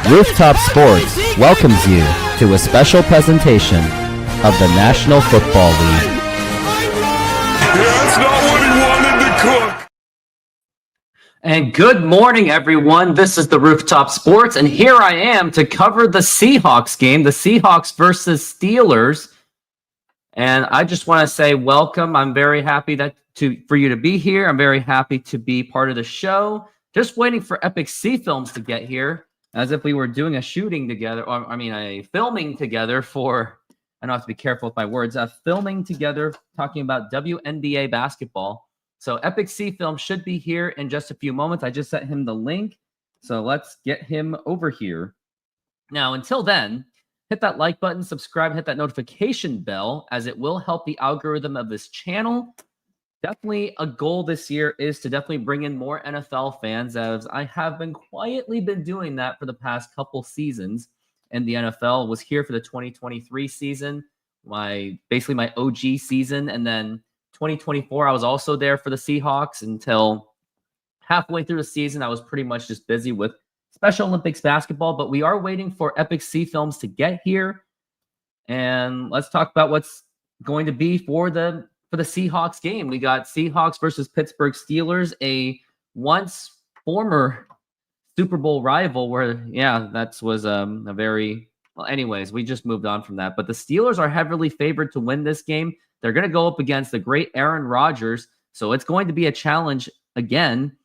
Rooftop Sports welcomes you to a special presentation of the National Football League. That's not what he wanted to cook. And good morning, everyone. This is the Rooftop Sports, and here I am to cover the Seahawks game, the Seahawks versus Steelers. And I just want to say welcome. I'm very happy for you to be here. I'm very happy to be part of the show. Just waiting for Epic C Films to get here, as if we were doing a shooting together, a filming together for, I don't have to be careful with my words, filming together, talking about WNBA basketball. So Epic C Film should be here in just a few moments. I just sent him the link, so let's get him over here. Now, until then, hit that like button, subscribe, hit that notification bell, as it will help the algorithm of this channel. Definitely a goal this year is to definitely bring in more NFL fans, as I have been quietly doing that for the past couple seasons. And the NFL was here for the 2023 season, basically my OG season, and then 2024 I was also there for the Seahawks until halfway through the season. I was pretty much just busy with Special Olympics basketball, but we are waiting for Epic C Films to get here, and let's talk about what's going to be for the Seahawks game. We got Seahawks versus Pittsburgh Steelers, a once former Super Bowl rival where, that was a very, well, anyways, we just moved on from that. But the Steelers are heavily favored to win this game. They're going to go up against the great Aaron Rodgers, so it's going to be a challenge again.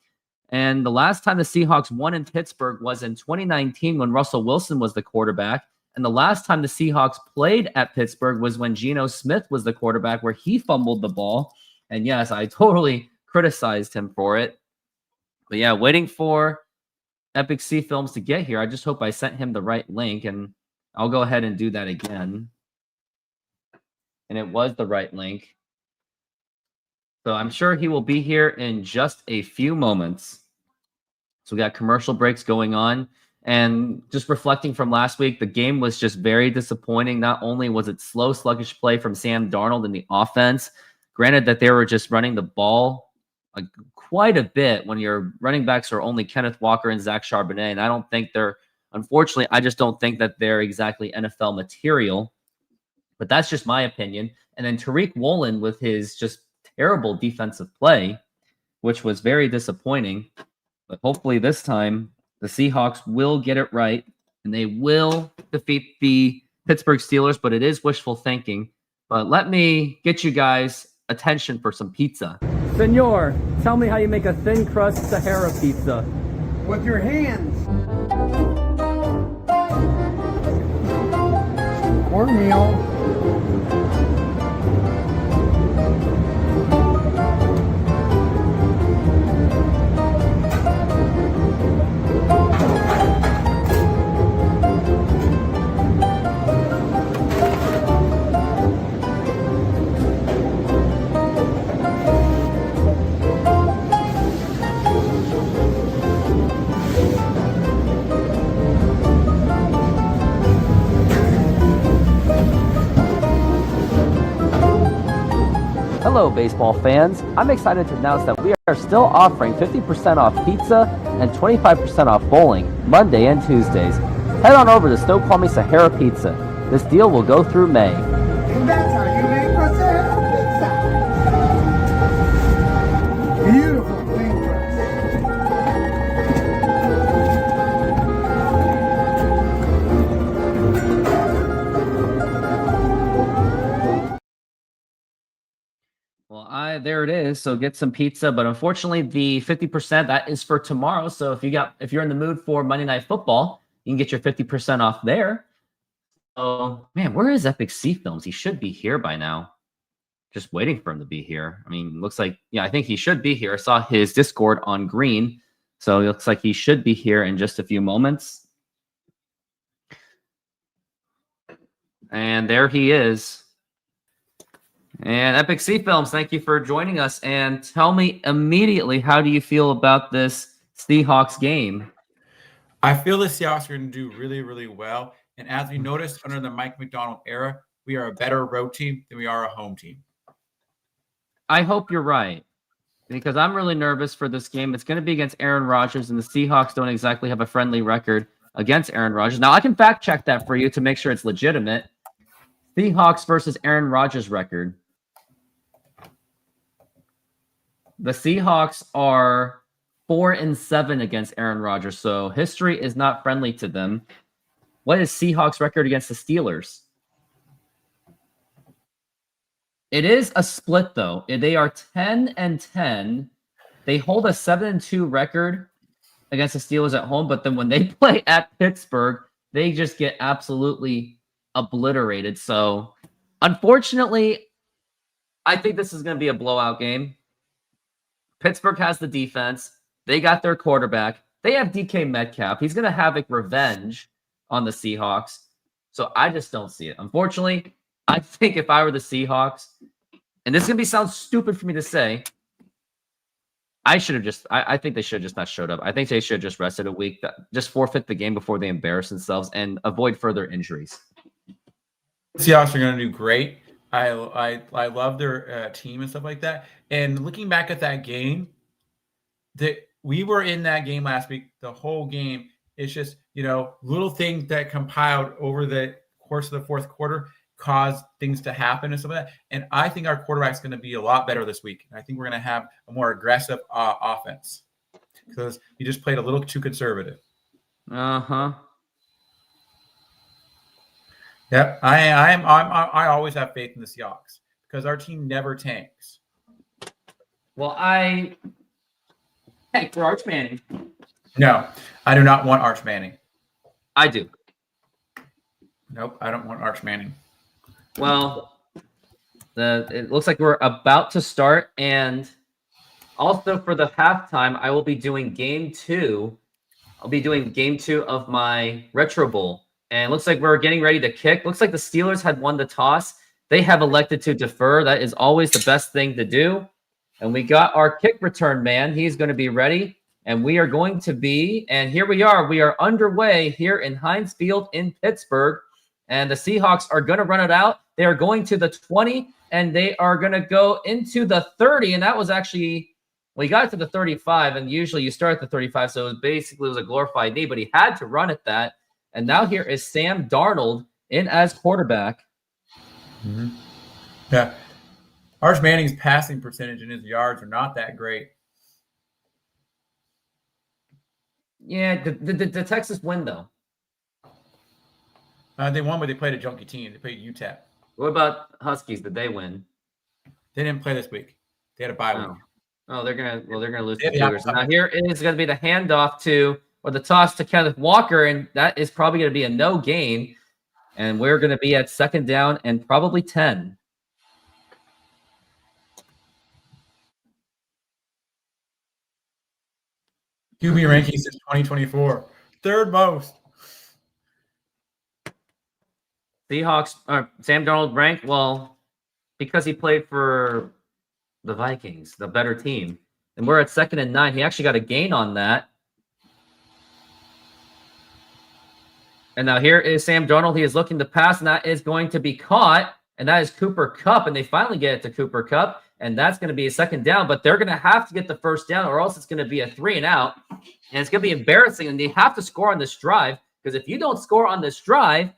And the last time the Seahawks won in Pittsburgh was in 2019 when Russell Wilson was the quarterback. And the last time the Seahawks played at Pittsburgh was when Geno Smith was the quarterback, where he fumbled the ball. And yes, I totally criticized him for it. But yeah, waiting for Epic C Films to get here. I just hope I sent him the right link, and I'll go ahead and do that again. And it was the right link. So I'm sure he will be here in just a few moments. So we got commercial breaks going on. And just reflecting from last week, the game was just very disappointing. Not only was it slow, sluggish play from Sam Darnold in the offense, granted that they were just running the ball quite a bit when your running backs are only Kenneth Walker and Zach Charbonnet. And I don't think unfortunately, I just don't think that they're exactly NFL material. But that's just my opinion. And then Tariq Woolen with his just terrible defensive play, which was very disappointing. But hopefully this time, the Seahawks will get it right, and they will defeat the Pittsburgh Steelers, but it is wishful thinking. But let me get you guys attention for some pizza. Senor, tell me how you make a thin crust Sahara pizza. With your hands. Cornmeal. Hello, baseball fans. I'm excited to announce that we are still offering 50% off pizza and 25% off bowling Monday and Tuesdays. Head on over to Snoqualmie Sahara Pizza. This deal will go through May. And that's how you make a Sahara pizza. Beautiful thin crust. Well, there it is. So get some pizza, but unfortunately, the 50% that is for tomorrow. So if you're in the mood for Monday Night Football, you can get your 50% off there. Oh man, where is Epic C Films? He should be here by now. Just waiting for him to be here. I mean, looks like, I think he should be here. I saw his Discord on green, so it looks like he should be here in just a few moments. And there he is. And Epic C Films, thank you for joining us. And tell me immediately, how do you feel about this Seahawks game? I feel the Seahawks are going to do really, really well. And as we noticed under the Mike McDonald era, we are a better road team than we are a home team. I hope you're right, because I'm really nervous for this game. It's going to be against Aaron Rodgers, and the Seahawks don't exactly have a friendly record against Aaron Rodgers. Now, I can fact check that for you to make sure it's legitimate. Seahawks versus Aaron Rodgers record. The Seahawks are 4-7 against Aaron Rodgers, so history is not friendly to them. What is Seahawks record against the Steelers? It is a split, though. They are 10-10. They hold a 7-2 record against the Steelers at home, but then when they play at Pittsburgh, they just get absolutely obliterated. So, unfortunately, I think this is going to be a blowout game. Pittsburgh has the defense. They got their quarterback. They have DK Metcalf. He's going to have like revenge on the Seahawks. So I just don't see it. Unfortunately, I think if I were the Seahawks, and this is going to sound stupid for me to say, I think they should have just not showed up. I think they should have just rested a week, just forfeit the game before they embarrass themselves and avoid further injuries. Seahawks are going to do great. I love their team and stuff like that. And looking back at that game, we were in that game last week. The whole game, it's just, little things that compiled over the course of the fourth quarter caused things to happen and stuff like that. And I think our quarterback's going to be a lot better this week. I think we're going to have a more aggressive offense because he just played a little too conservative. Uh-huh. Yep, I always have faith in the Seahawks because our team never tanks. Well, Hey, for Arch Manning. No, I do not want Arch Manning. I do. Nope, I don't want Arch Manning. Well, it looks like we're about to start, and also for the halftime, I will be doing game 2. I'll be doing game 2 of my Retro Bowl. And it looks like we're getting ready to kick. Looks like the Steelers had won the toss. They have elected to defer. That is always the best thing to do. And we got our kick return man. He's going to be ready. And we are going to be, and here we are. We are underway here in Heinz Field in Pittsburgh. And the Seahawks are going to run it out. They are going to the 20, and they are going to go into the 30. And that was actually, we got to the 35, and usually you start at the 35. So it was a glorified knee, but he had to run at that. And now here is Sam Darnold in as quarterback. Mm-hmm. Yeah. Arch Manning's passing percentage and his yards are not that great. Yeah, the Texas win, though. They won, but they played a junky team. They played UTEP. What about Huskies? Did they win? They didn't play this week. They had a bye week. Oh, they're gonna lose to the Cougars. Now here is going to be the handoff to, or the toss to Kenneth Walker, and that is probably going to be a no gain. And we're going to be at 2nd down and probably 10. QB rankings since 2024. 3rd most. Seahawks, Sam Darnold ranked, well, because he played for the Vikings, the better team. And we're at 2nd and 9. He actually got a gain on that. And now here is Sam Darnold. He is looking to pass, and that is going to be caught. And that is Cooper Kupp. And they finally get it to Cooper Kupp. And that's going to be a 2nd down. But they're going to have to get the 1st down, or else it's going to be a 3 and out. And it's going to be embarrassing. And they have to score on this drive. Because if you don't score on this drive,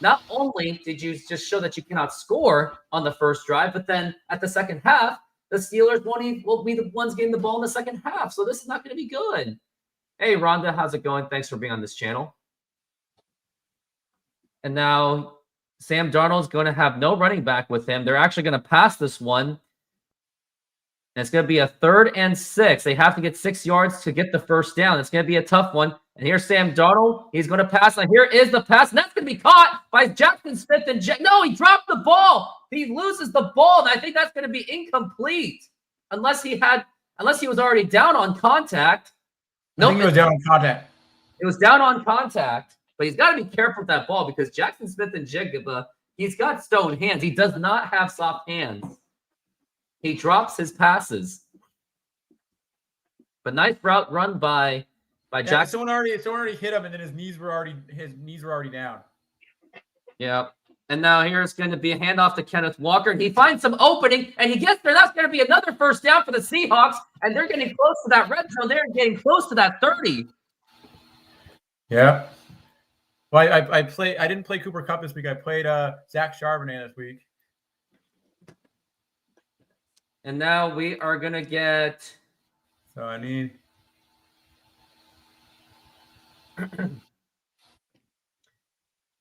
not only did you just show that you cannot score on the first drive, but then at the second half, the Steelers will be the ones getting the ball in the second half. So this is not going to be good. Hey, Rhonda, how's it going? Thanks for being on this channel. And now Sam Darnold's going to have no running back with him. They're actually going to pass this one. And it's going to be a 3rd and 6. They have to get 6 yards to get the 1st down. It's going to be a tough one. And here's Sam Darnold. He's going to pass. And here is the pass. And that's going to be caught by Jackson Smith. No, he dropped the ball. He loses the ball. And I think that's going to be incomplete. Unless he was already down on contact. I think he was down on contact. It was down on contact. But he's got to be careful with that ball because Jackson Smith and Jigba, he's got stone hands. He does not have soft hands. He drops his passes. But nice route run by Jackson. Someone already hit him, and then his knees were already down. Yeah. And now here's going to be a handoff to Kenneth Walker. And he finds some opening, and he gets there. That's going to be another 1st down for the Seahawks. And they're getting close to that red zone. They're getting close to that 30. Yeah. Well, I didn't play Cooper Kupp this week. I played Zach Charbonnet this week. And now we are going to get... So I need...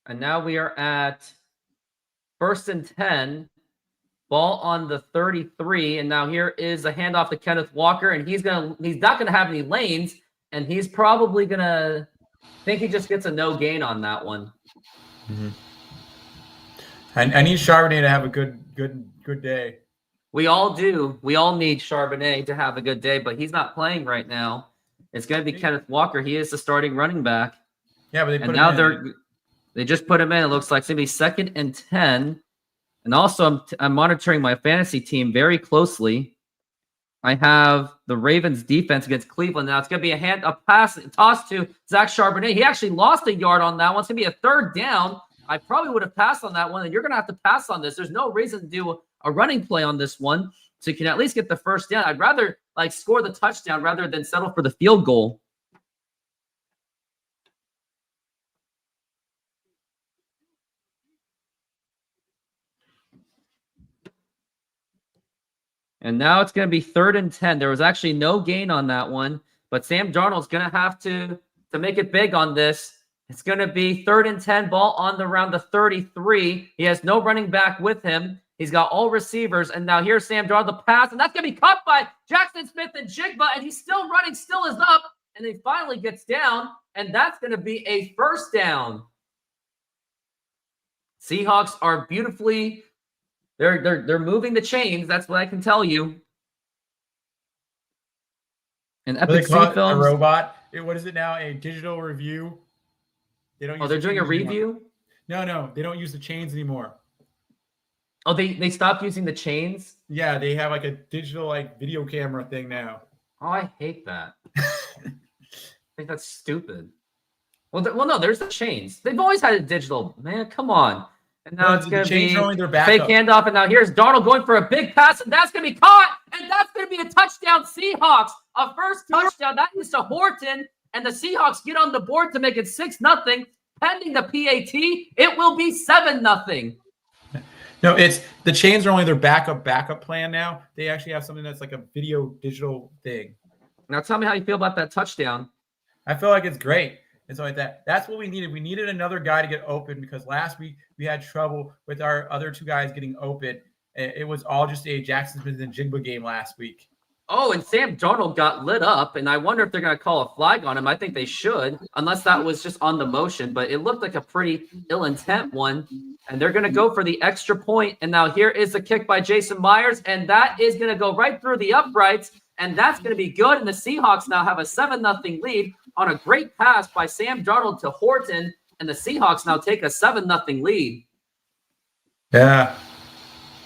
And now we are at 1st and 10. Ball on the 33. And now here is a handoff to Kenneth Walker. And he's not going to have any lanes. And he's probably going to think he just gets a no gain on that one. Mm-hmm. I need Charbonnet to have a good day. We all do. We all need Charbonnet to have a good day, but he's not playing right now. It's going to be Kenneth Walker. He is the starting running back. Yeah, but they just put him in. It looks like it's going to be 2nd and 10. And also, I'm monitoring my fantasy team very closely. I have the Ravens defense against Cleveland. Now it's going to be a toss to Zach Charbonnet. He actually lost a yard on that one. It's going to be a 3rd down. I probably would have passed on that one, and you're going to have to pass on this. There's no reason to do a running play on this one, so you can at least get the 1st down. I'd rather score the touchdown rather than settle for the field goal. And now it's going to be 3rd and 10. There was actually no gain on that one, but Sam Darnold's going to have to make it big on this. It's going to be 3rd and 10, ball on around the 33. He has no running back with him. He's got all receivers, and now here's Sam Darnold, the pass, and that's going to be caught by Jackson Smith-Njigba, and he's still running, still is up, and he finally gets down, and that's going to be a 1st down. Seahawks are beautifully... They're moving the chains. That's what I can tell you. And Epic C Films, a robot. What is it now? A digital review. They're doing a review. No, they don't use the chains anymore. Oh, they stopped using the chains. Yeah, they have like a digital video camera thing now. Oh, I hate that. I think that's stupid. Well, no, there's the chains. They've always had a digital. Man, come on. And now it's going to be fake handoff. And now here's Darnold going for a big pass, and that's going to be caught. And that's going to be a touchdown, Seahawks. A 1st touchdown. That is to Horton. And the Seahawks get on the board to make it 6-0. Pending the PAT, it will be 7-0. No, it's the chains are only their backup plan now. They actually have something that's like a video digital thing. Now tell me how you feel about that touchdown. I feel like it's great. And so like that. That's what we needed. We needed another guy to get open because last week we had trouble with our other 2 guys getting open. It was all just a Jackson Smith-Njigba game last week. Oh, and Sam Darnold got lit up, and I wonder if they're going to call a flag on him. I think they should, unless that was just on the motion, but it looked like a pretty ill-intent one, and they're going to go for the extra point. And now here is the kick by Jason Myers, and that is going to go right through the uprights, and that's going to be good, and the Seahawks now have a 7-0 lead on a great pass by Sam Darnold to Horton, and the Seahawks now take a 7-0 lead. Yeah.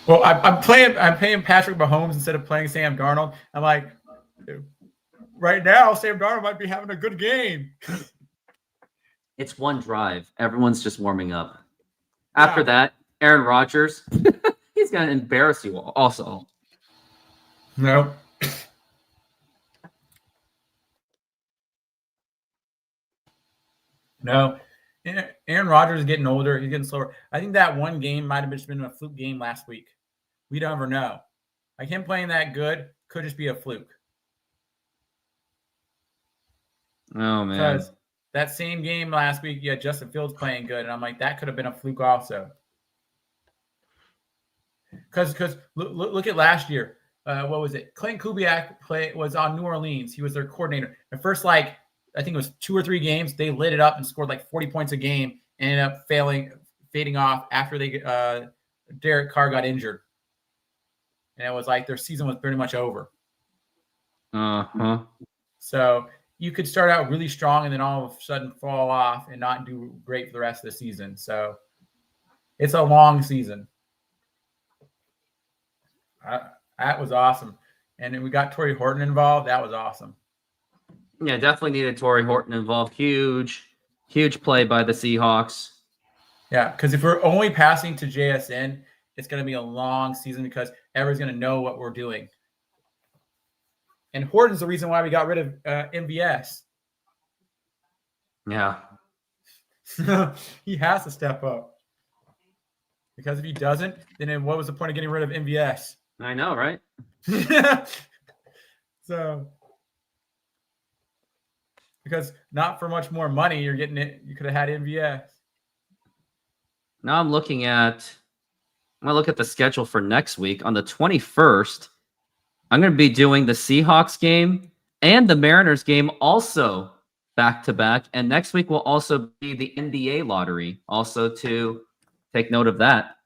Well, I'm playing Patrick Mahomes instead of playing Sam Darnold. I'm like, right now, Sam Darnold might be having a good game. It's one drive. Everyone's just warming up. After that, Aaron Rodgers, he's going to embarrass you also. No. No. Aaron Rodgers is getting older. He's getting slower. I think that one game might have just been a fluke game last week. We don't ever know. Like him playing that good could just be a fluke. Oh, man. Because that same game last week, you had Justin Fields playing good, and I'm like, that could have been a fluke also. Because look at last year. What was it? Clint Kubiak was on New Orleans. He was their coordinator. The first, I think it was 2 or 3 games, they lit it up and scored 40 points a game and ended up fading off after Derek Carr got injured. And it was like their season was pretty much over. Uh-huh. So you could start out really strong and then all of a sudden fall off and not do great for the rest of the season. So it's a long season. That was awesome. And then we got Torrey Horton involved. That was awesome. Yeah, definitely needed Torrey Horton involved. Huge play by the Seahawks. Yeah, because if we're only passing to JSN, it's going to be a long season because everyone's going to know what we're doing. And Horton's the reason why we got rid of MVS. Yeah. He has to step up. Because if he doesn't, then what was the point of getting rid of MVS? I know, right? So, because not for much more money, you're getting it. You could have had MVS. Now I'm going to look at the schedule for next week. On the 21st, I'm going to be doing the Seahawks game and the Mariners game also back to back. And next week will also be the NBA lottery, also to take note of that.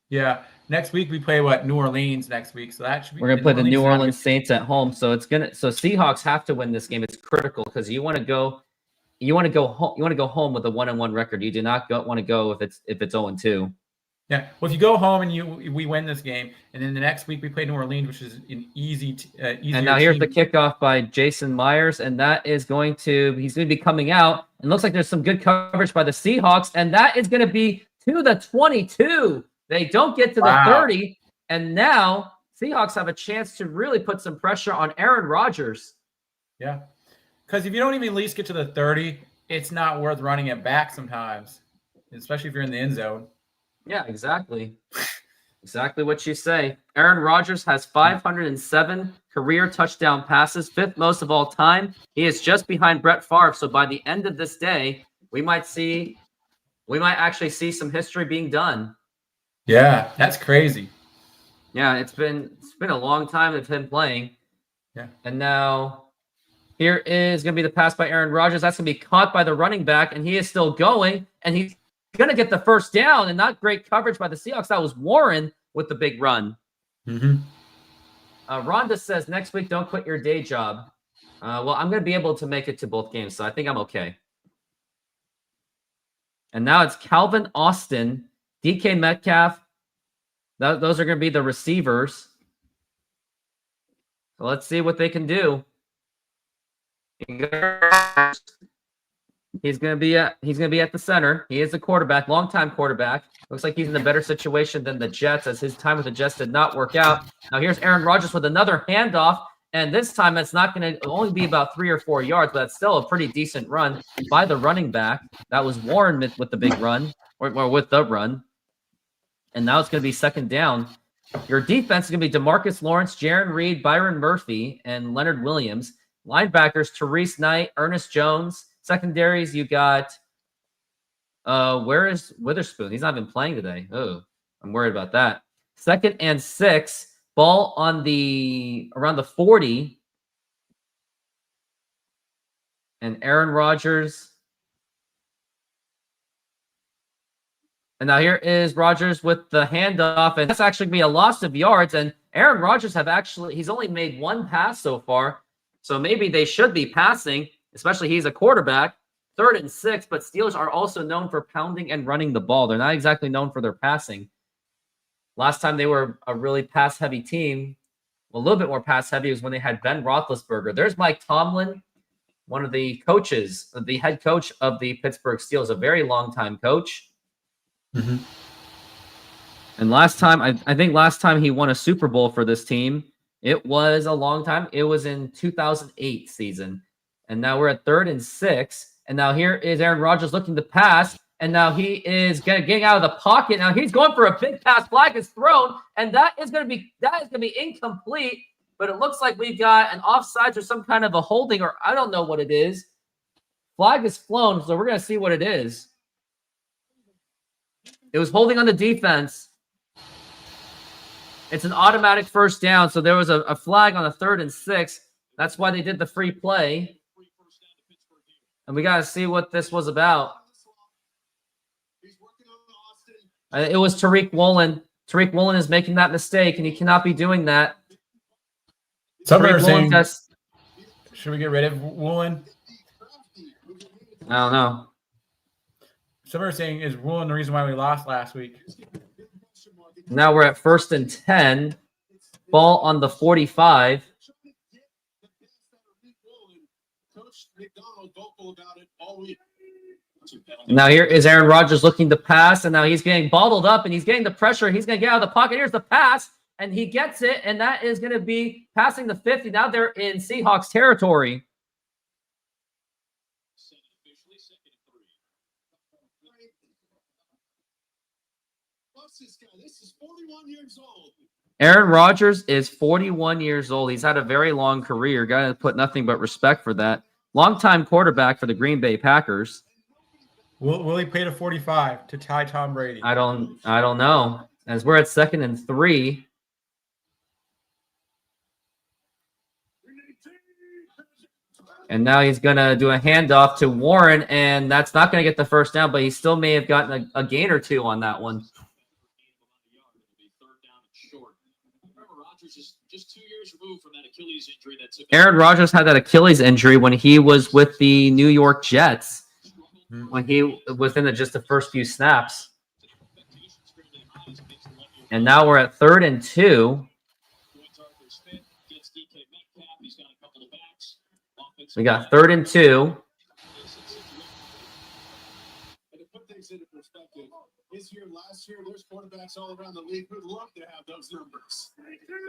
Yeah. Next week we play New Orleans next week. So that should be. We're going to play the New Orleans Saints at home. So Seahawks have to win this game. It's critical because you want to go home with a 1-1 record. You do not want to go if it's 0-2. Yeah. Well, if you go home and we win this game, and then the next week we play New Orleans, which is an easy. And now here's the kickoff by Jason Myers, and he's going to be coming out. And looks like there's some good coverage by the Seahawks, and that is going to be to the 22. They don't get to the 30, and now Seahawks have a chance to really put some pressure on Aaron Rodgers. Yeah, because if you don't even at least get to the 30, it's not worth running it back sometimes, especially if you're in the end zone. Yeah, exactly. Exactly what you say. Aaron Rodgers has 507 career touchdown passes, 5th most of all time. He is just behind Brett Favre. So by the end of this day, we might actually see some history being done. Yeah, that's crazy. Yeah, it's been a long time of him playing. Yeah. And now here is going to be the pass by Aaron Rodgers. That's going to be caught by the running back, and he is still going, and he's going to get the first down, and not great coverage by the Seahawks. That was Warren with the big run. Mm-hmm. Rhonda says, next week, don't quit your day job. Well, I'm going to be able to make it to both games, so I think I'm okay. And now it's Calvin Austin, DK Metcalf. Those are going to be the receivers. So let's see what they can do. He's going to be at the center. He is a quarterback, longtime quarterback. Looks like he's in a better situation than the Jets, as his time with the Jets did not work out. Now here's Aaron Rodgers with another handoff, and this time it's not going to only be about 3 or 4 yards, but it's still a pretty decent run by the running back. That was Warren with the big run, or with the run. And now it's going to be second down. Your defense is going to be DeMarcus Lawrence, Jaron Reed, Byron Murphy, and Leonard Williams. Linebackers, Therese Knight, Ernest Jones. Secondaries, you got where is Witherspoon? He's not even playing today. Oh, I'm worried about that. 2nd and 6, ball on around the 40. And Aaron Rodgers. And now here is Rodgers with the handoff, and that's actually going to be a loss of yards. And Aaron Rodgers he's only made 1 pass so far. So maybe they should be passing, especially he's a quarterback. 3rd and 6, but Steelers are also known for pounding and running the ball. They're not exactly known for their passing. Last time they were a really pass-heavy team, a little bit more pass-heavy, was when they had Ben Roethlisberger. There's Mike Tomlin, one of the coaches, the head coach of the Pittsburgh Steelers, a very long-time coach. Mm-hmm. And last time, I think last time he won a Super Bowl for this team, it was a long time. It was in 2008 season. And now we're at 3rd and 6. And now here is Aaron Rodgers looking to pass. And now he is getting out of the pocket. Now he's going for a big pass. Flag is thrown. And that is going to be incomplete. But it looks like we got an offsides or some kind of a holding, or I don't know what it is. Flag is flown, so we're going to see what it is. It was holding on the defense. It's an automatic first down, so there was a flag on the 3rd and 6. That's why they did the free play. And we got to see what this was about. It was Tariq Woolen. Tariq Woolen is making that mistake, and he cannot be doing that. Some are saying, should we get rid of Woolen? I don't know. Some are saying, is Woolen the reason why we lost last week? Now we're at 1st and 10. Ball on the 45. Now here is Aaron Rodgers looking to pass, and now he's getting bottled up, and he's getting the pressure. He's going to get out of the pocket. Here's the pass, and he gets it, and that is going to be passing the 50. Now they're in Seahawks territory. Aaron Rodgers is 41 years old. He's had a very long career. Got to put nothing but respect for that. Longtime quarterback for the Green Bay Packers. Will he play to 45 to tie Tom Brady? I don't know. As we're at 2nd and 3. And now he's going to do a handoff to Warren, and that's not going to get the first down, but he still may have gotten a gain or two on that one. Aaron Rodgers had that Achilles injury when he was with the New York Jets, when he was in just the first few snaps. And now we're at 3rd and 2. We got 3rd and 2.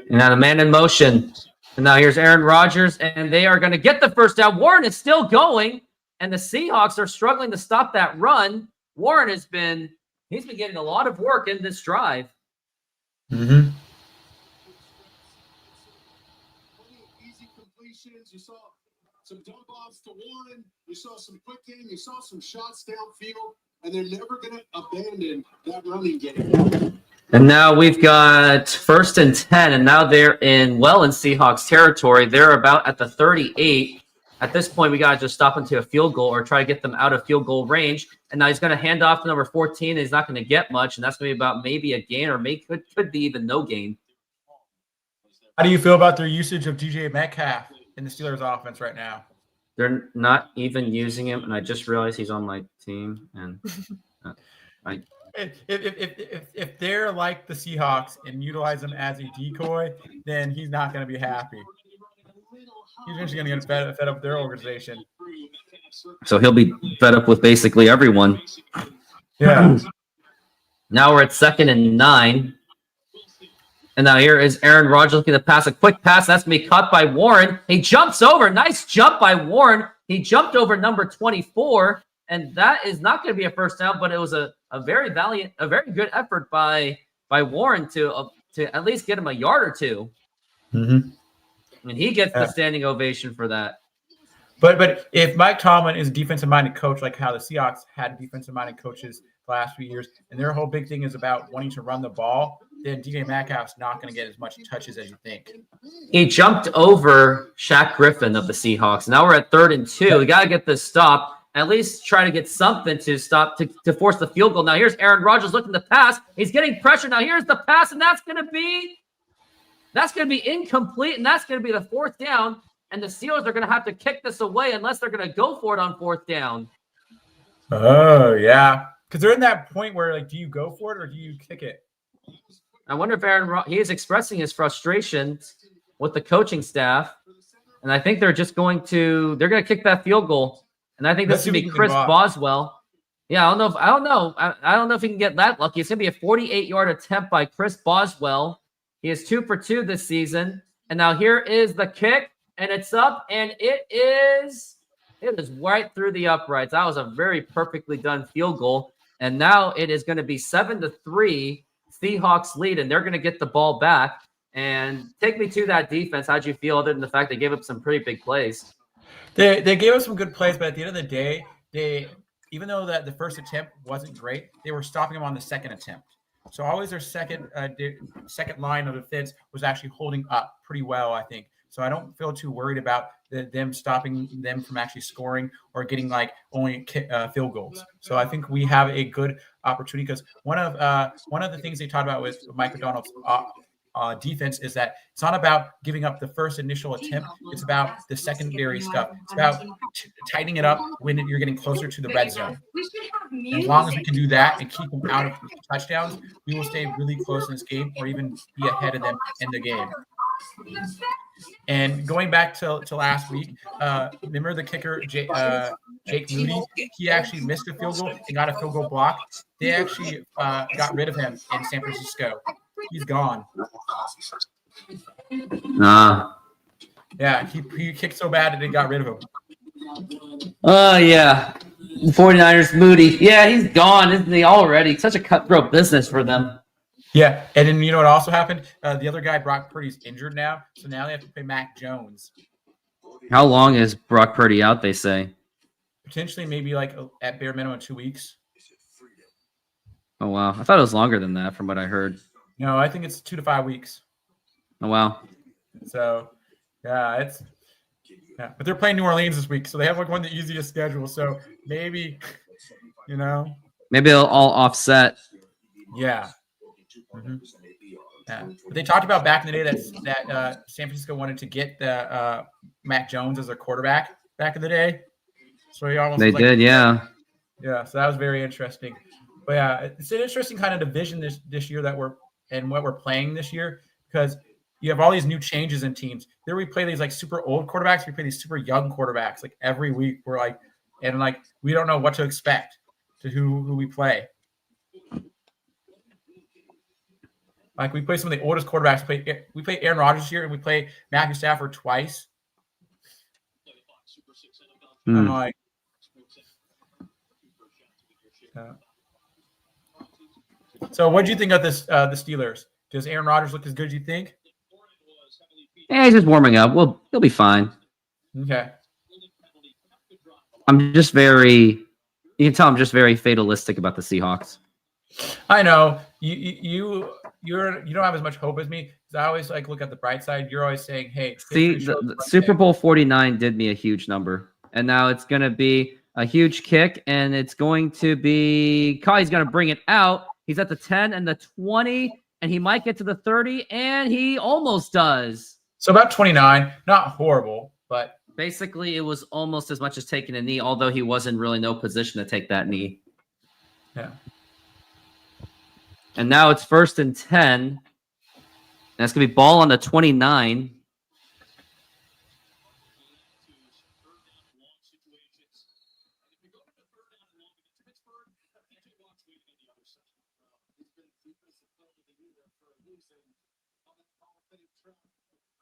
And now the man in motion. And now here's Aaron Rodgers, and they are going to get the first down. Warren is still going, and the Seahawks are struggling to stop that run. Warren he's been getting a lot of work in this drive. Mm-hmm. Easy completions. You saw some dump offs to Warren. You saw some quick game. You saw some shots downfield, and they're never going to abandon that running game. And now we've got 1st and 10, and now they're in Seahawks territory. They're about at the 38. At this point, we got to just stop into a field goal or try to get them out of field goal range. And now he's going to hand off to number 14. And he's not going to get much, and that's going to be about maybe a gain or could be even no gain. How do you feel about their usage of DJ Metcalf in the Steelers offense right now? They're not even using him, and I just realized he's on my team. And if they're like the Seahawks and utilize him as a decoy, then he's not going to be happy. He's just going to get fed up with their organization. So he'll be fed up with basically everyone. Yeah. Now we're at 2nd and 9. And now here is Aaron Rodgers looking to pass a quick pass. That's going to be caught by Warren. He jumps over. Nice jump by Warren. He jumped over number 24. And that is not going to be a first down, but it was a very good effort by Warren to at least get him a yard or two. Mm-hmm. And he gets the standing ovation for that. But if Mike Tomlin is a defensive-minded coach, like how the Seahawks had defensive-minded coaches the last few years, and their whole big thing is about wanting to run the ball, then DJ Metcalf's not going to get as much touches as you think. He jumped over Shaq Griffin of the Seahawks. Now we're at 3rd and 2. We got to get this stop. At least try to get something to stop to force the field goal. Now here's Aaron Rodgers looking to pass. He's getting pressure. Now here's the pass, and that's going to be incomplete, and that's going to be the 4th down. And the Steelers are going to have to kick this away unless they're going to go for it on 4th down. Oh yeah, because they're in that point where do you go for it or do you kick it? I wonder if he is expressing his frustration with the coaching staff, and I think they're going to kick that field goal. And I think this is going to be Chris Boswell. Yeah, I don't know. I don't know if he can get that lucky. It's going to be a 48-yard attempt by Chris Boswell. He is 2 for 2 this season. And now here is the kick, and it's up, and it is right through the uprights. That was a very perfectly done field goal. And now it is going to be 7-3 Seahawks lead, and they're going to get the ball back. And take me to that defense. How'd you feel other than the fact they gave up some pretty big plays? They gave us some good plays, but at the end of the day, even though the first attempt wasn't great, they were stopping them on the second attempt. So always their second line of defense was actually holding up pretty well, I think. So I don't feel too worried about them stopping them from actually scoring or getting only field goals. So I think we have a good opportunity because one of the things they talked about with Mike Macdonald's defense is that it's not about giving up the first initial attempt. It's about the secondary stuff. It's about tightening it up when you're getting closer to the red zone. As long as we can do that and keep them out of touchdowns, we will stay really close in this game or even be ahead of them in the game. And going back to last week, remember the kicker, Jake Moody? He actually missed a field goal and got a field goal block. They actually got rid of him in San Francisco. He's gone. Nah. Yeah, he kicked so bad that they got rid of him. Yeah. The 49ers, Moody. Yeah, he's gone, isn't he, already? Such a cutthroat business for them. Yeah, and then you know what also happened? The other guy, Brock Purdy's injured now, so now they have to play Mac Jones. How long is Brock Purdy out, they say? Potentially maybe like at bare minimum 2 weeks. Oh, wow. I thought it was longer than that from what I heard. No, I think it's 2 to 5 weeks. Oh, wow. So, yeah, but they're playing New Orleans this week, so they have like one of the easiest schedules. So maybe, you know, Maybe it'll all offset. yeah. Mm-hmm. Yeah. But they talked about back in the day that San Francisco wanted to get the Mac Jones as their quarterback back in the day. So he almost They was did, yeah. Yeah, so that was very interesting. But yeah, it's an interesting kind of division this year that what we're playing this year, because you have all these new changes in teams. There we play these like super old quarterbacks, we play these super young quarterbacks. Like every week we're like, and like we don't know what to expect to who we play. Like we play some of the oldest quarterbacks. We play Aaron Rodgers this year, and we play Matthew Stafford twice. I'm like, so what do you think of this? The Steelers? Does Aaron Rodgers look as good as you think? Yeah, he's just warming up. Well, he'll be fine. Okay. I'm just you can tell I'm just very fatalistic about the Seahawks. I know you don't have as much hope as me, because I always like look at the bright side. You're always saying, "Hey, See, the Super Bowl 49 did me a huge number, and now it's going to be a huge kick, and it's going to be Kylie's going to bring it out. He's at the 10 and the 20, and he might get to the 30, and he almost does. So about 29, not horrible, but basically it was almost as much as taking a knee, although he was in really no position to take that knee. Yeah. And now it's 1st and 10. And that's going to be ball on the 29.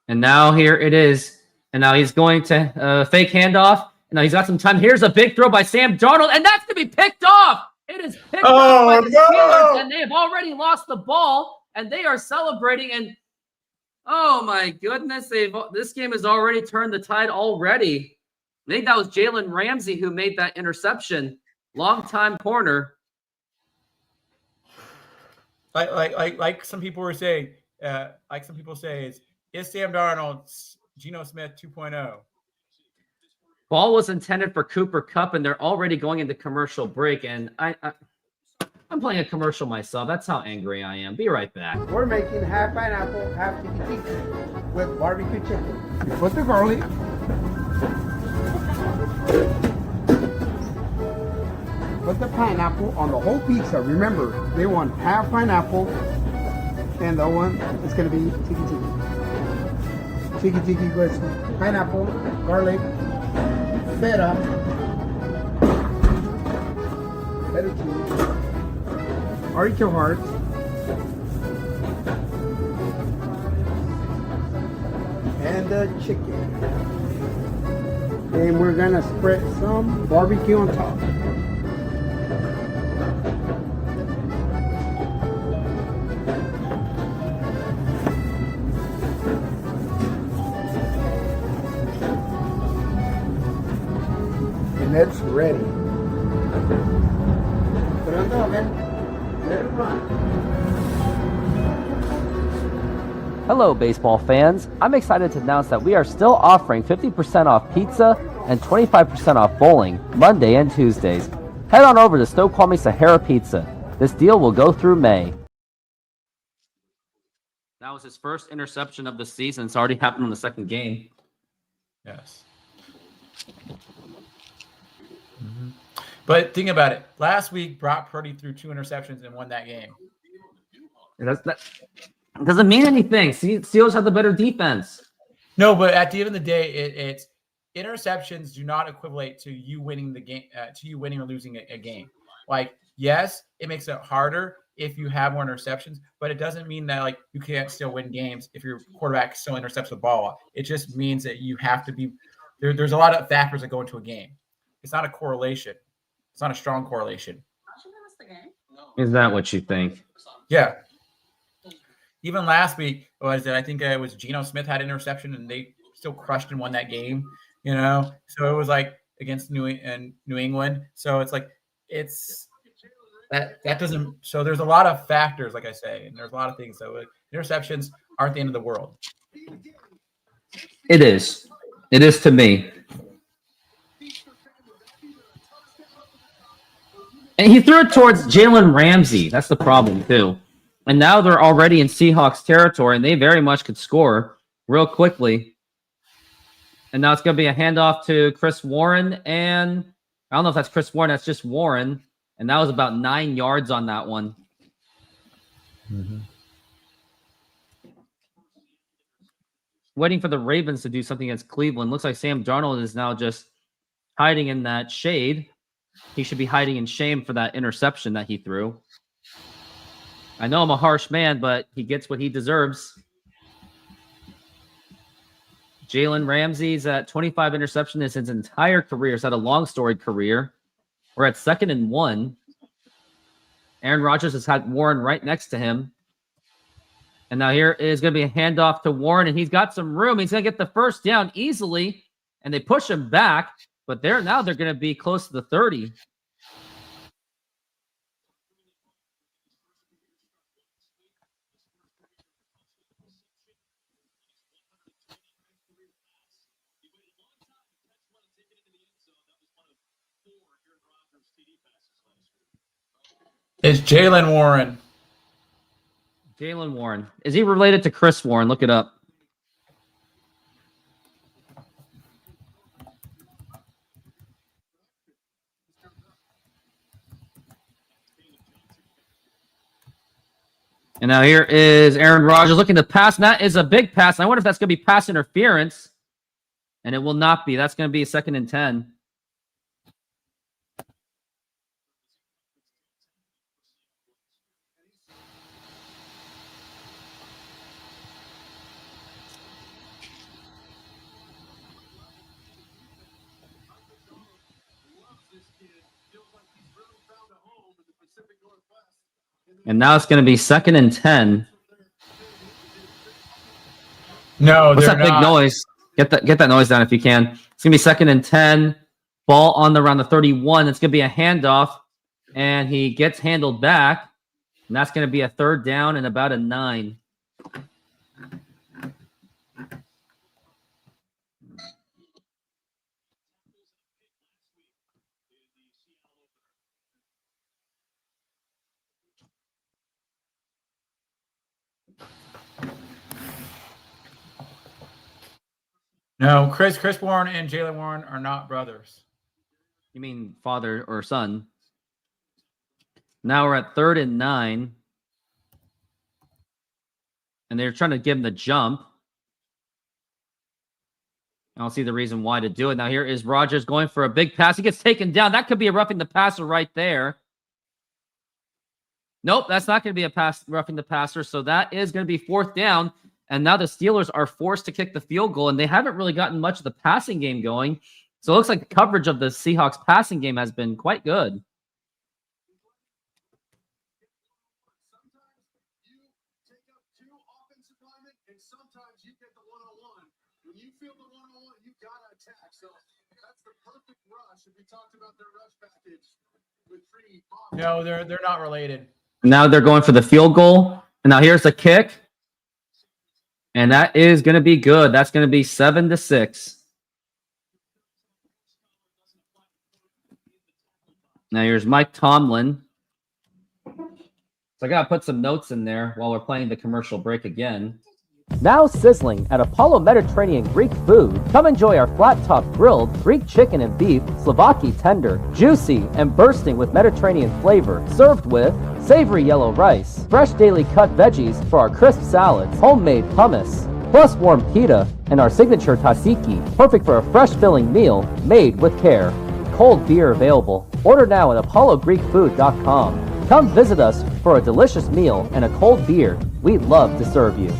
And now here it is. And now he's going to fake handoff. And now he's got some time. Here's a big throw by Sam Darnold. And that's going to be picked off. It is picked off by the Steelers. And they have already lost the ball. And they are celebrating. And oh my goodness, this game has already turned the tide already. I think that was Jalen Ramsey who made that interception. Long-time corner. Like some people were saying, is Sam Darnold Geno Smith 2.0? Ball was intended for Cooper Kupp, and they're already going into commercial break. And I'm playing a commercial myself. That's how angry I am. Be right back. We're making half pineapple, half tiki tiki with barbecue chicken. You put the garlic. Put the pineapple on the whole pizza. Remember, they want half pineapple, and the one is going to be tiki tiki. Tiki tiki with pineapple, garlic, feta cheese, artichoke hearts, and the chicken. And we're gonna spread some barbecue on top. It's ready. Put it on the oven. Let it run. Hello, baseball fans. I'm excited to announce that we are still offering 50% off pizza and 25% off bowling Monday and Tuesdays. Head on over to Snoqualmie Sahara Pizza. This deal will go through May. That was his first interception of the season. It's already happened in the second game. Yes. Mm-hmm. But think about it. Last week, Brock Purdy threw 2 interceptions and won that game. That doesn't mean anything. Steelers have the better defense. No, but at the end of the day, it's interceptions do not equate to you winning the game, to you winning or losing a game. Like, yes, it makes it harder if you have more interceptions, but it doesn't mean that like you can't still win games if your quarterback still intercepts the ball. It just means that you have to be there. There's a lot of factors that go into a game. It's not a correlation. It's not a strong correlation. Is that what you think? Yeah. Even last week, was it? I think it was Geno Smith had an interception, and they still crushed and won that game. So it was like against New England. So it's like that doesn't. So there's a lot of factors, like I say, and there's a lot of things. So like, interceptions aren't the end of the world. It is. It is to me. And he threw it towards Jalen Ramsey. That's the problem, too. And now they're already in Seahawks territory, and they very much could score real quickly. And now it's going to be a handoff to Chris Warren. And I don't know if that's Chris Warren. That's just Warren. And that was about 9 yards on that one. Mm-hmm. Waiting for the Ravens to do something against Cleveland. Looks like Sam Darnold is now just hiding in that shade. He should be hiding in shame for that interception that he threw. I know I'm a harsh man, but he gets what he deserves. Jalen Ramsey's at 25 interceptions in his entire career. He's had a long storied career. We're at 2nd and 1. Aaron Rodgers has had Warren right next to him. And now here is going to be a handoff to Warren, and he's got some room. He's going to get the first down easily, and they push him back. But they're going to be close to the 30. It's Jalen Warren. Jalen Warren. Is he related to Chris Warren? Look it up. And now here is Aaron Rodgers looking to pass. And that is a big pass. And I wonder if that's going to be pass interference. And it will not be. That's going to be 2nd and 10. And now it's going to be 2nd and 10. No, What's they're that big not. noise? Get that noise down if you can. It's going to be 2nd and 10. Ball on around the 31. It's going to be a handoff. And he gets handled back. And that's going to be a 3rd down and about a 9. No, Chris Warren and Jalen Warren are not brothers. You mean father or son? Now we're at 3rd and 9. And they're trying to give him the jump. I don't see the reason why to do it. Now here is Rodgers going for a big pass. He gets taken down. That could be a roughing the passer right there. Nope, that's not going to be a pass roughing the passer. So that is going to be 4th down. And now the Steelers are forced to kick the field goal, and they haven't really gotten much of the passing game going. So it looks like the coverage of the Seahawks passing game has been quite good. Sometimes you take up 2 offensive linemen, and sometimes you get the one-on-one. When you feel the one-on-one, you got to attack. So that's the perfect rush. If we talked about their rush package with 3 offense. No, they're not related. Now they're going for the field goal. And now here's the kick. And that is going to be good. That's going to be 7-6. Now here's Mike Tomlin. So I got to put some notes in there while we're playing the commercial break again. Now sizzling at Apollo Mediterranean Greek Food. Come enjoy our flat-top grilled Greek chicken and beef, Slovaki tender, juicy and bursting with Mediterranean flavor, served with savory yellow rice, fresh daily cut veggies for our crisp salads, homemade hummus, plus warm pita, and our signature tzatziki, perfect for a fresh filling meal made with care. Cold beer available. Order now at apollogreekfood.com. Come visit us for a delicious meal and a cold beer. We'd love to serve you.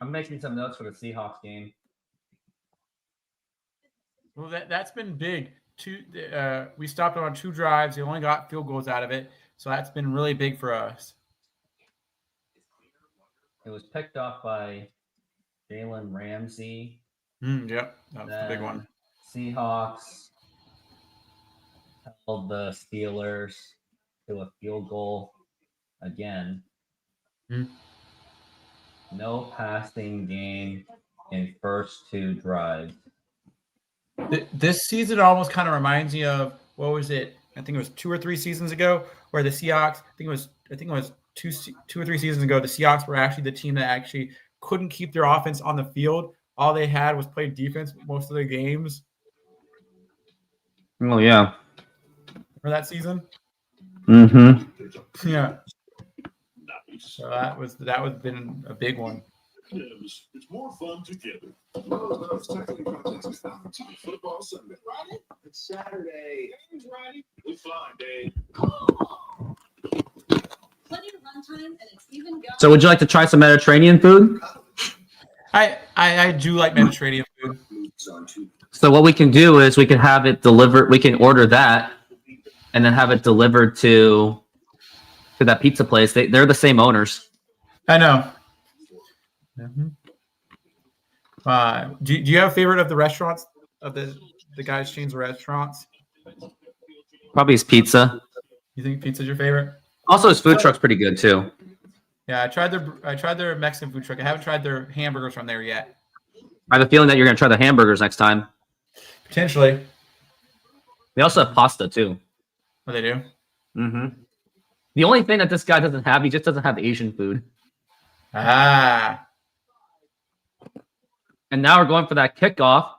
I'm making some notes for the Seahawks game. Well, that's been big. We stopped on 2 drives. They only got field goals out of it, so that's been really big for us. It was picked off by Jalen Ramsey. Yep, that was the big one. Seahawks held the Steelers to a field goal again. No passing game in first 2 drives. This season almost kind of reminds me of, what was it? I think it was 2 or 3 seasons ago, where the Seahawks. I think it was 2 or 3 seasons ago. The Seahawks were actually the team that actually couldn't keep their offense on the field. All they had was play defense most of the games. Oh yeah. For that season. Mm-hmm. Yeah. So that was been a big one. It's more fun together. Football Sunday. Friday? It's Saturday. Game's Friday. It's fine, Dave. Plenty of runtime, and it's even going. So would you like to try some Mediterranean food? I do like Mediterranean food. So what we can do is we can have it delivered. We can order that, and then have it delivered to that pizza place. They're the same owners. I know. Mm-hmm. Do you have a favorite of the restaurants, of the guys' chains of restaurants? Probably his pizza. You think pizza's your favorite? Also, his food truck's pretty good too. Yeah, I tried their Mexican food truck. I haven't tried their hamburgers from there yet. I have a feeling that you're gonna try the hamburgers next time. Potentially. They also have pasta too. What they do? Mm-hmm. The only thing that this guy doesn't have, he just doesn't have Asian food. Ah. And now we're going for that kickoff.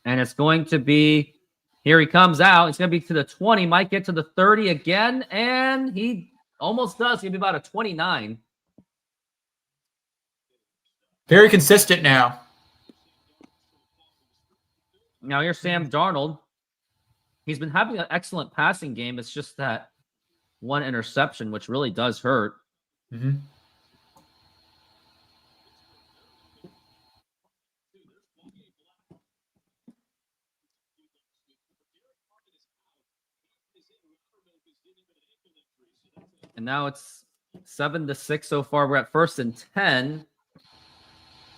And it's going to be, here he comes out. It's going to be to the 20, might get to the 30 again. And he almost does. He'll be about a 29. Very consistent now. Now here's Sam Darnold. He's been having an excellent passing game. It's just that one interception, which really does hurt. Mm-hmm. And now it's 7-6 so far. We're at 1st and 10.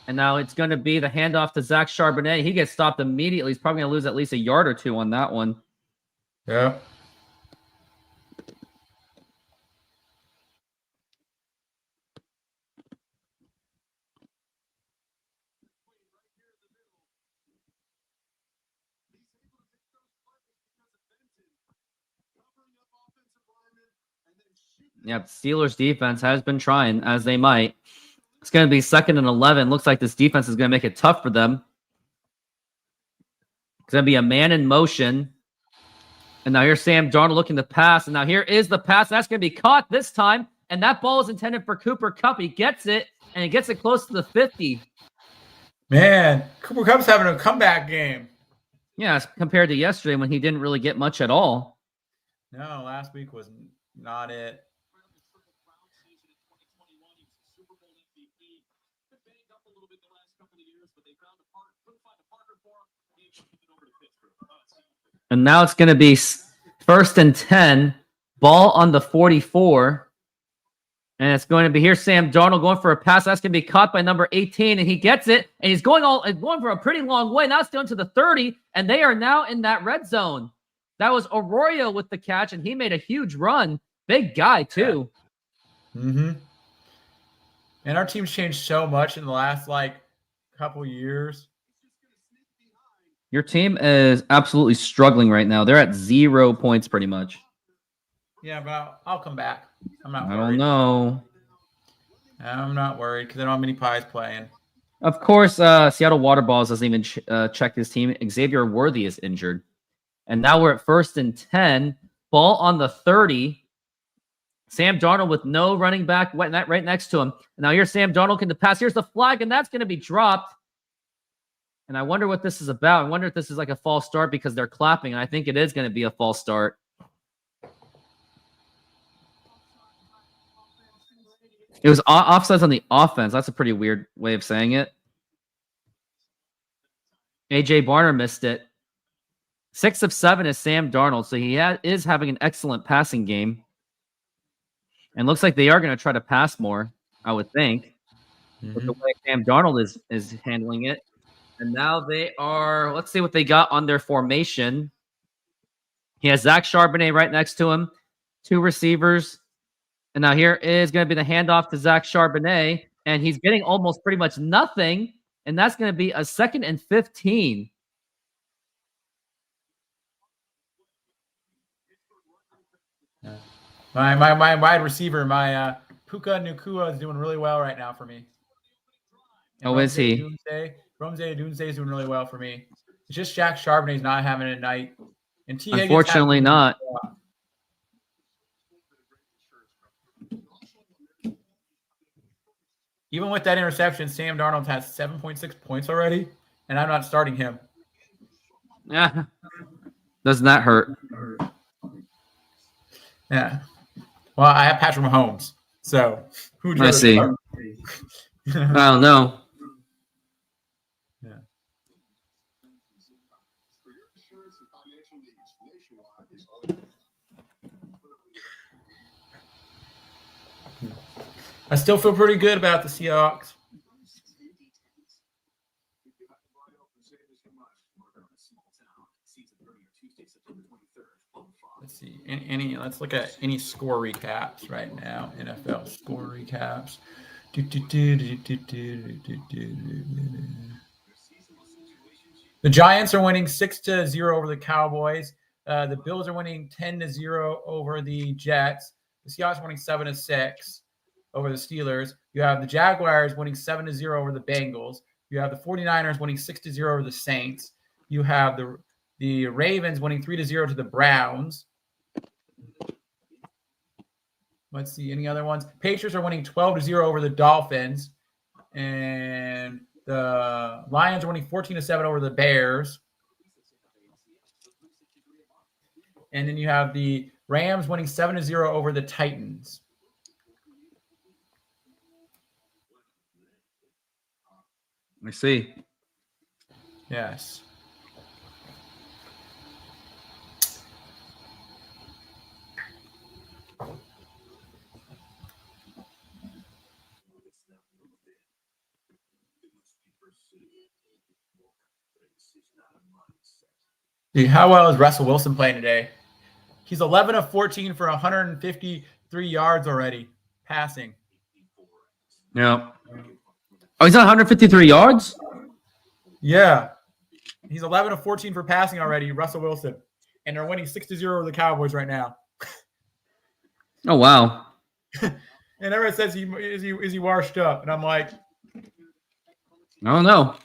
And now it's going to be the handoff to Zach Charbonnet. He gets stopped immediately. He's probably going to lose at least a yard or 2 on that one. Yeah. Yep, Steelers defense has been trying, as they might. It's going to be 2nd and 11. Looks like this defense is going to make it tough for them. It's going to be a man in motion. And now here's Sam Darnold looking to pass. And now here is the pass. That's going to be caught this time. And that ball is intended for Cooper Kupp. He gets it, and he gets it close to the 50. Man, Cooper Kupp's having a comeback game. Yeah, compared to yesterday when he didn't really get much at all. No, last week was not it. And now it's going to be 1st and 10. Ball on the 44. And it's going to be here. Sam Darnold going for a pass. That's going to be caught by number 18. And he gets it. And he's going for a pretty long way. Now it's down to the 30. And they are now in that red zone. That was Arroyo with the catch. And he made a huge run. Big guy, too. Mm-hmm. And our team's changed so much in the last, couple years. Your team is absolutely struggling right now. They're at 0 points pretty much. Yeah, but I'll come back. I'm not worried. I don't know. I'm not worried because I don't have many pies playing. Of course, Seattle Waterballs doesn't even check his team. Xavier Worthy is injured. And now we're at 1st and 10. Ball on the 30. Sam Darnold with no running back right next to him. And now here's Sam Darnold can pass. Here's the flag, and that's going to be dropped. And I wonder what this is about. I wonder if this is like a false start because they're clapping. And I think it is going to be a false start. It was offsides on the offense. That's a pretty weird way of saying it. AJ Barner missed it. 6 of 7 is Sam Darnold, so he is having an excellent passing game. And looks like they are going to try to pass more, I would think, with the way Sam Darnold is handling it. And now they are, let's see what they got on their formation. He has Zach Charbonnet right next to him, 2 receivers. And now here is going to be the handoff to Zach Charbonnet, and he's getting almost pretty much nothing, and that's going to be a 2nd and 15. My wide receiver, my Puka Nacua is doing really well right now for me. And Is he? Ramsey Dunze is doing really well for me. It's just Jack Charbonnet's not having a night. And T. Higgins Unfortunately not. Even with that interception, Sam Darnold has 7.6 points already, and I'm not starting him. Yeah. Doesn't that hurt? Yeah. Well, I have Patrick Mahomes, so who would you I rather see. start? I don't know. Yeah. I still feel pretty good about the Seahawks. Let's see. Let's look at any score recaps right now. NFL score recaps. The Giants are winning 6-0 over the Cowboys. The Bills are winning 10-0 over the Jets. The Seahawks are winning 7-6 over the Steelers. You have the Jaguars winning 7-0 over the Bengals. You have the 49ers winning 6-0 over the Saints. You have the Ravens winning 3-0 to the Browns. Let's see, any other ones? Patriots are winning 12-0 over the Dolphins. And the Lions are winning 14-7 over the Bears. And then you have the Rams winning 7-0 over the Titans. I see. Yes. Dude, how well is Russell Wilson playing today? He's 11 of 14 for 153 yards already, passing. Yeah. Oh, he's at 153 yards? Yeah. He's 11 of 14 for passing already, Russell Wilson. And they're winning 6-0 over the Cowboys right now. Oh, wow. And everyone says, is he washed up? And I'm like, I don't know.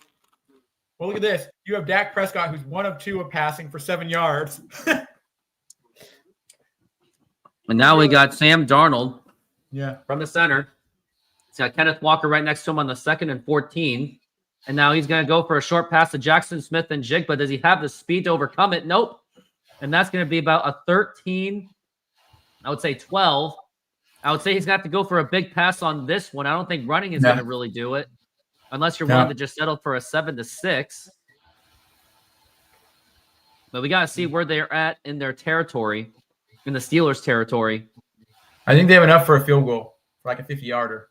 well, look at this. You have Dak Prescott, who's 1 of 2 of passing for 7 yards. And now we got Sam Darnold Yeah. from the center. He's got Kenneth Walker right next to him on the 2nd and 14. And now he's going to go for a short pass to Jackson Smith and Jigba. Does he have the speed to overcome it? Nope. And that's going to be about a 13, I would say 12. I would say he's going to have to go for a big pass on this one. I don't think running is going to really do it. Unless you're willing to just settle for a 7-6. But we got to see where they're at in their territory, in the Steelers' territory. I think they have enough for a field goal, for like a 50-yarder.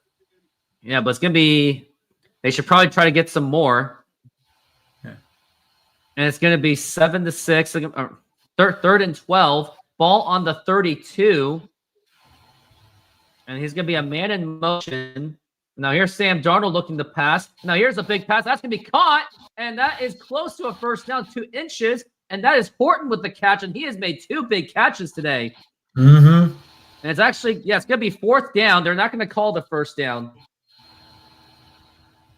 Yeah, but it's going to be – they should probably try to get some more. Yeah. And it's going to be 7-6, 3rd and 12. Ball on the 32. And he's going to be a man in motion. Now here's Sam Darnold looking to pass. Now here's a big pass. That's going to be caught. And that is close to a first down, 2 inches. And that is Horton with the catch. And he has made 2 big catches today. Mm-hmm. And it's actually, it's going to be 4th down. They're not going to call the first down.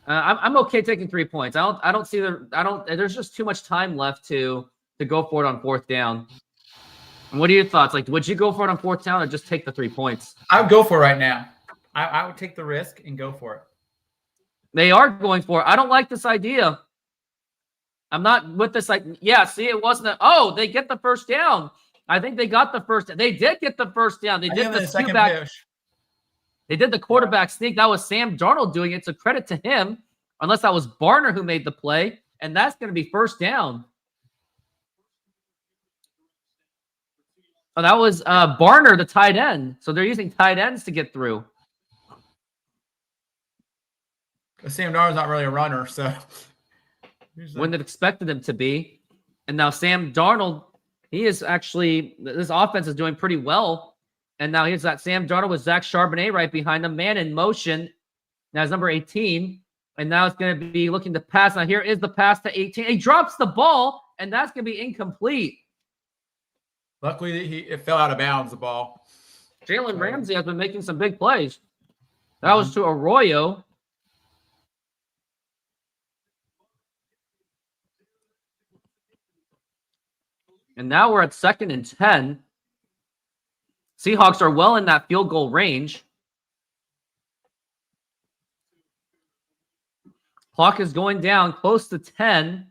I'm okay taking 3 points. I don't see there's just too much time left to go for it on 4th down. And what are your thoughts? Like, would you go for it on 4th down or just take the 3 points? I would go for it right now. I would take the risk and go for it. They are going for it. I don't like this idea. I'm not with this. Like, yeah, see, it wasn't. They get the first down. I think they got the first. They did get the first down. They did the second back. push. They did the quarterback sneak. That was Sam Darnold doing it, so credit to him, unless that was Barner who made the play, and that's going to be first down. Oh, that was Barner, the tight end. So they're using tight ends to get through. Sam Darnold's not really a runner, so Wouldn't have expected him to be. And now Sam Darnold, he is actually, this offense is doing pretty well. And now here's that Sam Darnold with Zach Charbonnet right behind him. Man in motion. Now it's number 18. And now it's going to be looking to pass. Now here is the pass to 18. He drops the ball, and that's going to be incomplete. Luckily, it fell out of bounds, the ball. Jalen Ramsey has been making some big plays. That was to Arroyo. And now we're at 2nd and 10. Seahawks are well in that field goal range. Clock is going down close to 10.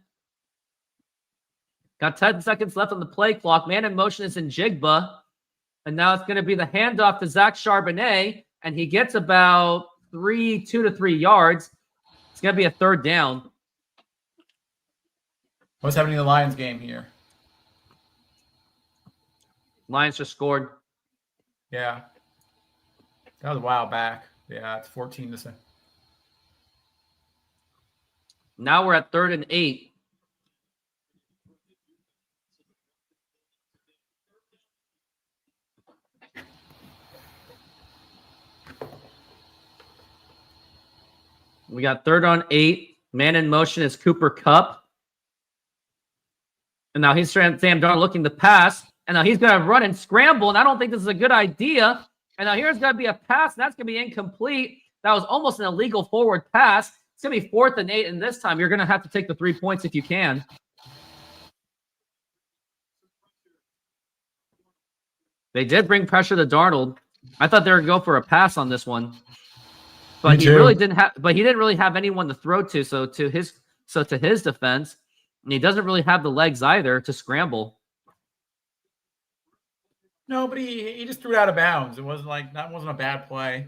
Got 10 seconds left on the play clock. Man in motion is in Jigba. And now it's going to be the handoff to Zach Charbonnet. And he gets about 2 to 3 yards. It's going to be a 3rd down. What's happening in the Lions game here? Lions just scored. Yeah. That was a while back. Yeah, it's 14 to 7. Now we're at 3rd and 8. We got 3rd on 8. Man in motion is Cooper Kupp. And now he's Sam Darnold looking to pass. And now he's going to run and scramble. And I don't think this is a good idea. And now here's going to be a pass. And that's going to be incomplete. That was almost an illegal forward pass. It's going to be 4th and 8. And this time you're going to have to take the 3 points if you can. They did bring pressure to Darnold. I thought they were going to go for a pass on this one. But he really didn't have. But he didn't really have anyone to throw to. So to his defense, and he doesn't really have the legs either to scramble. No, but he just threw it out of bounds. It wasn't like that wasn't a bad play.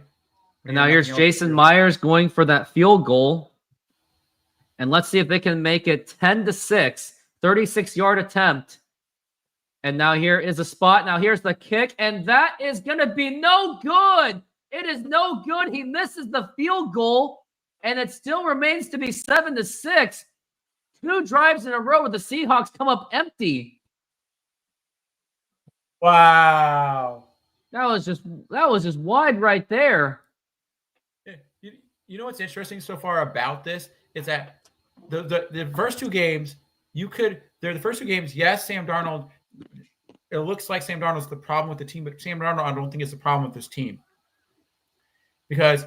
And now here's Jason Myers going for that field goal. And let's see if they can make it 10-6, 36-yard attempt. And now here is a spot. Now here's the kick, and that is going to be no good. It is no good. He misses the field goal, and it still remains to be 7-6. 2 drives in a row where the Seahawks come up empty. Wow. That was just wide right there. You know what's interesting so far about this is that the first 2 games, they're the first 2 games, yes, Sam Darnold, it looks like Sam Darnold's the problem with the team, but Sam Darnold, I don't think is the problem with this team. Because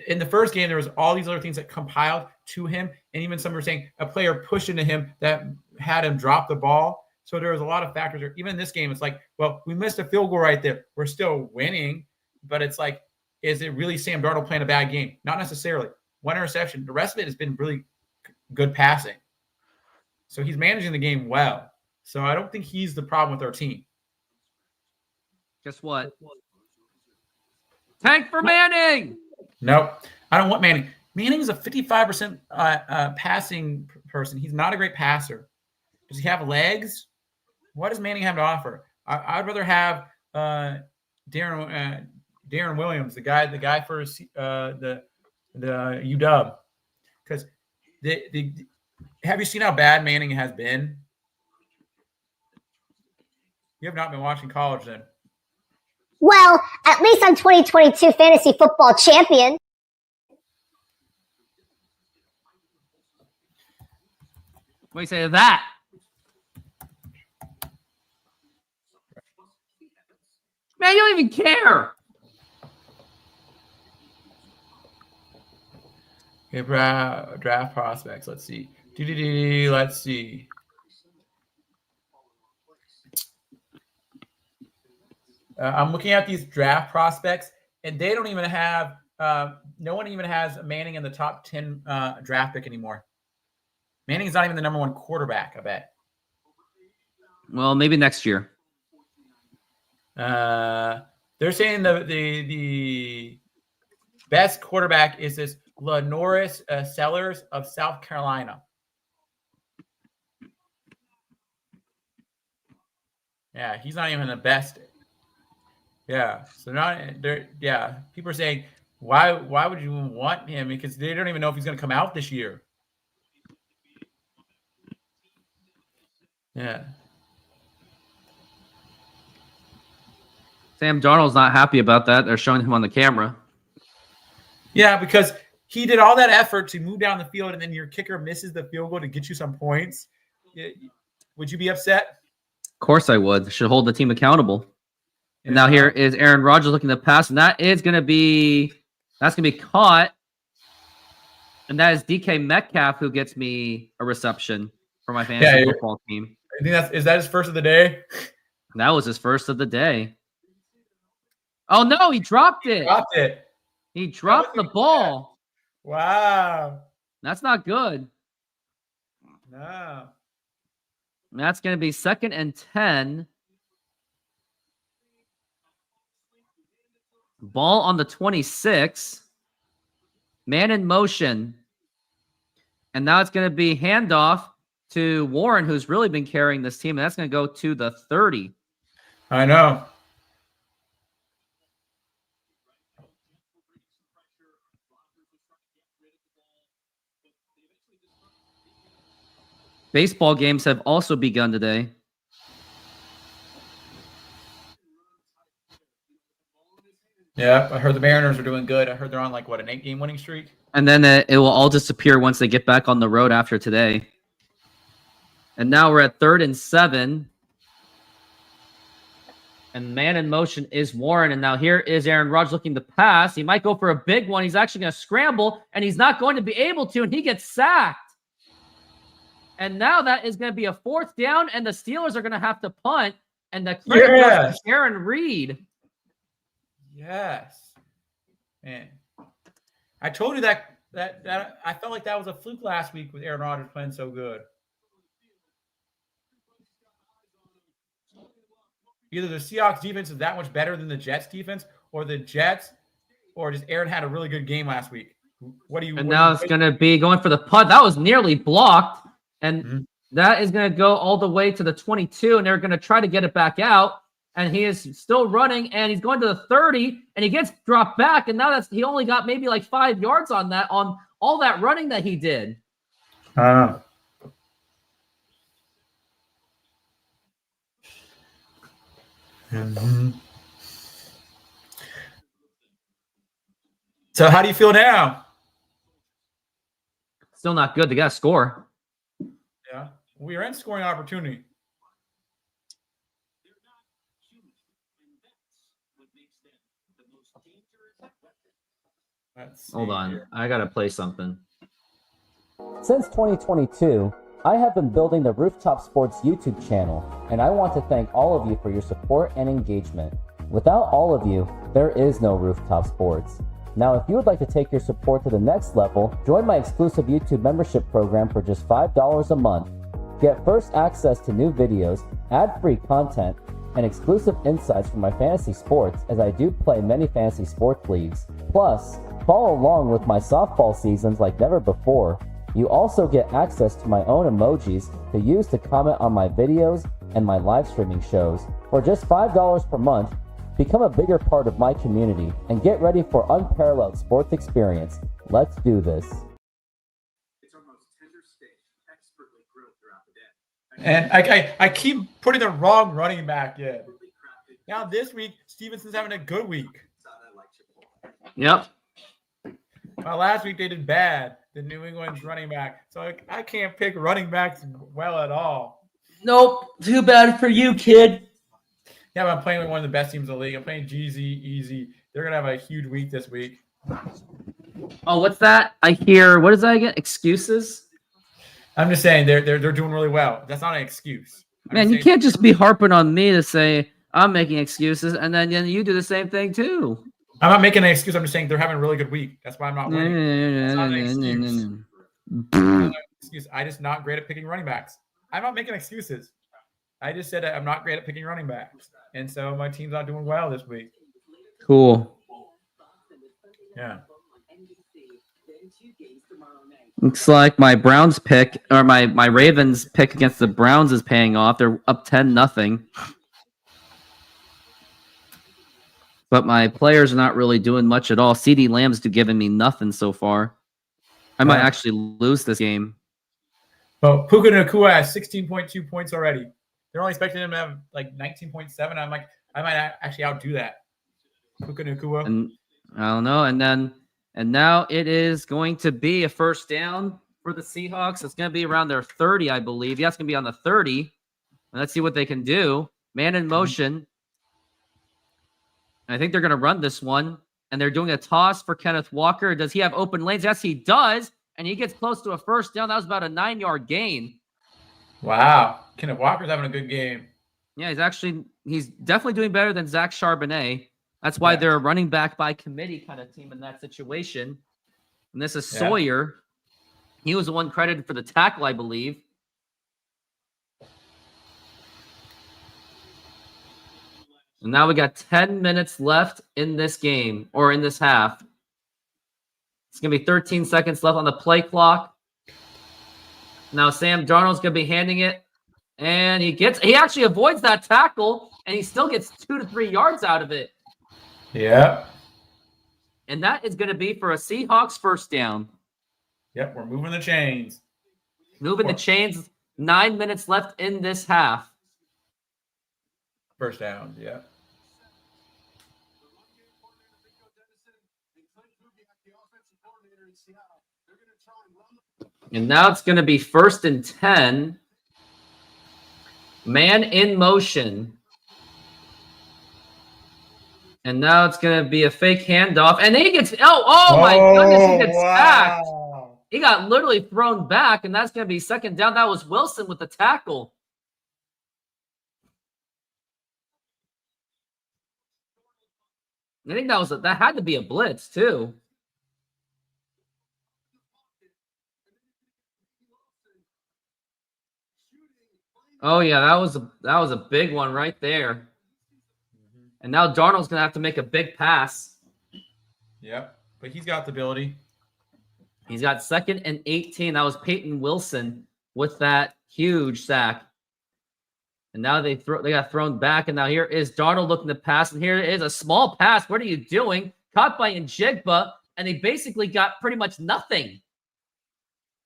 in the first game, there was all these other things that compiled to him, and even some were saying a player pushed into him that had him drop the ball. So there was a lot of factors there. Even in this game, it's like, well, we missed a field goal right there. We're still winning, but it's like, is it really Sam Darnold playing a bad game? Not necessarily. 1 interception. The rest of it has been really good passing. So he's managing the game well. So I don't think he's the problem with our team. Guess what? Tank for Manning. Nope. I don't want Manning. Manning is a 55% passing person. He's not a great passer. Does he have legs? What does Manning have to offer? I'd rather have Darren Williams, the guy for the UW, because have you seen how bad Manning has been? You have not been watching college then. Well, at least I'm 2022 fantasy football champion. What do you say to that? Man, you don't even care. Okay, draft prospects. Let's see. Let's see. I'm looking at these draft prospects, and they don't even have no one even has Manning in the top 10 draft pick anymore. Manning is not even the number 1 quarterback, I bet. Well, maybe next year. They're saying the best quarterback is this Lenoris Sellers of South Carolina. Yeah, he's not even the best. Yeah, so not there. Yeah, people are saying, why would you even want him? Because they don't even know if he's going to come out this year. Yeah. Sam Darnold's not happy about that. They're showing him on the camera. Yeah, because he did all that effort to move down the field, and then your kicker misses the field goal to get you some points. Would you be upset? Of course I would. Should hold the team accountable. And now here is Aaron Rodgers looking to pass, and that's gonna be caught. And that is DK Metcalf who gets me a reception for my fantasy football team. I think is that his first of the day? That was his first of the day. Oh no, he dropped it. He dropped the ball. Wow. That's not good. No. That's going to be 2nd and 10. Ball on the 26. Man in motion. And now it's going to be handoff to Warren, who's really been carrying this team. And that's going to go to the 30. I know. Baseball games have also begun today. Yeah, I heard the Mariners are doing good. I heard they're on like an 8-game winning streak. And then it will all disappear once they get back on the road after today. And now we're at 3rd and 7. And man in motion is Warren. And now here is Aaron Rodgers looking to pass. He might go for a big one. He's actually going to scramble, and he's not going to be able to, and he gets sacked. And now that is going to be a 4th down, and the Steelers are going to have to punt. And the credit goes to Aaron Reed. Yes. Man. I told you that I felt like that was a fluke last week with Aaron Rodgers playing so good. Either the Seahawks defense is that much better than the Jets defense, or just Aaron had a really good game last week. Now it's going to be going for the punt. That was nearly blocked. And that is going to go all the way to the 22, and they're going to try to get it back out. And he is still running, and he's going to the 30, and he gets dropped back. And now he only got maybe like 5 yards on all that running that he did. So how do you feel now? Still not good. They got to score. Yeah, we are in scoring opportunity. Hold on. I got to play something. Since 2022, I have been building the Rooftop Sports YouTube channel, and I want to thank all of you for your support and engagement. Without all of you, there is no Rooftop Sports. Now, if you would like to take your support to the next level, join my exclusive YouTube membership program for just $5 a month. Get first access to new videos, ad-free content, and exclusive insights from my fantasy sports, as I do play many fantasy sports leagues. Plus, follow along with my softball seasons like never before. You also get access to my own emojis to use to comment on my videos and my live streaming shows. For just $5 per month, become a bigger part of my community and get ready for unparalleled sports experience. Let's do this. It's our most tender steak, expertly grilled throughout the day. And I keep putting the wrong running back in. Now this week, Stevenson's having a good week. Yep. Last week they did bad. The New England's running back. So I can't pick running backs well at all. Nope. Too bad for you, kid. Yeah, but I'm playing with one of the best teams in the league. I'm playing GZ, Easy. They're going to have a huge week this week. Oh, what's that? I hear, what is that again? Excuses? I'm just saying they're doing really well. That's not an excuse. Man, you can't just be harping on me to say I'm making excuses, and then you do the same thing too. I'm not making an excuse. I'm just saying they're having a really good week. That's why I'm not winning. It's not an excuse. It's not an excuse. I'm just not great at picking running backs. I'm not making excuses. I just said I'm not great at picking running backs. And so my team's not doing well this week. Cool. Yeah. Looks like my Browns pick or my Ravens pick against the Browns is paying off. They're up 10-0. But my players are not really doing much at all. CD Lamb's giving me nothing so far. I might actually lose this game. Well, Puka Nacua has 16.2 points already. They're only expecting him to have like 19.7. I'm like, I might actually outdo that. Puka Nacua. And I don't know. And now it is going to be a first down for the Seahawks. It's going to be around their 30, I believe. Yeah, it's going to be on the 30. And let's see what they can do. Man in motion. I think they're going to run this one. And they're doing a toss for Kenneth Walker. Does he have open lanes? Yes, he does. And he gets close to a first down. That was about a 9-yard gain. Wow. Kenneth Walker's having a good game. Yeah, he's definitely doing better than Zach Charbonnet. That's why they're a running back by committee kind of team in that situation. And this is Sawyer. He was the one credited for the tackle, I believe. And now we got 10 minutes left in this game, or in this half. It's going to be 13 seconds left on the play clock. Now Sam Darnold's going to be handing it. And he actually avoids that tackle, and he still gets 2 to 3 yards out of it. Yeah. And that is going to be for a Seahawks first down. Yep, we're moving the chains. Moving the chains. 9 minutes left in this half. First down, yeah. And now it's going to be 1st and 10. Man in motion. And now it's going to be a fake handoff. And then he gets, oh my goodness, he gets sacked. He got literally thrown back, and that's going to be 2nd down. That was Wilson with the tackle. I think that had to be a blitz too. Oh yeah, that was a big one right there. And now Darnold's gonna have to make a big pass. Yep, but he's got the ability. He's got 2nd and 18. That was Peyton Wilson with that huge sack. And now they got thrown back. And now here is Darnold looking to pass. And here is a small pass. What are you doing? Caught by Njigba. And they basically got pretty much nothing.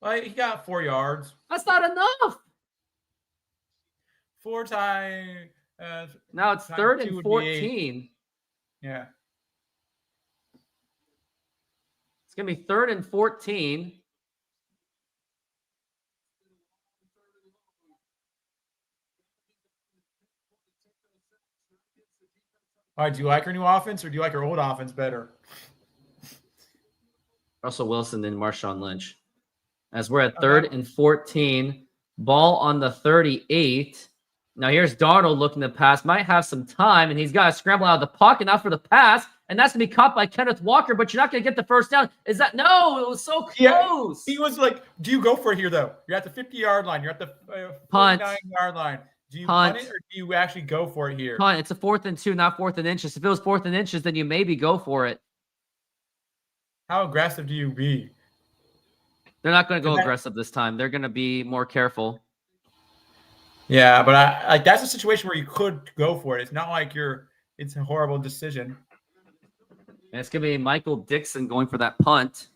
Well, he got 4 yards. That's not enough. 4 times. Now it's 3rd and 14. Yeah. It's going to be 3rd and 14. All right, do you like our new offense or do you like our old offense better? Russell Wilson and Marshawn Lynch. As we're at 3rd and 14. Ball on the 38. Now here's Darnold looking to pass. Might have some time, and he's got to scramble out of the pocket now for the pass. And that's going to be caught by Kenneth Walker, but you're not going to get the first down. Is that? No, it was so close. Yeah, he was like, do you go for it here, though? You're at the 50-yard line. You're at the 49-yard line. Do you punt it or do you actually go for it here? Punt. It's a 4th and 2, not 4th and inches. If it was 4th and inches, then you maybe go for it. How aggressive do you be? They're not going to go aggressive this time. They're going to be more careful. Yeah, but that's a situation where you could go for it. It's not like it's a horrible decision. And it's going to be Michael Dixon going for that punt.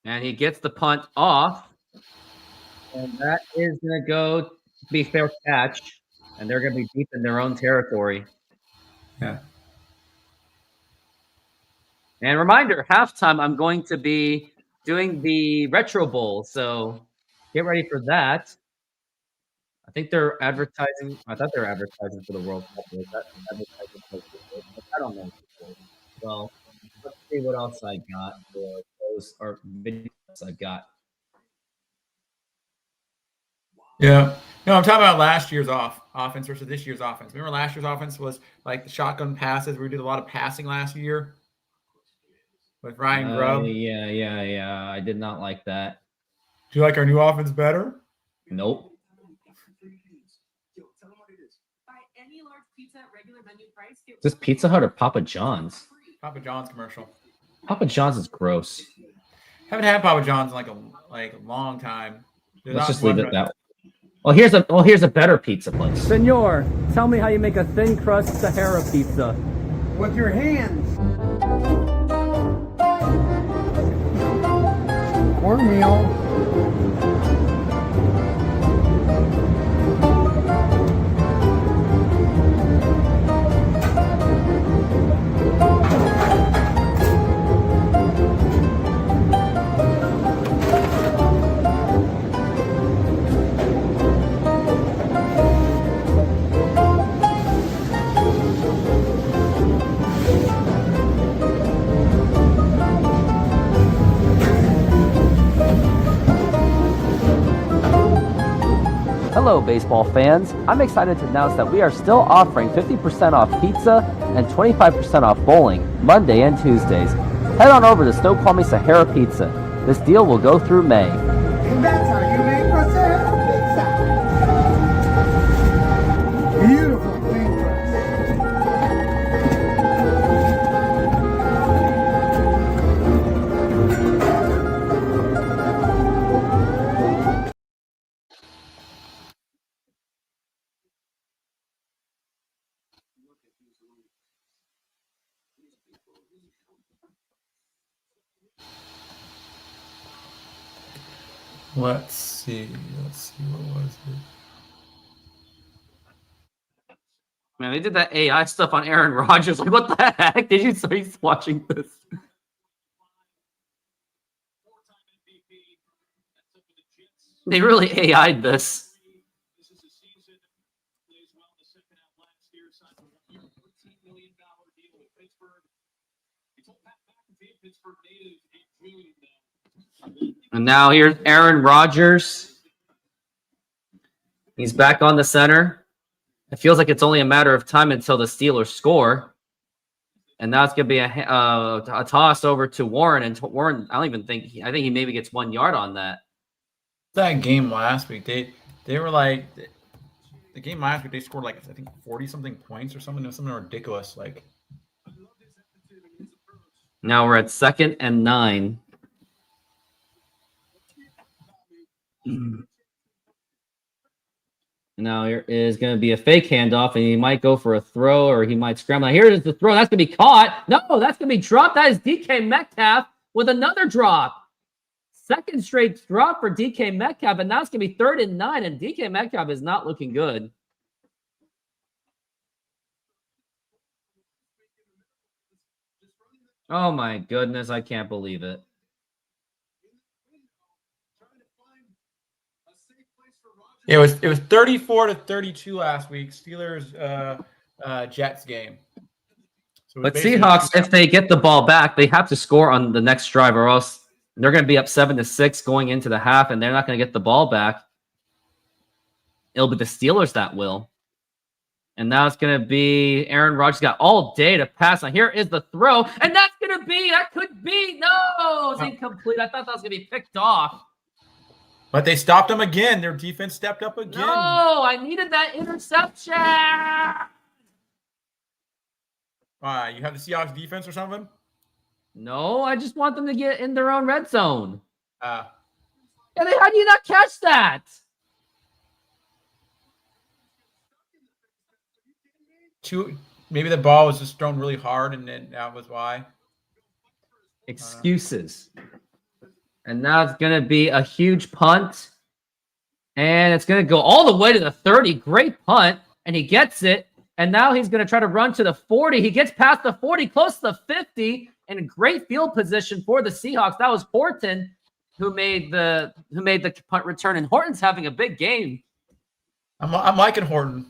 And he gets the punt off. And that is going to go be fair catch. And they're going to be deep in their own territory. Yeah. And reminder, halftime, I'm going to be doing the Retro Bowl. So get ready for that. I think they're advertising. I thought they were advertising for the World Cup. I don't know. Well, let's see what else I got for those or videos I got. Yeah. No, I'm talking about last year's offense versus this year's offense. Remember last year's offense was like the shotgun passes. We did a lot of passing last year with Ryan Grubb. Yeah. I did not like that. Do you like our new offense better? Nope. Is this Pizza Hut or Papa John's? Papa John's commercial. Papa John's is gross. Haven't had Papa John's in like a long time. Let's just leave it that way. Well, here's a better pizza place. Senor, tell me how you make a thin crust Sahara pizza. With your hands. Cornmeal. Hello, baseball fans. I'm excited to announce that we are still offering 50% off pizza and 25% off bowling Monday and Tuesdays. Head on over to Snoqualmie Sahara Pizza. This deal will go through May. And that's how you make a Sahara pizza. Beautiful thin crust. Let's see. What was it? Man, they did that AI stuff on Aaron Rodgers. Like, what the heck? Did you start watching this? They really AI'd this. And now here's Aaron Rodgers. He's back on the center. It feels like it's only a matter of time until the Steelers score. And now it's going to be a toss over to Warren. And Warren, I think he maybe gets 1 yard on that. That game last week, they were like the game last week. They scored like I think 40-something points or something ridiculous. Like Now we're at 2nd and 9. Now here is going to be a fake handoff, and he might go for a throw, or he might scramble. Now, here is the throw. That's going to be caught. No, that's going to be dropped. That is DK Metcalf with another drop. Second straight drop for DK Metcalf, and now it's going to be 3rd and 9, and DK Metcalf is not looking good. Oh, my goodness. I can't believe it. it was 34-32 last week. Steelers Jets game. So But Seahawks, if they get the ball back, they have to score on the next drive, or else they're going to be up 7-6 going into the half, and they're not going to get the ball back. It'll be the Steelers that will. And now it's going to be Aaron Rodgers got all day to pass. Now here is the throw, and that could be, no, it's incomplete. I thought that was going to be picked off. But they stopped them again. Their defense stepped up again. No, I needed that interception. You have the Seahawks defense or something? No, I just want them to get in their own red zone. Yeah, How do you not catch that? Maybe the ball was just thrown really hard, and then that was why. Excuses. And now it's going to be a huge punt. And it's going to go all the way to the 30. Great punt. And he gets it. And now he's going to try to run to the 40. He gets past the 40, close to the 50. And a great field position for the Seahawks. That was Horton who made the punt return. And Horton's having a big game. I'm liking Horton.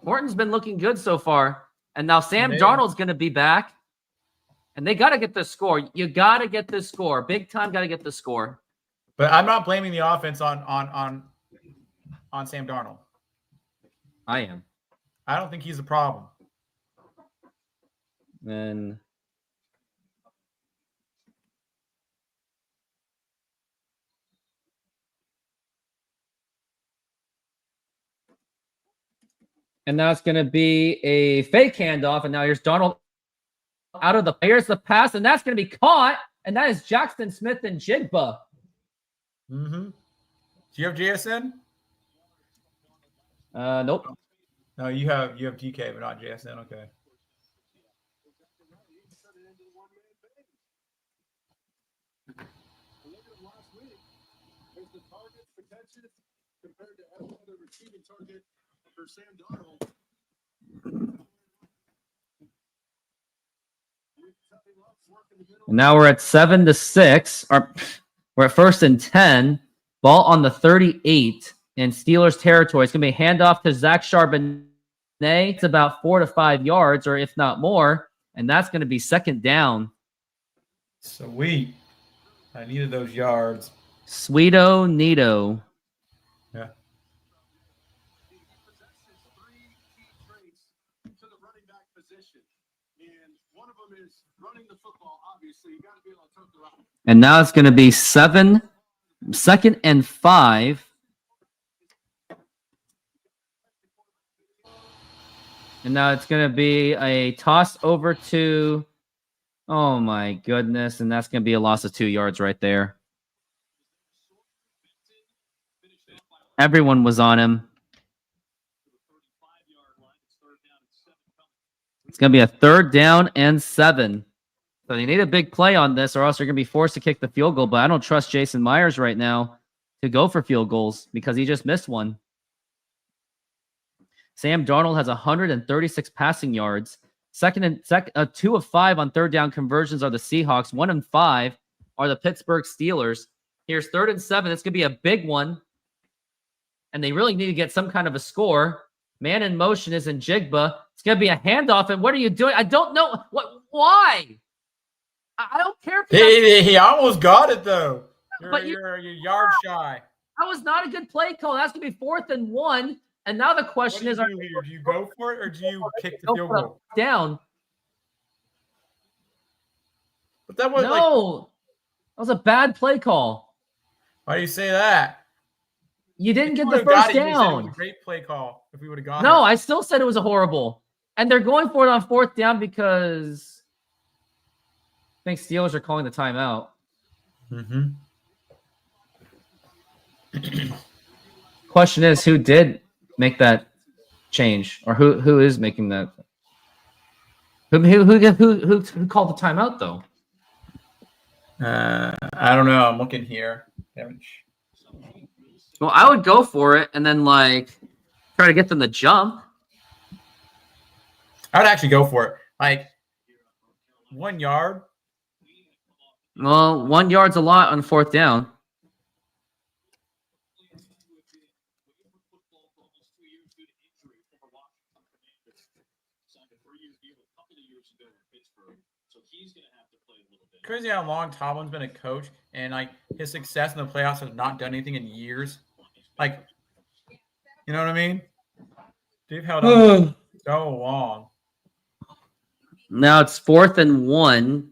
Horton's been looking good so far. And now Sam Darnold's going to be back. And they got to get the score. You got to get this score. Big time got to get the score. But I'm not blaming the offense on Sam Darnold. I am. I don't think he's the problem. And And now it's going to be a fake handoff. And now here's Darnold out of the. Here's the pass, and that's going to be caught. And that is Jackson Smith and Jigba. Mm-hmm. Do you have JSN? Nope. No, you have DK, but not JSN. Okay. Compared to every other receiving target for Sam Darnold. And now we're at 7-6. We're at 1st and 10. Ball on the 38 in Steelers territory. It's going to be a handoff to Zach Charbonnet. It's about 4 to 5 yards, or if not more. And that's going to be 2nd down. Sweet. I needed those yards. Sweeto Nito. Yeah. And now it's going to be 2nd and 5. And now it's going to be a toss over to, oh my goodness, and that's going to be a loss of 2 yards right there. Everyone was on him. It's going to be a 3rd down and 7. So they need a big play on this, or else they're going to be forced to kick the field goal. But I don't trust Jason Myers right now to go for field goals because he just missed one. Sam Darnold has 136 passing yards. 2 of 5 on 3rd down conversions are the Seahawks. 1 and 5 are the Pittsburgh Steelers. Here's 3rd and 7. It's going to be a big one. And they really need to get some kind of a score. Man in motion is in Jigba. It's going to be a handoff. And what are you doing? I don't know. Why? I don't care if he almost got it, though. But you're yard shy. That was not a good play call. That's going to be 4th and 1. And now the question is, do you go for it or do you kick the field goal? Down. But that was that was a bad play call. Why do you say that? You didn't get the first down. You said it was a great play call if we would have got it. No, I still said it was a horrible. And they're going for it on 4th down because I think Steelers are calling the timeout. Mm-hmm. Question is, who did make that change, or who is making that? Who called the timeout though? I don't know. I'm looking here. Well, I would go for it and then try to get them to jump. I would actually go for it. 1 yard. Well, 1 yard's a lot on 4th down. Crazy how long Tomlin's been a coach, and his success in the playoffs has not done anything in years. You know what I mean? They've held on so long. Now it's 4th and 1.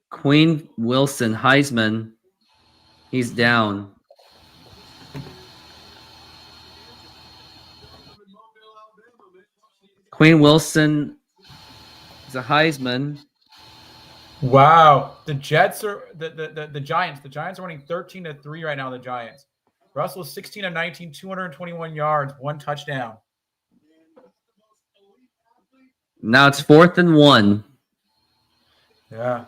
Queen Wilson, Heisman. He's down. Queen Wilson is a Heisman. Wow. The Jets are the Giants. The Giants are winning 13-3 right now, the Giants. Russell 16 of 19, 221 yards, 1 touchdown. Now it's 4th and 1. Yeah.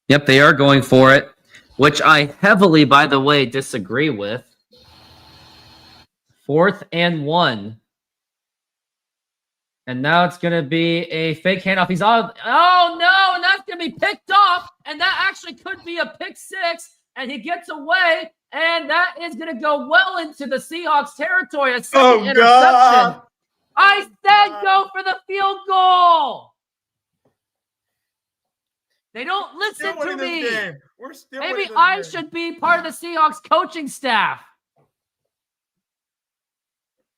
Yep, they are going for it, which I heavily, by the way, disagree with. 4th and 1. And now it's going to be a fake handoff. He's on. Oh, no. And that's going to be picked off. And that actually could be a pick 6. And he gets away. And that is going to go well into the Seahawks territory. A second interception. God. I said go for the field goal. They don't listen to me. We're still Maybe I should be part of the Seahawks coaching staff.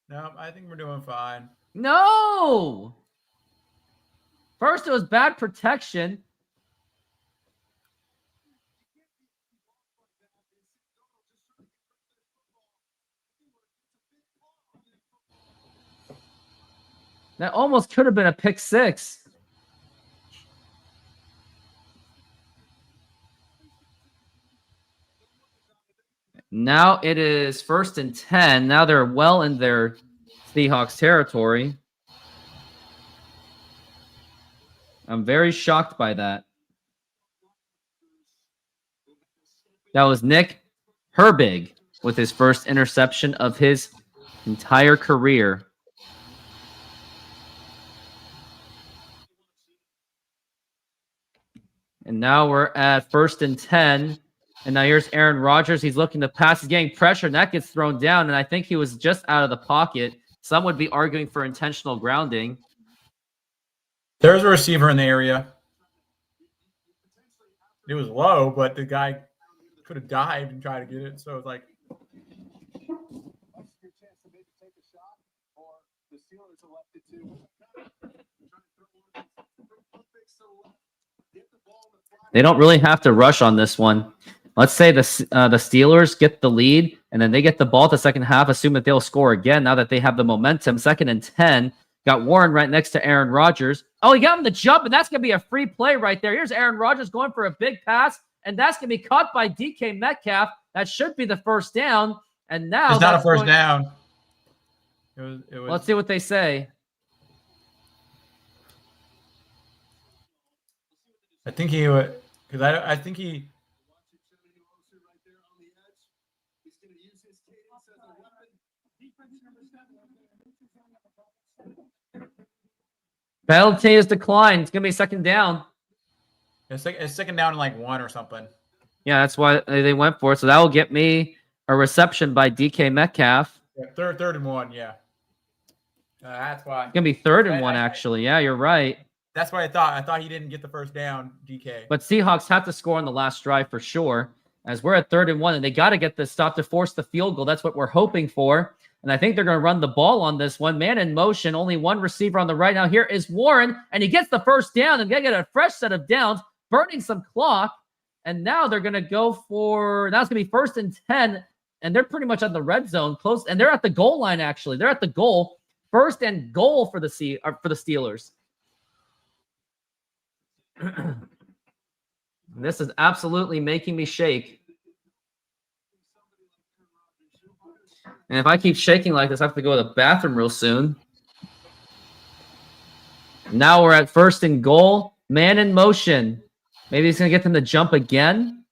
No, I think we're doing fine. No. First, it was bad protection. That almost could have been a pick six. Now it is 1st and 10. Now they're well in their Seahawks territory. I'm very shocked by that. That was Nick Herbig with his first interception of his entire career. And now we're at 1st and 10. And now here's Aaron Rodgers. He's looking to pass. He's getting pressure, and that gets thrown down. And I think he was just out of the pocket. Some would be arguing for intentional grounding. There's a receiver in the area. It was low, but the guy could have dived and tried to get it. So it's like, They don't really have to rush on this one. Let's say the Steelers get the lead, and then they get the ball at the second half, assume that they'll score again now that they have the momentum. 2nd and 10. Got Warren right next to Aaron Rodgers. Oh, he got him the jump, and that's going to be a free play right there. Here's Aaron Rodgers going for a big pass, and that's going to be caught by DK Metcalf. That should be the first down. And now it's not a first down. It was. Let's see what they say. I think he would, because I think he. Penalty is declined. It's going to be 2nd down. It's 2nd down and like 1 or something. Yeah, that's why they went for it. So that will get me a reception by DK Metcalf. Yeah, third and 1, yeah. That's why. It's going to be 3rd and 1, actually. Yeah, you're right. That's what I thought. I thought he didn't get the first down, DK. But Seahawks have to score on the last drive for sure, as we're at 3rd and 1, and they got to get this stop to force the field goal. That's what we're hoping for. And I think they're going to run the ball on this one. Man in motion, only one receiver on the right. Now here is Warren, and he gets the first down, and they get a fresh set of downs, burning some clock. And now they're going to go for, now it's going to be 1st and 10, and they're pretty much on the red zone, close, and they're at the goal line, actually. They're at the goal. 1st and goal for the Steelers. This is absolutely making me shake. And if I keep shaking like this, I have to go to the bathroom real soon. Now we're at 1st and goal. Man in motion. Maybe he's going to get them to jump again.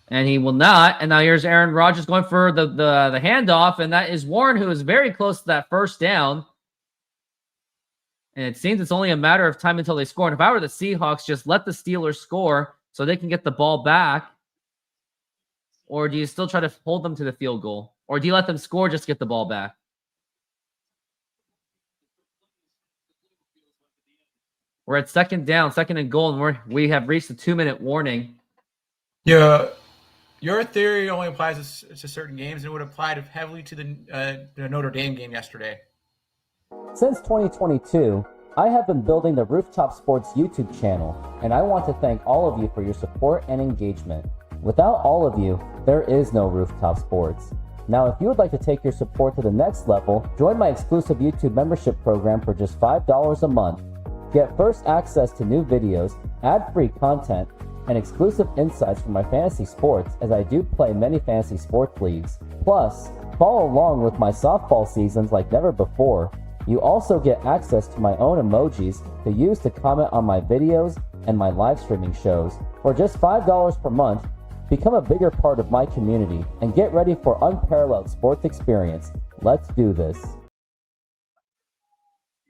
And he will not. And now here's Aaron Rodgers going for the handoff. And that is Warren, who is very close to that first down. And it seems it's only a matter of time until they score. And if I were the Seahawks, just let the Steelers score so they can get the ball back. Or do you still try to hold them to the field goal? Or do you let them score just to get the ball back? We're at 2nd down, 2nd and goal, and we have reached the 2-minute warning. Yeah, your theory only applies to certain games, and it would apply heavily to the Notre Dame game yesterday. Since 2022, I have been building the Rooftop Sports YouTube channel, and I want to thank all of you for your support and engagement. Without all of you, there is no Rooftop Sports. Now, if you would like to take your support to the next level, join my exclusive YouTube membership program for just $5 a month. Get first access to new videos, ad-free content, and exclusive insights from my fantasy sports, as I do play many fantasy sports leagues. Plus, follow along with my softball seasons like never before. You also get access to my own emojis to use to comment on my videos and my live streaming shows. For just $5 per month, become a bigger part of my community and get ready for unparalleled sports experience. Let's do this.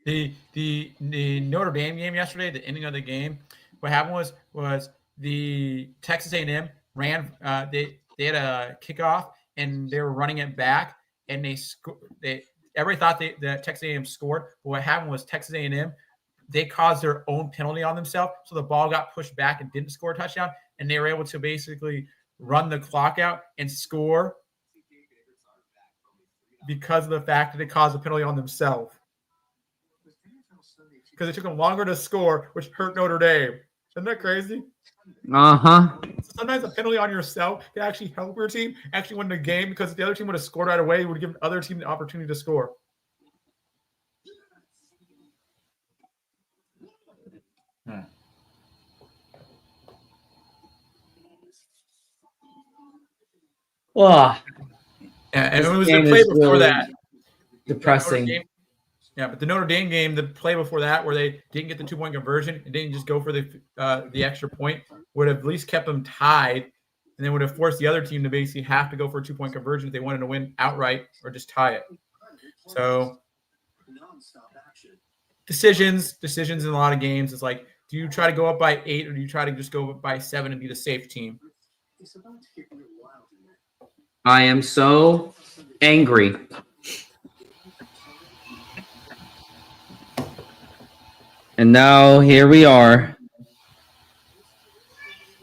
The Notre Dame game yesterday, the ending of the game, what happened was the Texas A&M ran. They had a kickoff and they were running it back, and everybody thought that Texas A&M scored. But what happened was Texas A&M, they caused their own penalty on themselves, so the ball got pushed back and didn't score a touchdown, and they were able to basically run the clock out and score because of the fact that they caused a penalty on themselves. Because it took them longer to score, which hurt Notre Dame. Isn't that crazy? Uh-huh. Sometimes a penalty on yourself can actually help your team actually win the game, because if the other team would have scored right away, it would give the other team the opportunity to score. Oh, And this it was game the play is before really that. depressing. Yeah, but the Notre Dame game, the play before that, where they didn't get the 2-point conversion and didn't just go for the extra point, would have at least kept them tied, and then would have forced the other team to basically have to go for a 2-point conversion if they wanted to win outright or just tie it. So decisions in a lot of games. It's like, do you try to go up by 8 or do you try to just go up by 7 and be the safe team? I am so angry. And now here we are.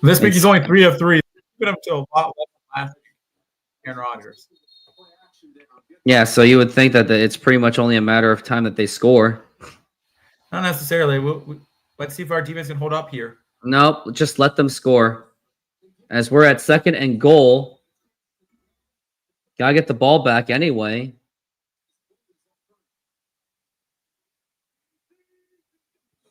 This week he's only 3 of 3. Been up to a lot less than last week. Aaron Rodgers. Yeah, so you would think that it's pretty much only a matter of time that they score. Not necessarily. Let's see if our defense can hold up here. Nope, just let them score. As we're at 2nd and goal. Gotta get the ball back anyway.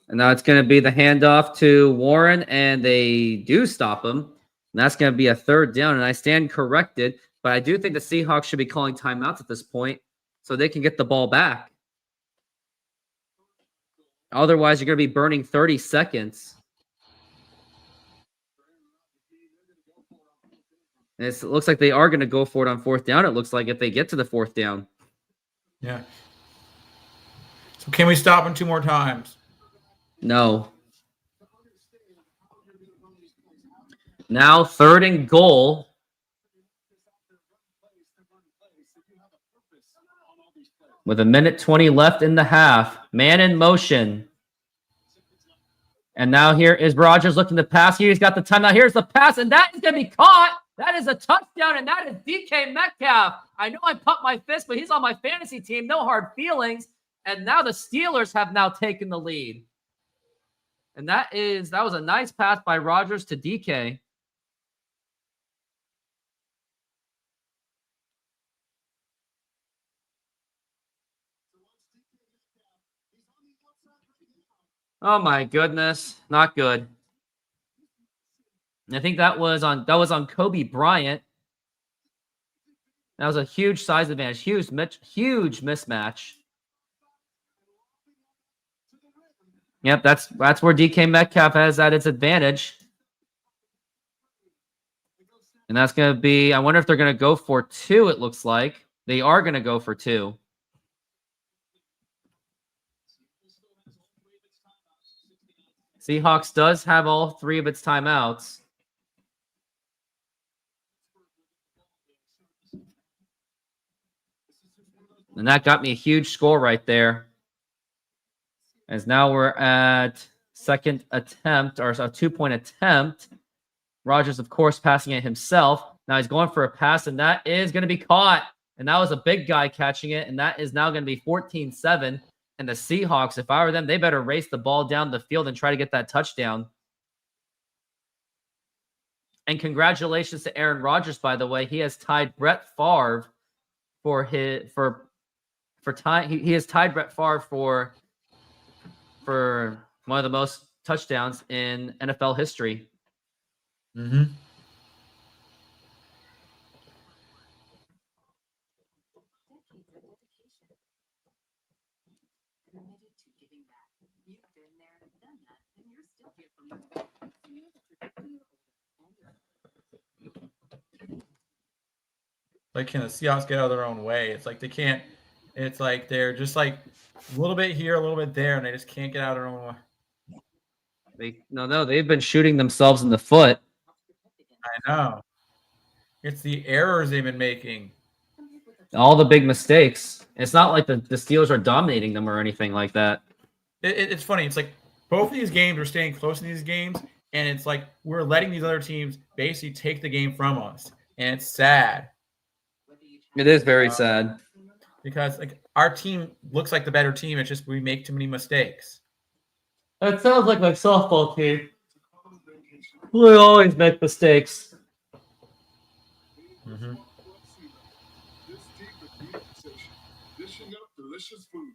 And now it's going to be the handoff to Warren, and they do stop him. And that's going to be a 3rd down, and I stand corrected. But I do think the Seahawks should be calling timeouts at this point so they can get the ball back. Otherwise, you're going to be burning 30 seconds. And it looks like they are going to go for it on 4th down. It looks like if they get to the 4th down. Yeah. So can we stop him 2 more times? No. Now 3rd and goal. With 1:20 left in the half. Man in motion. And now here is Rodgers looking to pass. He's got the time. Now here's the pass, and that is going to be caught. That is a touchdown, and that is DK Metcalf. I know I pumped my fist, but he's on my fantasy team. No hard feelings. And now the Steelers have now taken the lead. And that was a nice pass by Rodgers to DK. Oh my goodness, not good. I think that was on Kobe Bryant. That was a huge size advantage, huge mismatch. Yep, that's where DK Metcalf has at its advantage. And that's going to be, I wonder if they're going to go for 2, it looks like. They are going to go for 2. Seahawks does have all 3 of its timeouts. And that got me a huge score right there. As now we're at 2nd attempt, or a 2-point attempt. Rodgers, of course, passing it himself. Now he's going for a pass, and that is going to be caught. And that was a big guy catching it, and that is now going to be 14-7. And the Seahawks, if I were them, they better race the ball down the field and try to get that touchdown. And congratulations to Aaron Rodgers, by the way. He has tied Brett Favre for time. He has tied Brett Favre for one of the most touchdowns in NFL history. Mm-hmm. Like, can the Seahawks get out of their own way? It's like they can't. It's like they're just like a little bit here, a little bit there, and they just can't get out of their own way. They've been shooting themselves in the foot. I know. It's the errors they've been making. All the big mistakes. It's not like the Steelers are dominating them or anything like that. It's funny. It's like both of these games are staying close in these games, and it's like we're letting these other teams basically take the game from us, and it's sad. It is very sad. Because like our team looks like the better team. It's just we make too many mistakes. That sounds like my softball team. We always make mistakes. Mm-hmm. Dishing up delicious food.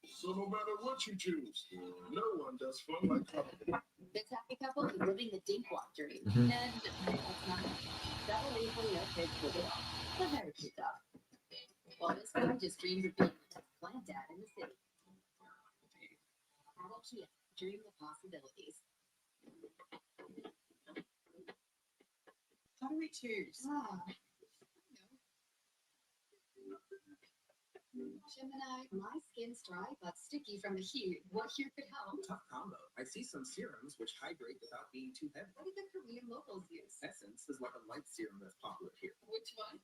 So no matter what you choose, no one does fun like couple. This happy couple is living the dink walk dream. Mhm. And that's not several incoming kids will be off. But very cute dog. Well, this guy just dreams of being the plant dad in the city. At IKEA, dream the possibilities. How do we choose? Gemini, my skin's dry but sticky from the heat. What here could help? Tough combo. I see some serums which hydrate without being too heavy. What do the Korean locals use? Essence is like a light serum that's popular here. Which one?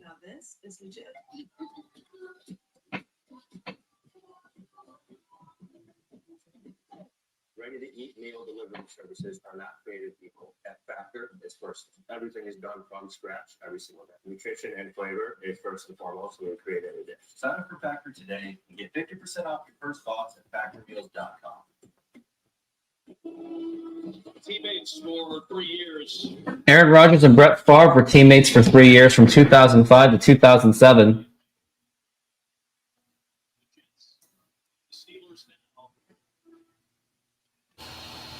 Now this is legit. Ready-to-eat meal delivery services are not creative people. At Factor, it's first. Everything is done from scratch every single day. Nutrition and flavor is first and foremost when we create any dish. Sign up for Factor today and get 50% off your first box at factormeals.com. Teammates for 3 years. Aaron Rodgers and Brett Favre were teammates for 3 years from 2005 to 2007.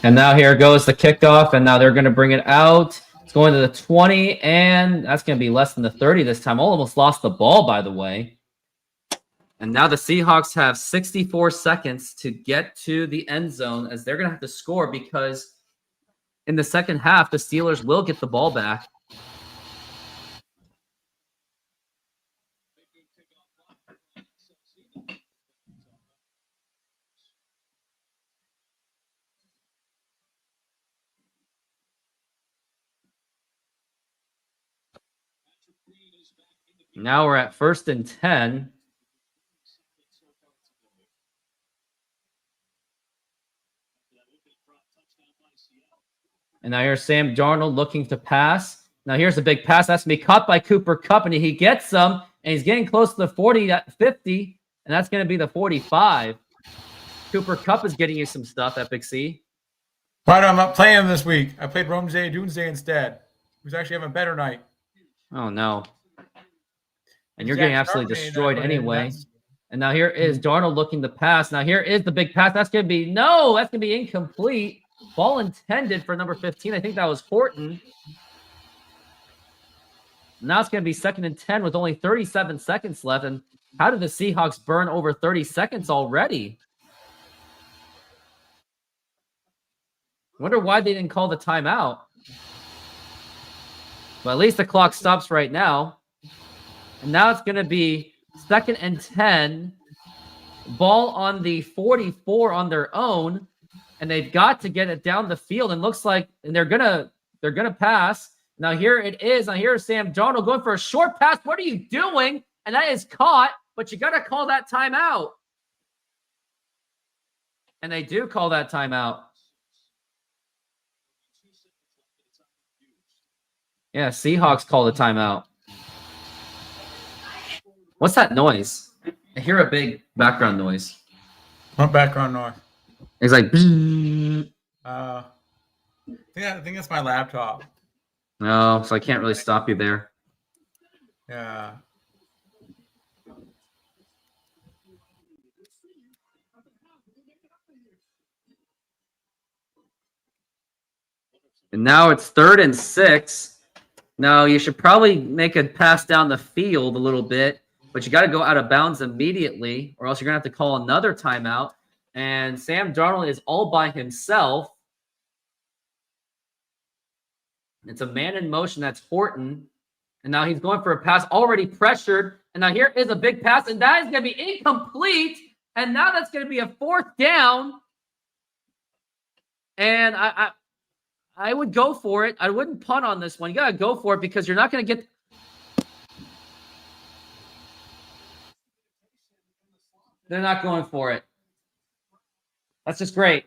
And now here goes the kickoff, and now they're going to bring it out. It's going to the 20, and that's going to be less than the 30 this time. Almost lost the ball, by the way. And now the Seahawks have 64 seconds to get to the end zone as they're going to have to score because in the second half, the Steelers will get the ball back. Now we're at 1st and 10. And now here's Sam Darnold looking to pass. Now here's a big pass. That's going to be caught by Cooper Kupp, and he gets some, and he's getting close to the 40, 50, and that's going to be the 45. Cooper Kupp is getting you some stuff, Epic C. Right, I'm not playing him this week. I played Romsey Doomsday instead. Who's actually having a better night. Oh, no. And you're getting absolutely destroyed anyway. And now here is Darnold looking to pass. Now here is the big pass. That's going to be, no, that's going to be incomplete. Ball intended for number 15. I think that was Horton. Now it's going to be 2nd and 10 with only 37 seconds left. And how did the Seahawks burn over 30 seconds already? Wonder why they didn't call the timeout. But at least the clock stops right now. And now it's going to be 2nd and 10. Ball on the 44 on their own. And they've got to get it down the field. And looks like they're gonna pass. Now here it is. Now here's Sam Darnold going for a short pass. What are you doing? And that is caught, but you got to call that timeout. And they do call that timeout. Yeah, Seahawks call the timeout. What's that noise? I hear a big background noise. What background noise? It's like... I think that's my laptop. No, so I can't really stop you there. Yeah. And now it's 3rd and 6. Now you should probably make a pass down the field a little bit, but you got to go out of bounds immediately, or else you're going to have to call another timeout. And Sam Darnold is all by himself. It's a man in motion. That's Horton. And now he's going for a pass, already pressured. And now here is a big pass, and that is going to be incomplete. And now that's going to be a 4th down. And I would go for it. I wouldn't punt on this one. You got to go for it because you're not going to get... They're not going for it. That's just great.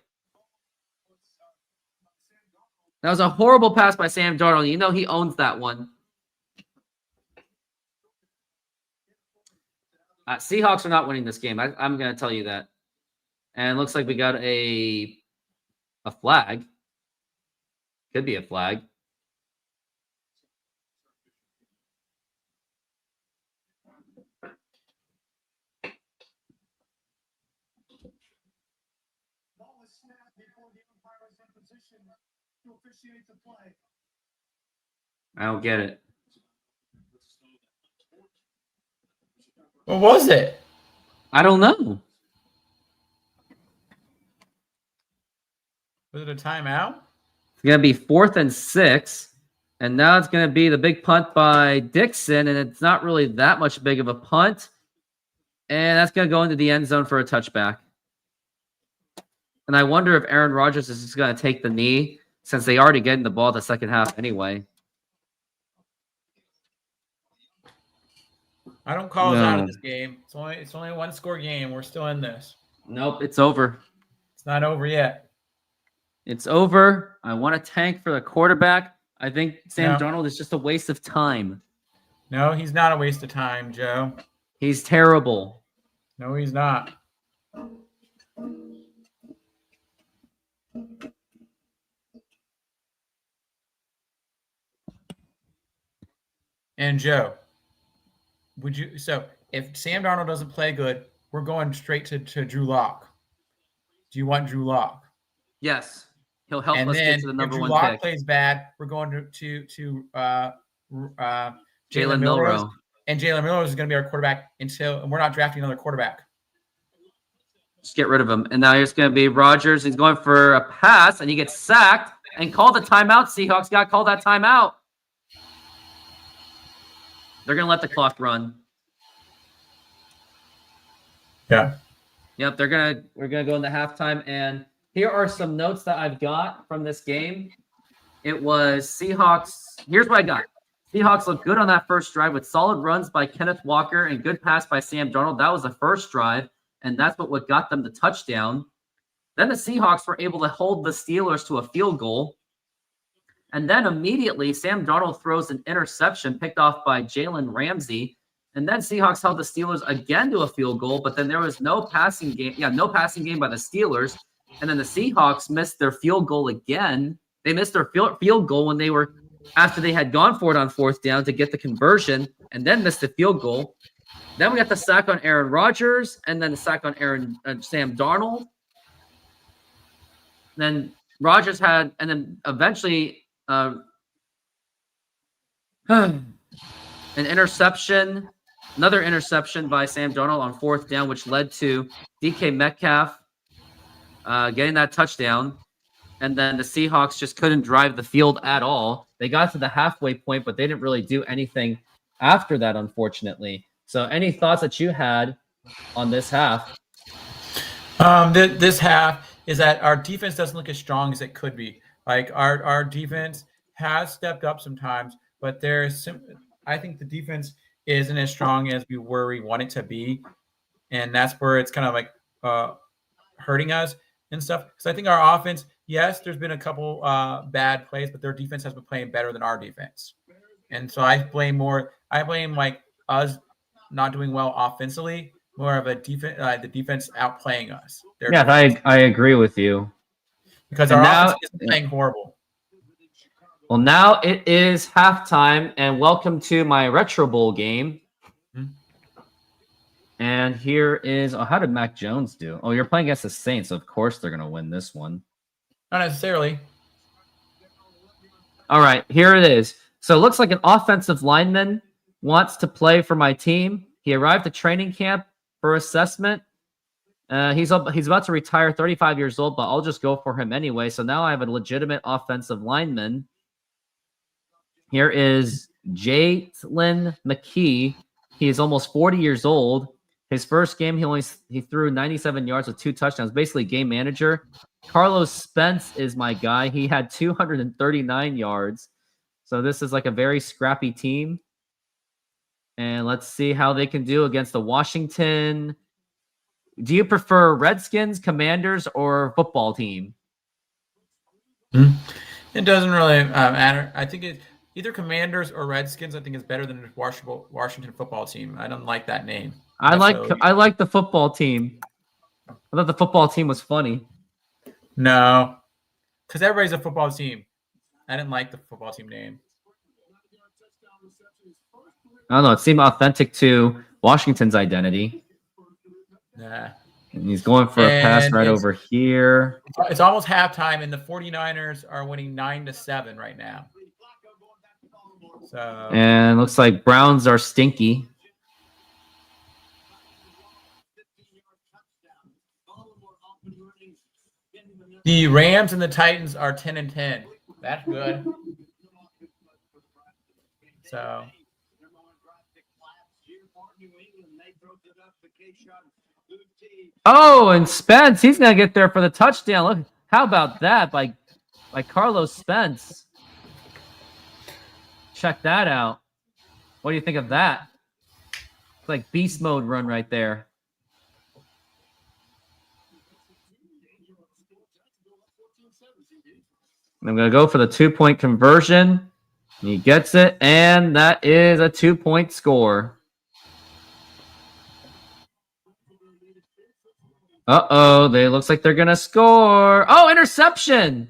That was a horrible pass by Sam Darnold. You know he owns that one. Seahawks are not winning this game. I'm going to tell you that. And it looks like we got a flag. Could be a flag. Ball was snapped before the umpire was in position to officiate the play. I don't get it. What was it? I don't know. Was it a timeout? It's going to be 4th and 6. And now it's going to be the big punt by Dixon. And it's not really that much big of a punt. And that's going to go into the end zone for a touchback. And I wonder if Aaron Rodgers is just going to take the knee since they already getting the ball the second half anyway. I don't call us out of this game. It's only a 1-score game. We're still in this. Nope, it's over. It's not over yet. It's over. I want to tank for the quarterback. I think Sam Darnold is just a waste of time. No, he's not a waste of time, Joe. He's terrible. No, he's not. And Joe, if Sam Darnold doesn't play good, we're going straight to Drew Lock. Do you want Drew Lock? Yes. He'll help us get to the number if one Drew Lock pick. plays bad, we're going to Jalen Milroe. And Jalen Milroe is going to be our quarterback and we're not drafting another quarterback. Just get rid of him. And now here's going to be Rodgers. He's going for a pass, and he gets sacked and called a timeout. Seahawks got called that timeout. They're going to let the clock run. Yeah. Yep, we're going to go into halftime. And here are some notes that I've got from this game. It was Seahawks. Here's what I got. Seahawks looked good on that first drive with solid runs by Kenneth Walker and good pass by Sam Darnold. That was the first drive, and that's what got them the touchdown. Then the Seahawks were able to hold the Steelers to a field goal. And then immediately, Sam Darnold throws an interception picked off by Jalen Ramsey. And then Seahawks held the Steelers again to a field goal, but then there was no passing game. Yeah, no passing game by the Steelers. And then the Seahawks missed their field goal again. They missed their field goal when they were after they had gone for it on 4th down to get the conversion and then missed the field goal. Then we got the sack on Aaron Rodgers and then the sack on Sam Darnold. Then Rodgers had, and then eventually an interception, another interception by Sam Darnold on 4th down, which led to DK Metcalf getting that touchdown. And then the Seahawks just couldn't drive the field at all. They got to the halfway point, but they didn't really do anything after that, unfortunately. So any thoughts that you had on this half? This half is that our defense doesn't look as strong as it could be. Like our defense has stepped up sometimes, but I think the defense isn't as strong as we want it to be. And that's where it's kind of like hurting us and stuff. Because I think our offense, yes, there's been a couple bad plays, but their defense has been playing better than our defense. And so I blame like us not doing well offensively, more of a defense, the defense outplaying us. I agree with you. Because our offense isn't playing horrible. Well, now it is halftime, and welcome to my Retro Bowl game. Mm-hmm. And here is, how did Mac Jones do? Oh, you're playing against the Saints, so of course they're going to win this one. Not necessarily. All right, here it is. So it looks like an offensive lineman wants to play for my team. He arrived at training camp for assessment. He's about to retire, 35 years old, but I'll just go for him anyway. So now I have a legitimate offensive lineman. Here is Jalen McKee. He is almost 40 years old. His first game, he threw 97 yards with 2 touchdowns, basically game manager. Carlos Spence is my guy. He had 239 yards. So this is like a very scrappy team. And let's see how they can do against the Washington. Do you prefer Redskins, Commanders, or football team? It doesn't really matter. I think either Commanders or Redskins. I think is better than the Washington football team. I don't like that name. I like the football team. I thought the football team was funny. No, because everybody's a football team. I didn't like the football team name. I don't know. It seemed authentic to Washington's identity. Nah. And he's going for a pass right over here. It's almost halftime, and the 49ers are winning 9-7 right now. So And looks like Browns are stinky. the Rams and the Titans are 10-10. That's good. So Oh, and Spence, he's gonna get there for the touchdown. Look, how about that by Carlos Spence? Check that out. What do you think of that? It's like beast mode run right there. I'm gonna go for the 2-point conversion. He gets it, and that is a 2-point score. Uh-oh, they looks like they're gonna score. Oh, interception!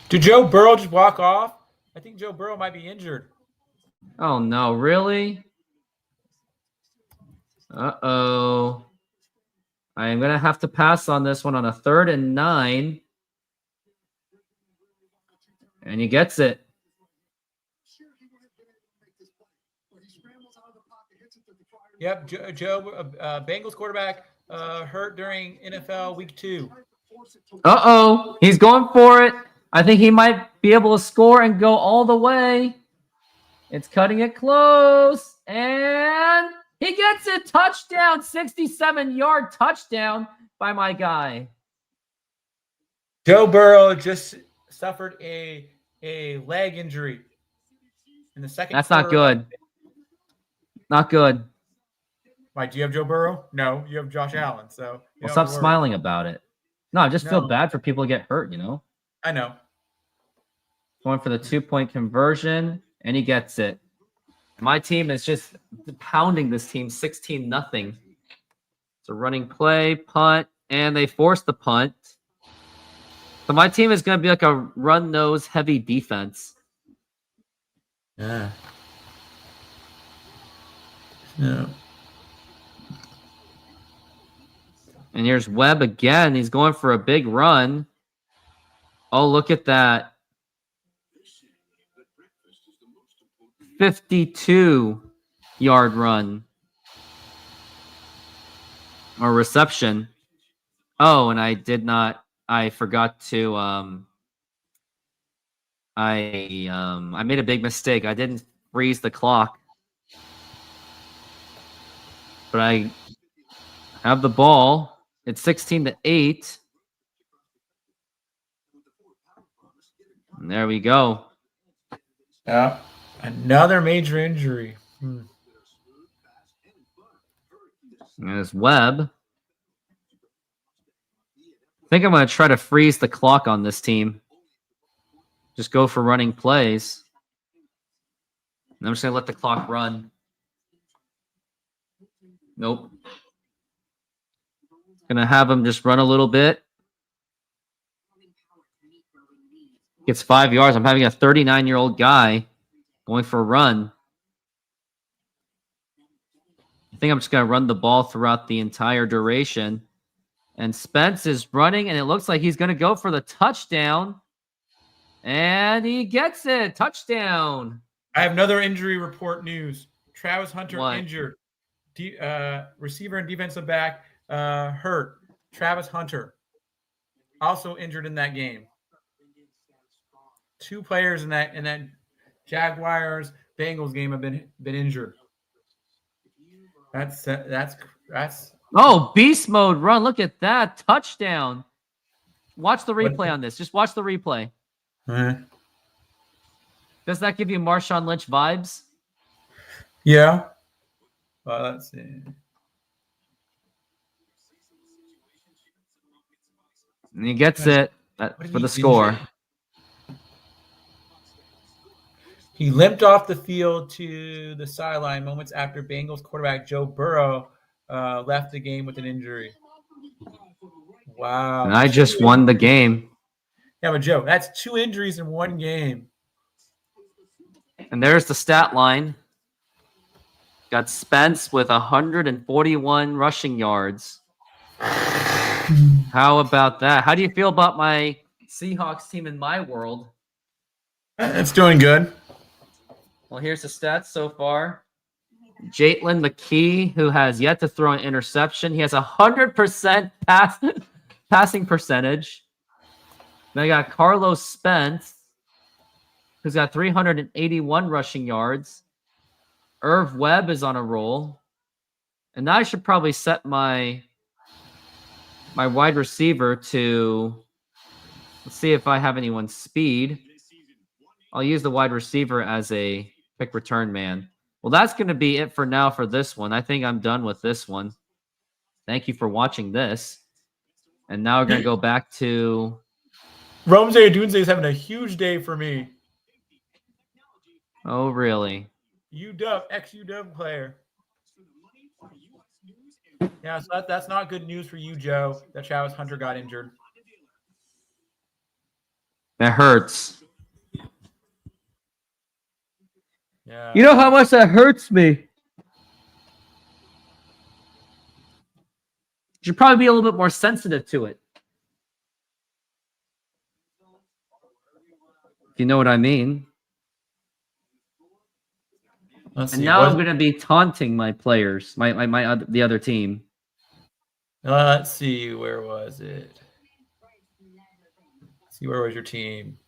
did Joe Burrow just walk off? I think Joe Burrow might be injured. Oh no, really? Uh-oh. I am gonna have to pass on this one on a 3rd and 9. And he gets it. Yep, Joe Bengals quarterback hurt during NFL Week 2. Uh-oh, he's going for it. I think he might be able to score and go all the way. It's cutting it close. And he gets it. Touchdown. 67-yard touchdown by my guy. Joe Burrow just suffered a leg injury in the second. That's not good. Not good. Why, do you have Joe Burrow? No, you have Josh Allen. So Well, stop smiling about it. No, I just feel bad for people who get hurt, you know? I know. Going for the 2-point conversion, and he gets it. My team is just pounding this team 16-0. It's a running play, punt, and they force the punt. So my team is going to be like a run-nose heavy defense. Yeah. Yeah. And here's Webb again. He's going for a big run. Oh, look at that. 52-yard run. Or reception. Oh, and I forgot to I made a big mistake. I didn't freeze the clock. But I have the ball. It's 16-8. And there we go. Yeah. Another major injury. And it's Webb. I think I'm going to try to freeze the clock on this team. Just go for running plays. And I'm just going to let the clock run. Nope. Gonna have him just run a little bit. Gets 5 yards. I'm having a 39-year-old guy going for a run. I think I'm just gonna run the ball throughout the entire duration. And Spence is running, and it looks like he's gonna go for the touchdown. And he gets it. Touchdown. I have another injury report news. Travis Hunter What? injured. Receiver and defensive back hurt. Travis Hunter also injured in that game. 2 players in that Jaguars Bengals game have been injured. That's Oh, beast mode run. Look at that. Touchdown. Watch the replay on this. Just watch the replay. Does that give you Marshawn Lynch vibes? Yeah. Well, let's see. And he gets it for the score. He limped off the field to the sideline moments after Bengals quarterback Joe Burrow left the game with an injury. Wow. And I just won the game. Yeah, but Joe, that's 2 injuries in one game. And there's the stat line. Got Spence with 141 rushing yards. How about that? How do you feel about my Seahawks team in my world? It's doing good. Well, here's the stats so far. Jalen McKee, who has yet to throw an interception. He has 100% passing percentage. Then I got Carlos Spence, who's got 381 rushing yards. Irv Webb is on a roll. And now I should probably set my wide receiver to... Let's see if I have anyone's speed. I'll use the wide receiver as a quick return man. Well, that's going to be it for now for this one. I think I'm done with this one. Thank you for watching this. And now we're going to go back to... Romsey Odunze is having a huge day for me. Oh, really? UW, ex-UW player. Yeah, so that's not good news for you, Joe, that Travis Hunter got injured. That hurts. Yeah. You know how much that hurts me? You should probably be a little bit more sensitive to it. If you know what I mean. Let's And see. now I'm going to be taunting my players, the other team. Let's see. Where was it? Let's see, where was your team?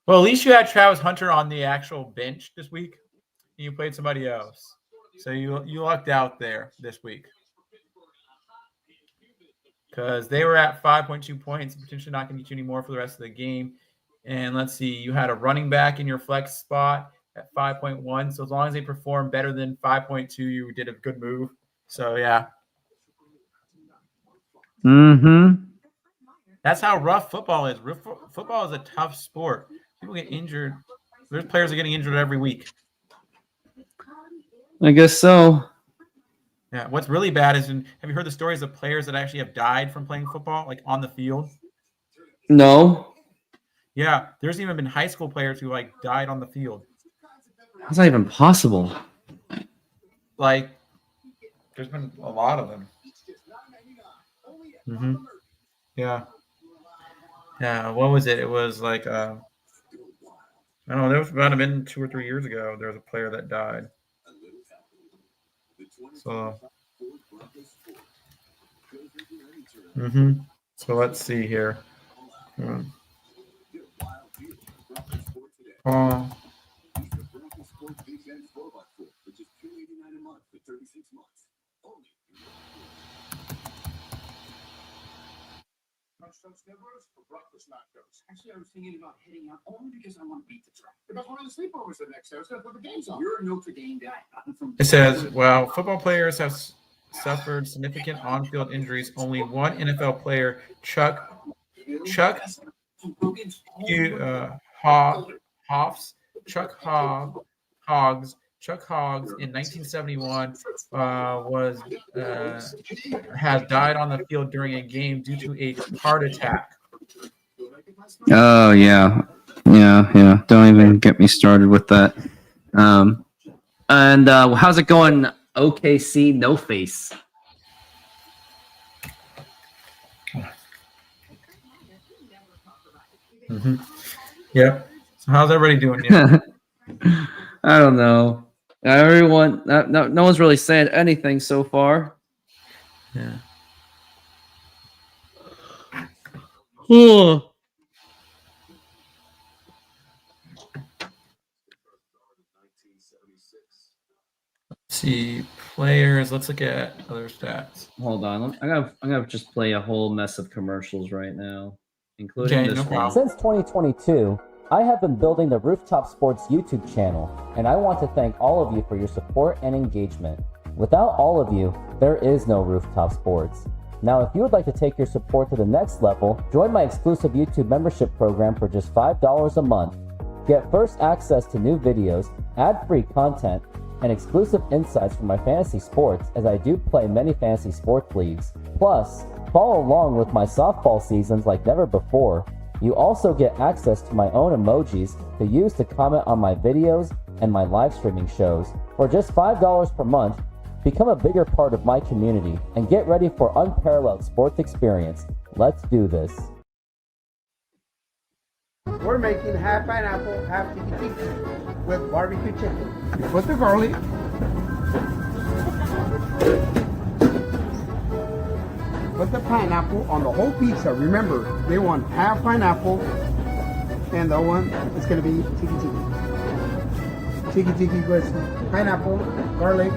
Well, at least you had Travis Hunter on the actual bench this week. You played somebody else. So you lucked out there this week. Because they were at 5.2 points, potentially not going to get you any more for the rest of the game. And let's see, you had a running back in your flex spot at 5.1. So as long as they perform better than 5.2, you did a good move. So, yeah. Mm-hmm. That's how rough football is. Football is a tough sport. People get injured. There's players are getting injured every week. I guess so. Yeah. What's really bad is, have you heard the stories of players that actually have died from playing football, like on the field? No. Yeah. There's even been high school players who died on the field. How's that even possible? There's been a lot of them. Mm-hmm. Yeah. Yeah. What was it? It was I don't know. That was about 2 or 3 years ago. There was a player that died. So. So let's see here. Actually, I was thinking about heading out only because I want to beat the track. Because one of the sleepovers the next day. I was going to put the games on. You're a Notre Dame guy. It says, well, football players have suffered significant on-field injuries. Only one NFL player, Chuck Hoggs in 1971 has died on the field during a game due to a heart attack. Oh, yeah. Yeah. Don't even get me started with that. And how's it going, OKC No Face? Yeah. So how's everybody doing? Yeah. I don't know. Everyone, no one's really saying anything so far. Yeah. See players. Let's look at other stats. Hold on. I'm gonna just play a whole mess of commercials right now, including this one. Since 2022, I have been building the Rooftop Sports YouTube channel, and I want to thank all of you for your support and engagement. Without all of you, there is no Rooftop Sports. Now, if you would like to take your support to the next level, join my exclusive YouTube membership program for just $5 a month. Get first access to new videos, ad-free content, and exclusive insights from my fantasy sports, as I do play many fantasy sports leagues. Plus, follow along with my softball seasons like never before. You also get access to my own emojis to use to comment on my videos and my live streaming shows. For just $5 per month, become a bigger part of my community and get ready for unparalleled sports experience. Let's do this. We're making half pineapple, half tiki tiki with barbecue chicken. You put the garlic. Put the pineapple on the whole pizza. Remember, they want half pineapple, and the one is going to be tiki tiki. Tiki tiki with pineapple, garlic,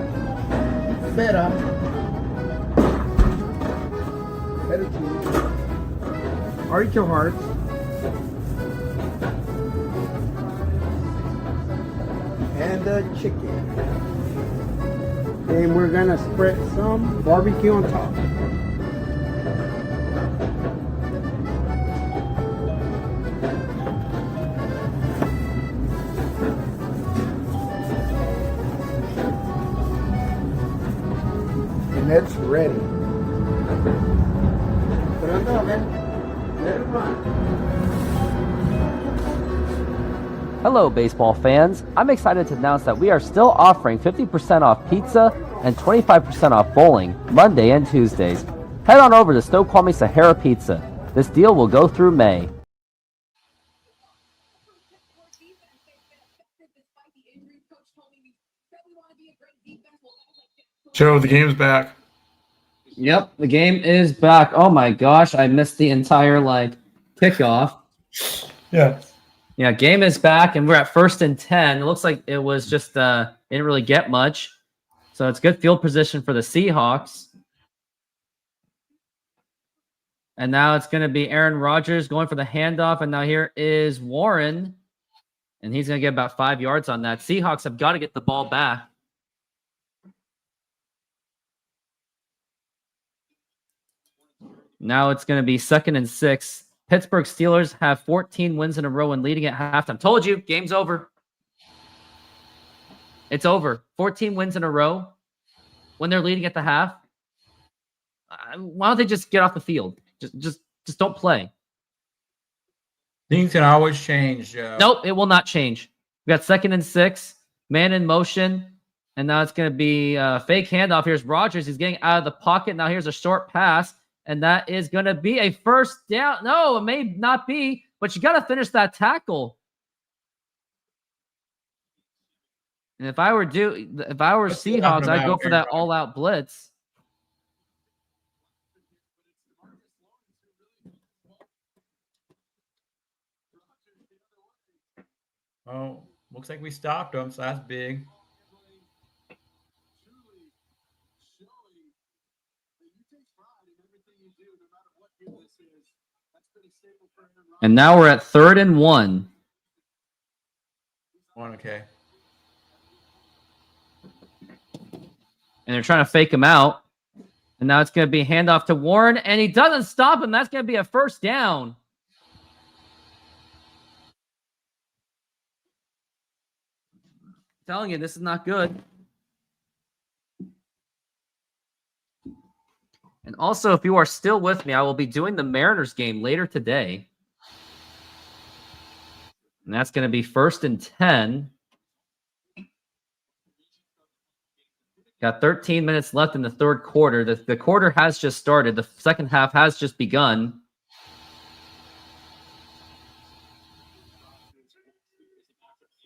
feta cheese, artichoke hearts, and the chicken. And we're gonna spread some barbecue on top. And it's ready. Put it on the oven. Let it run. Hello, baseball fans. I'm excited to announce that we are still offering 50% off pizza and 25% off bowling Monday and Tuesdays. Head on over to Snoqualmie Sahara Pizza. This deal will go through May. Joe, the game's back. Yep, the game is back. Oh my gosh, I missed the entire kickoff. Yeah. Yeah, game is back, and we're at 1st and 10. It looks like it was just didn't really get much. So it's good field position for the Seahawks. And now it's going to be Aaron Rodgers going for the handoff, and now here is Warren. And he's going to get about 5 yards on that. Seahawks have got to get the ball back. Now it's going to be 2nd and 6. Pittsburgh Steelers have 14 wins in a row and leading at halftime. Told you, game's over. It's over. 14 wins in a row when they're leading at the half. Why don't they just get off the field? Just don't play. Things can always change, Joe. Nope, it will not change. We got 2nd and 6, man in motion, and now it's going to be a fake handoff. Here's Rodgers. He's getting out of the pocket. Now here's a short pass. And that is going to be a first down. No, it may not be, but you got to finish that tackle. And if I were Seahawks, I'd go for that all-out blitz. Oh, looks like we stopped them, so that's big. And now we're at 3rd and 1. Okay. And they're trying to fake him out. And now it's going to be a handoff to Warren, and he doesn't stop him. That's going to be a first down. I'm telling you, this is not good. And also, if you are still with me, I will be doing the Mariners game later today. And that's going to be 1st and 10. Got 13 minutes left in the third quarter. The quarter has just started. The second half has just begun.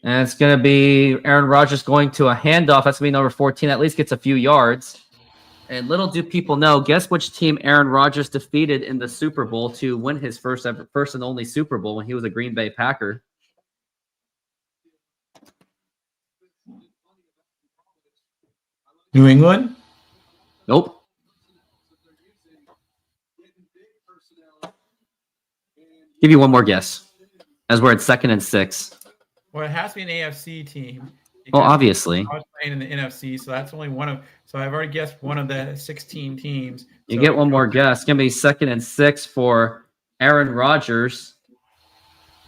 And it's going to be Aaron Rodgers going to a handoff. That's going to be number 14. At least gets a few yards. And little do people know, guess which team Aaron Rodgers defeated in the Super Bowl to win his first and only Super Bowl when he was a Green Bay Packer? New England? Nope. Give you one more guess, as we're at 2nd and 6. Well, it has to be an AFC team. Well, obviously. I was playing in the NFC, so that's only one of. So I've already guessed one of the 16 teams. You get one more guess. It's going to be 2nd and 6 for Aaron Rodgers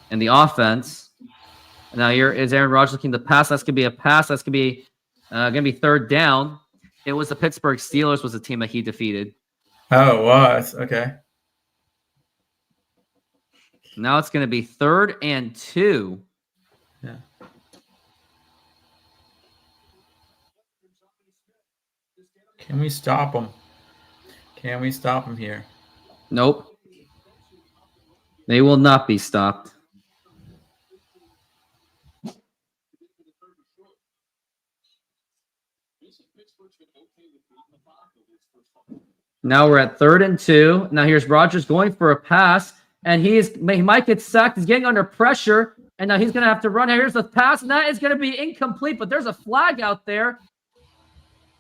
and the offense. Now here is Aaron Rodgers looking to pass. That's going to be a pass. That's going to be 3rd down. It was the Pittsburgh Steelers was the team that he defeated. Oh, it was. Okay. Now it's going to be 3rd and 2. Yeah. Can we stop them? Can we stop them here? Nope. They will not be stopped. Now we're at 3rd and 2. Now here's Rodgers going for a pass, and he might get sacked. He's getting under pressure, and now he's going to have to run. Here's the pass, and that is going to be incomplete, but there's a flag out there,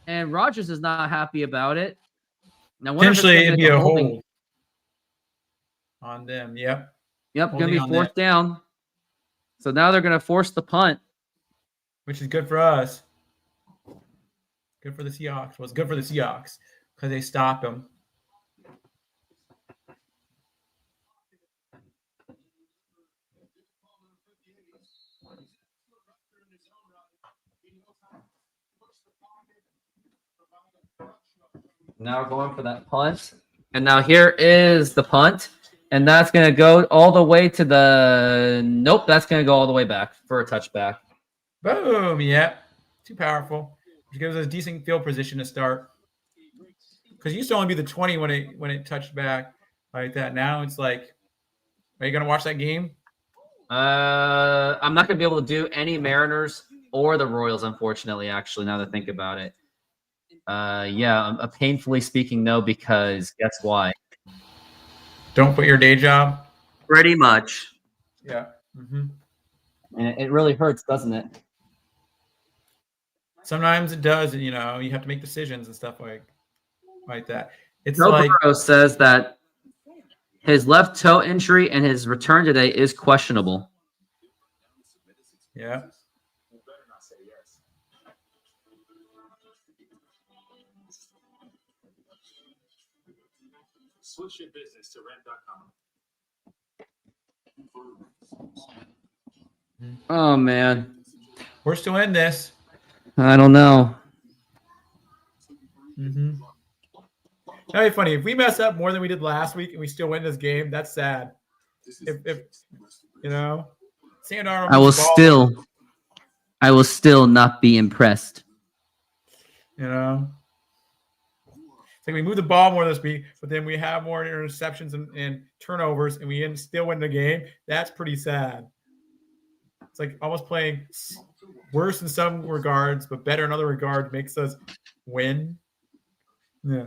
and Rodgers is not happy about it. Now, Potentially, it'd be a hold on them. Yep. Yep, going to be 4th down. So now they're going to force the punt. Which is good for us. Good for the Seahawks. Well, it's good for the Seahawks because they stop them. Now we're going for that punt. And now here is the punt. And that's going to go all the way to the... Nope, that's going to go all the way back for a touchback. Boom. Yep. Too powerful. Which gives us a decent field position to start. Because it used to only be the 20 when it touched back like that. Now it's like, are you going to watch that game? I'm not going to be able to do any Mariners or the Royals, unfortunately, actually, now that I think about it. Yeah, painfully speaking, no, because guess why? Don't quit your day job? Pretty much. Yeah. Mm-hmm. And it really hurts, doesn't it? Sometimes it does, you know, you have to make decisions and stuff like that. It's Joe like Burrow says that his left toe injury and his return today is questionable. Yeah. Switch your business to rent.com. Oh, man. We're still in this. I don't know. Mm-hmm. That'd be funny. If we mess up more than we did last week and we still win this game, that's sad. If you know, Sam Darnold I will still not be impressed. You know, it's like we move the ball more this week, but then we have more interceptions and turnovers, and we still win the game. That's pretty sad. It's like almost playing worse in some regards, but better in other regards makes us win. Yeah.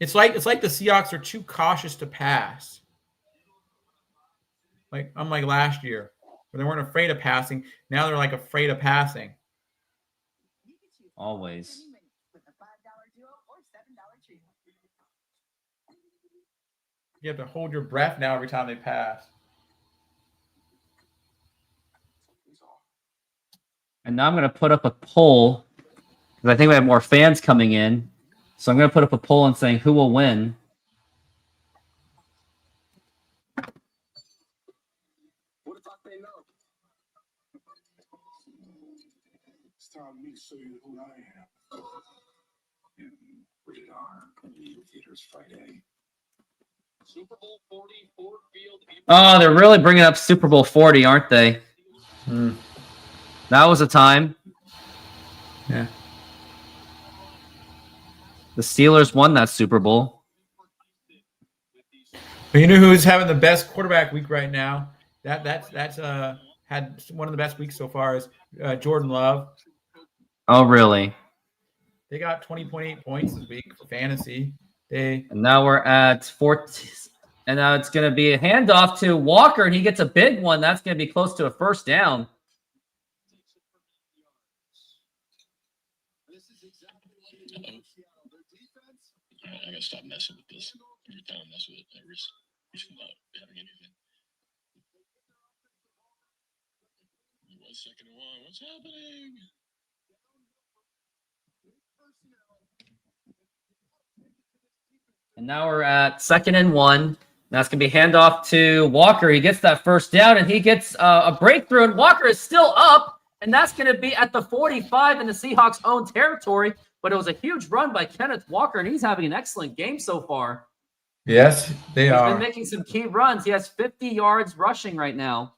It's like the Seahawks are too cautious to pass. Like unlike last year, where they weren't afraid of passing. Now they're like afraid of passing. Always. You have to hold your breath now every time they pass. And now I'm going to put up a poll because I think we have more fans coming in. So I'm going to put up a poll and saying who will win. What if they know? It's time for me to show you who I am. And rated R, theaters Friday. Super Bowl 40, Ford Field. Oh, they're really bringing up Super Bowl 40, aren't they? That was a time. Yeah. The Steelers won that Super Bowl. But you know who's having the best quarterback week right now? That's had one of the best weeks so far is Jordan Love. Oh, really? They got 20.8 points this week for fantasy. And now we're at 14. And now it's going to be a handoff to Walker, and he gets a big one. That's going to be close to a first down. I gotta stop messing with this. Every time I mess with it, I risk not having anything. One second and one. What's happening? And now we're at 2nd and 1. That's going to be handoff to Walker. He gets that first down, and he gets a breakthrough, and Walker is still up, and that's going to be at the 45 in the Seahawks' own territory. But it was a huge run by Kenneth Walker, and he's having an excellent game so far. Yes, they are. He's been making some key runs. He has 50 yards rushing right now.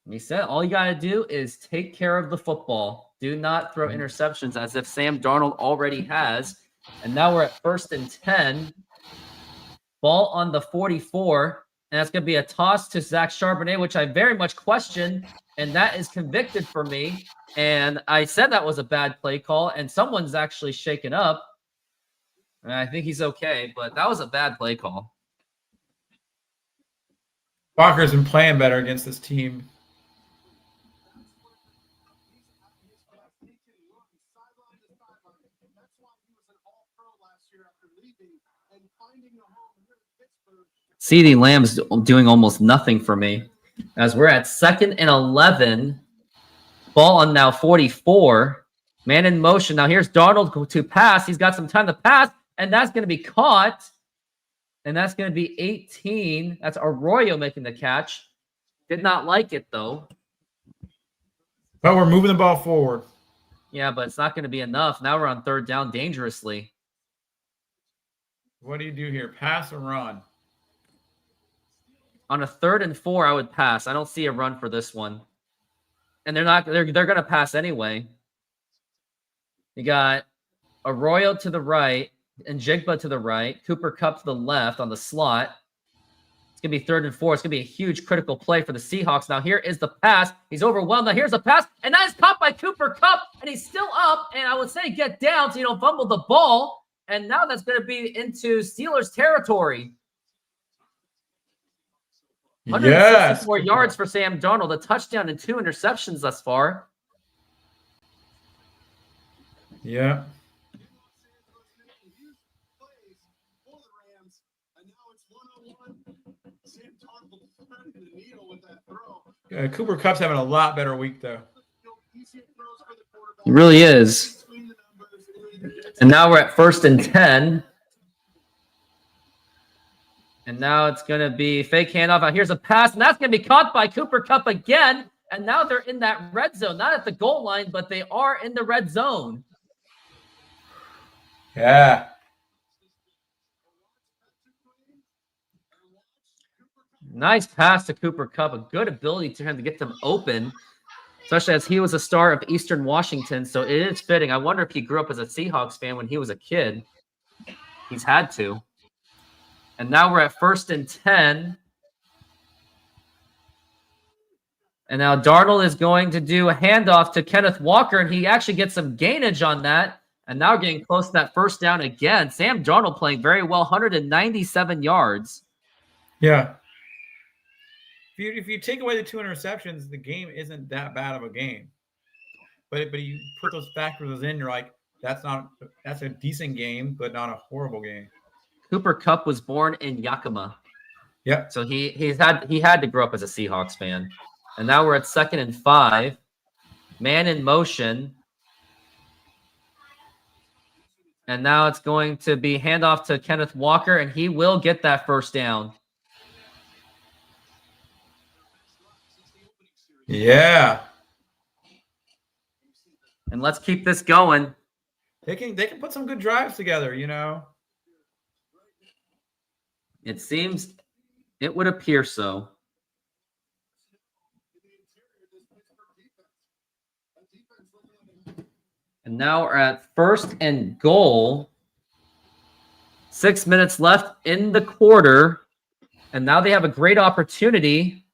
And he said, all you got to do is take care of the football. Do not throw interceptions as if Sam Darnold already has. And now we're at 1st and 10. Ball on the 44. And that's going to be a toss to Zach Charbonnet, which I very much question. And that is convicted for me. And I said that was a bad play call. And someone's actually shaken up. And I think he's okay. But that was a bad play call. Walker's been playing better against this team. CeeDee Lamb's doing almost nothing for me. As we're at 2nd and 11. Ball on now 44. Man in motion. Now here's Darnold to pass. He's got some time to pass. And that's going to be caught. And that's going to be 18. That's Arroyo making the catch. Did not like it, though. But we're moving the ball forward. Yeah, but it's not going to be enough. Now we're on 3rd down dangerously. What do you do here? Pass or run? On a 3rd and 4, I would pass. I don't see a run for this one. And they're going to pass anyway. You got Arroyo to the right and Jigba to the right. Cooper Kupp to the left on the slot. It's going to be 3rd and 4. It's going to be a huge critical play for the Seahawks. Now here is the pass. He's overwhelmed. Now here's a pass. And that is caught by Cooper Kupp. And he's still up. And I would say get down so you don't fumble the ball. And now that's going to be into Steelers territory. 164 yards for Sam Darnold, a touchdown and 2 interceptions thus far. Yeah. Cooper Kupp's having a lot better week, though. He really is. And now we're at 1st and 10. And now it's going to be fake handoff. Now here's a pass, and that's going to be caught by Cooper Kupp again. And now they're in that red zone. Not at the goal line, but they are in the red zone. Yeah. Nice pass to Cooper Kupp. A good ability to him to get them open, especially as he was a star of Eastern Washington. So it is fitting. I wonder if he grew up as a Seahawks fan when he was a kid. He's had to. And now we're at 1st and 10. And now Darnold is going to do a handoff to Kenneth Walker, and he actually gets some gainage on that. And now we're getting close to that 1st down again. Sam Darnold playing very well, 197 yards. Yeah. If you take away the 2 interceptions, the game isn't that bad of a game. But you put those factors in, you're like, that's a decent game, but not a horrible game. Cooper Kupp was born in Yakima. Yep. So he had to grow up as a Seahawks fan. And now we're at 2nd and 5. Man in motion. And now it's going to be handoff to Kenneth Walker, and he will get that 1st down. Yeah. And let's keep this going. They can put some good drives together, you know. It seems it would appear so. And now we're at 1st and goal. 6 minutes left in the quarter. And now they have a great opportunity.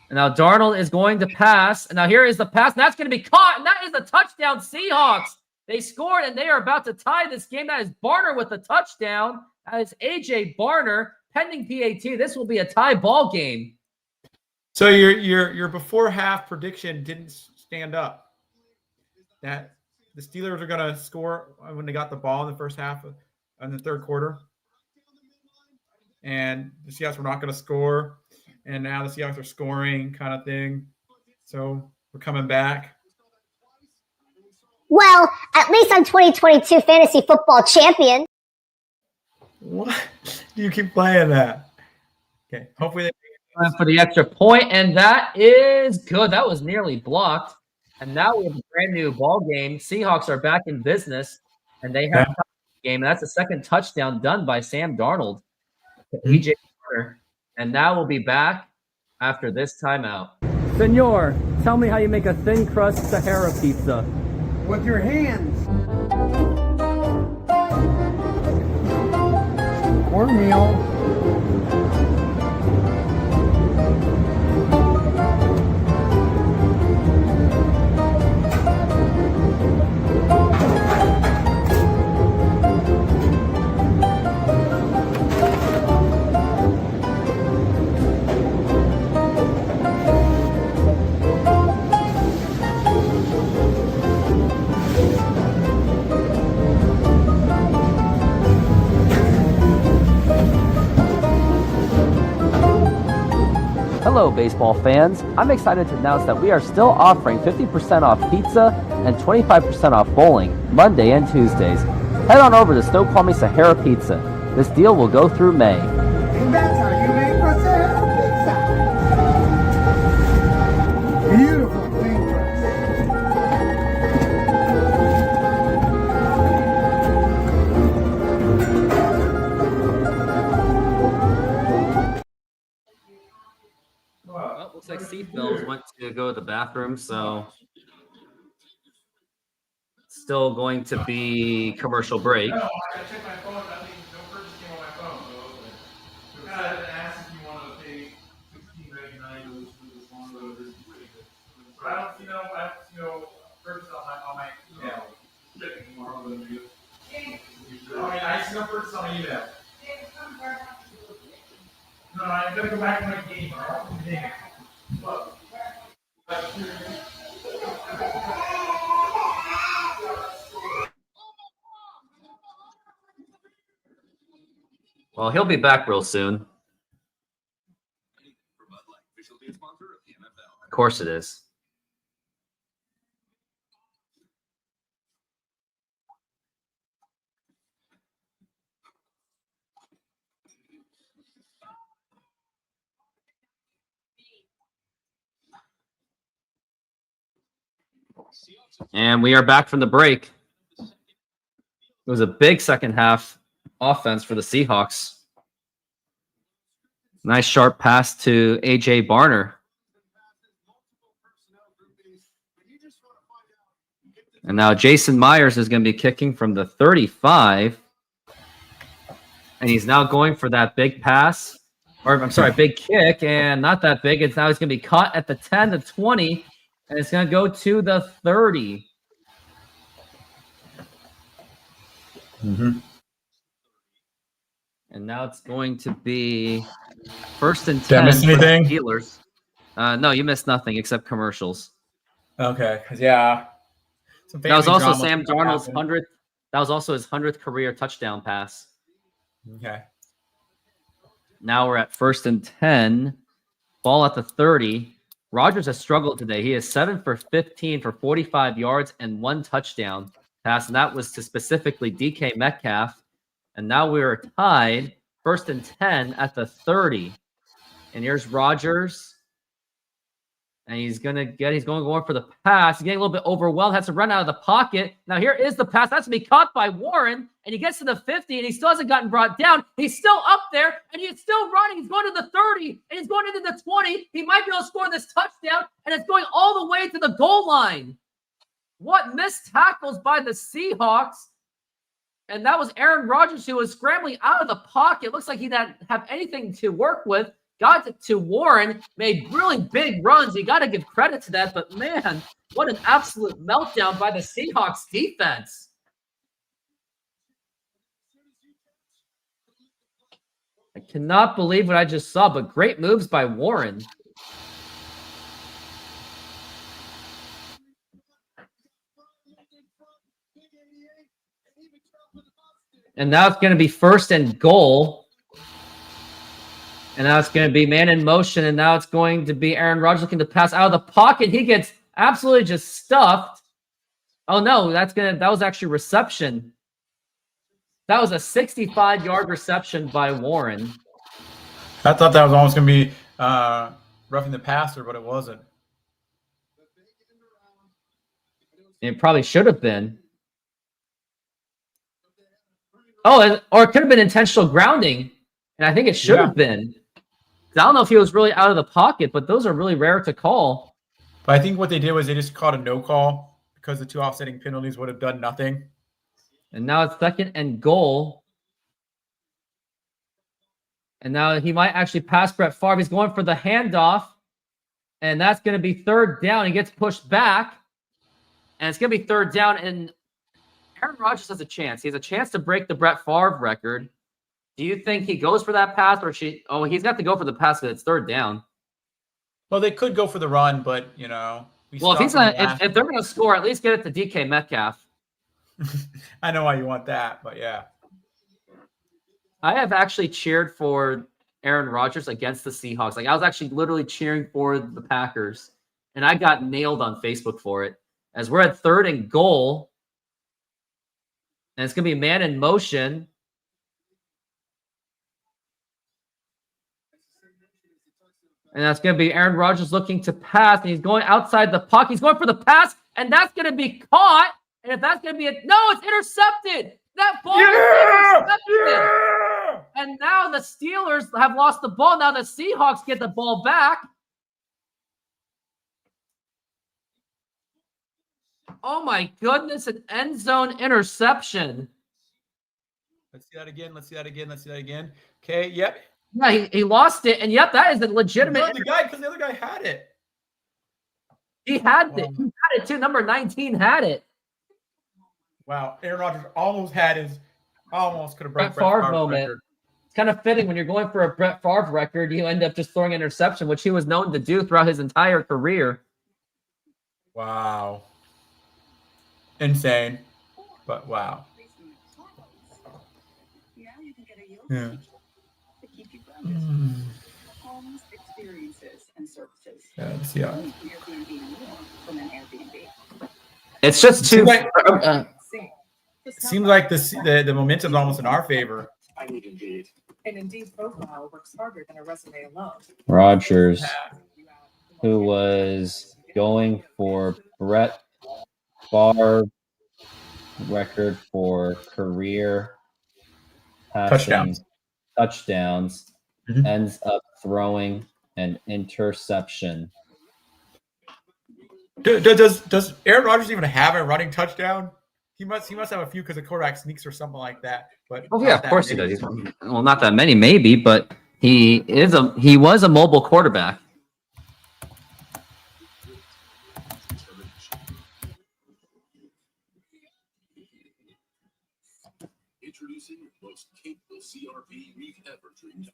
And now Darnold is going to pass. And now here is the pass. And that's going to be caught. And that is a touchdown, Seahawks. They scored, and they are about to tie this game. That is Barner with the touchdown. That is A.J. Barner, pending PAT. This will be a tie ball game. So your before half prediction didn't stand up. That the Steelers are going to score when they got the ball in the first half in the 3rd quarter. And the Seahawks were not going to score. And now the Seahawks are scoring kind of thing. So we're coming back. Well, at least I'm 2022 fantasy football champion. What? You keep playing that. Okay. Hopefully they For the extra point, and that is good. That was nearly blocked. And now we have a brand new ball game. Seahawks are back in business, and they have a game. And that's the 2nd touchdown done by Sam Darnold to A.J. Barner. And now we'll be back after this timeout. Senor, tell me how you make a thin crust Sahara pizza. With your hands. Cornmeal, So, baseball fans, I'm excited to announce that we are still offering 50% off pizza and 25% off bowling Monday and Tuesdays. Head on over to Snoqualmie Sahara Pizza. This deal will go through May. And that's how you make for Sahara Pizza. Beautiful flavors. Well, looks like Seafields went to go to the bathroom, so still going to be commercial break. No, I checked my phone. Nothing. No purchase came on my phone. So it asked if you want to pay $16.99 to this one, but I don't, purchase on my email. Shipping tomorrow, but I see no purchase on my email. No, I'm gonna go back to my game. Look. Well, he'll be back real soon. Of course it is. And we are back from the break. It was a big second half offense for the Seahawks. Nice sharp pass to A.J. Barner. And now Jason Myers is going to be kicking from the 35. And he's now going for that big pass. Or, I'm sorry, big kick. And not that big. It's now he's going to be caught at the 10, the 20. And it's going to go to the 30. Mm-hmm. And now it's going to be 1st and 10. Did I miss anything? Steelers. No, you missed nothing except commercials. Okay, because that That was also Sam Darnold's 100th. That was also his 100th career touchdown pass. Okay. Now we're at 1st and 10. Ball at the 30. Rodgers has struggled today. He is 7 for 15 for 45 yards and 1 touchdown pass, and that was to specifically DK Metcalf. And now we are tied, 1st and 10 at the 30. And here's Rodgers. And he's going for the pass. He's getting a little bit overwhelmed, has to run out of the pocket. Now here is the pass. That's going to be caught by Warren. And he gets to the 50, and he still hasn't gotten brought down. He's still up there, and he's still running. He's going to the 30, and he's going into the 20. He might be able to score this touchdown, and it's going all the way to the goal line. What missed tackles by the Seahawks. And that was Aaron Rodgers, who was scrambling out of the pocket. Looks like he didn't have anything to work with. Got to Warren, made really big runs. You got to give credit to that. But, man, what an absolute meltdown by the Seahawks defense. I cannot believe what I just saw, but great moves by Warren. And now it's going to be 1st and goal. And now it's going to be man in motion. And now it's going to be Aaron Rodgers looking to pass out of the pocket. He gets absolutely just stuffed. Oh, no, that was actually reception. That was a 65-yard reception by Warren. I thought that was almost going to be roughing the passer, but it wasn't. It probably should have been. Oh, or it could have been intentional grounding. And I think it should have been. I don't know if he was really out of the pocket, but those are really rare to call. But I think what they did was they just called a no call because the 2 offsetting penalties would have done nothing. And now it's 2nd and goal. And now he might actually pass Brett Favre. He's going for the handoff. And that's going to be 3rd down. He gets pushed back. And it's going to be 3rd down. And Aaron Rodgers has a chance. He has a chance to break the Brett Favre record. Do you think he goes for that pass or he's got to go for the pass because it's 3rd down. Well, they could go for the run, but if they're going to score, at least get it to DK Metcalf. I know why you want that, but yeah. I have actually cheered for Aaron Rodgers against the Seahawks. Like I was actually literally cheering for the Packers, and I got nailed on Facebook for it. As we're at 3rd and goal, and it's gonna be man in motion. And that's going to be Aaron Rodgers looking to pass, and he's going outside the pocket. He's going for the pass, and that's going to be caught. And if that's going to be it's intercepted. That ball is intercepted. And now the Steelers have lost the ball. Now the Seahawks get the ball back. Oh my goodness, an end zone interception. Let's see that again. Okay, yep. Yeah, he lost it, and yep, that is a legitimate. Because the other guy had it. He had it. He had it too. Number 19 had it. Wow, Aaron Rodgers almost could have broke Brett Favre moment. Record. It's kind of fitting when you're going for a Brett Favre record, you end up just throwing an interception, which he was known to do throughout his entire career. Wow. Insane. But wow. Yeah. Experiences and services. Yeah. It's just too. Seems like the momentum's almost in our favor. Indeed. An Indeed profile works harder than a resume alone. Rodgers, who was going for Brett Favre record for career passing touchdowns, ends up throwing an interception. Does Aaron Rodgers even have a running touchdown? He must have a few because the quarterback sneaks or something like that. But yeah, of course he does. Well, not that many, maybe, but he was a mobile quarterback. Introducing the most capable CRV we've ever dreamed